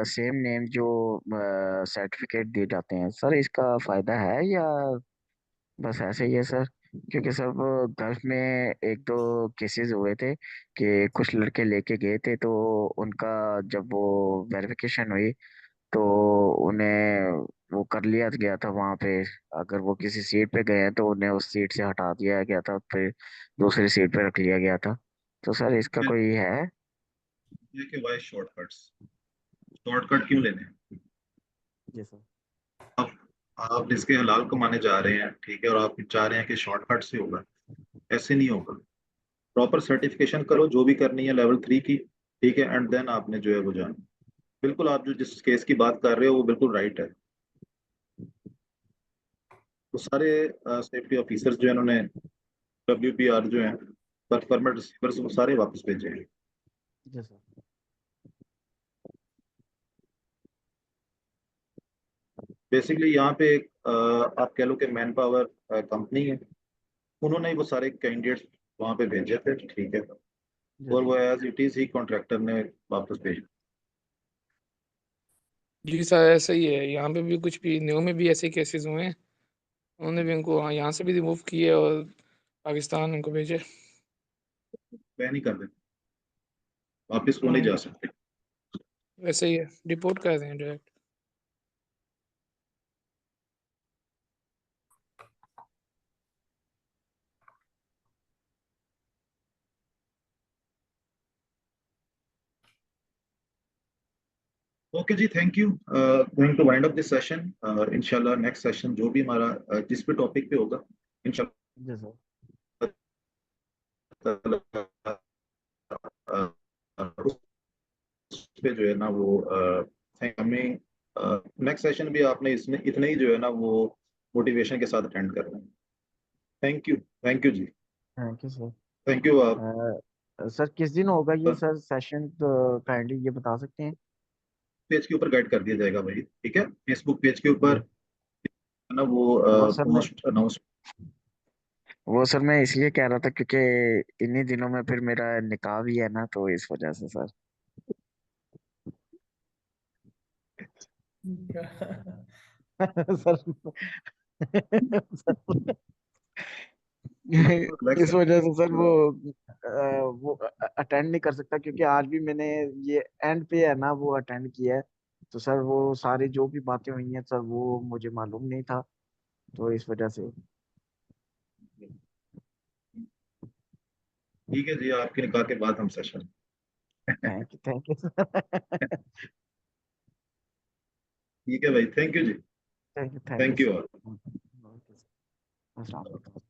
सेम नेम जो सर्टिफिकेट दिए जाते हैं सर, इसका फायदा है या बस ऐसे ही है सर? क्योंकि सर वो गल्फ में एक दो केसेस हुए थे कि कुछ लड़के लेके गए थे, तो उनका जब वो वेरिफिकेशन हुई तो उन्हें वो कर लिया गया था वहां पे। अगर वो किसी सीट पे गए हैं तो उन्हें उस सीट से हटा दिया गया था, फिर दूसरी सीट पे रख लिया गया था। तो सर इसका कोई है? ये कि वाई शॉर्टकट्स, शॉर्टकट क्यों लेने हैं? जी सर। आप इसके हलाल कमाने जा रहे हैं, ठीक है, और आप चाह रहे हैं कि शॉर्टकट से होगा, ऐसे नहीं होगा। प्रॉपर सर्टिफिकेशन करो जो भी करनी है लेवल 3 की, ठीक है, एंड देन आपने जो है वो जाना। बिल्कुल, आप जो जिस केस की बात कर रहे हो वो बिल्कुल राइट है। तो सारे सेफ्टी ऑफिसर्स जो है उन्होंने WPR जो है परफॉर्मेंस रिसीवर्स वो सारे वापस भेजे हैं। जी सर। बेसिकली यहाँ पे एक आप कह लो कि मैन पावर कंपनी है, उन्होंने ही वो सारे कैंडिडेट्स वहाँ पे भेजे थे, ठीक है, और वो एज इट इज ही कॉन्ट्रैक्टर ने वापस भेजा। जी सर ऐसा ही है, यहाँ पे भी कुछ भी न्यू में भी ऐसे केसेस हुए हैं, उन्होंने भी उनको यहाँ से भी रिमूव किए और पाकिस्तान उनको भेजे। बैन ही कर देते, वापस वो नहीं जा सकते। वैसे ही है, डिपोर्ट कर दें डायरेक्ट। ओके जी, thank you. Going to wind up this session. इंशाल्लाह नेक्स्ट सेशन जो भी हमारा जिस भी टॉपिक पे होगा इंशाल्लाह जी सर। उस पे जो है ना वो हमें नेक्स्ट सेशन भी आपने इसमें इतने ही जो है ना वो मोटिवेशन के साथ अटेंड करना है। थैंक यू जी, thank you sir. Thank you. आप सर किस दिन होगा ये सर सेशन, तो काइंडली ये बता सकते हैं? पेज के ऊपर गाइड कर दिया जाएगा भाई, ठीक है, फेसबुक पेज के ऊपर है ना वो सर मैं पोस्ट अनाउंस। वो सर मैं इसलिए कह रहा था क्योंकि इन्हीं दिनों में फिर मेरा निकाह भी है ना, तो इस वजह से सर। सर इस वजह से सर वो अटेंड नहीं कर सकता, क्योंकि आज भी मैंने ये एंड पे है ना वो अटेंड किया है। तो सर वो सारी जो भी बातें हुई हैं सर वो मुझे मालूम नहीं था, तो इस वजह से। ठीक है जी, आपके निकाह के बाद हम सेशन। Thank you sir. ठीक है भाई, थैंक यू जी, thank you thank you. Sir. अस्सलाम वालेकुम।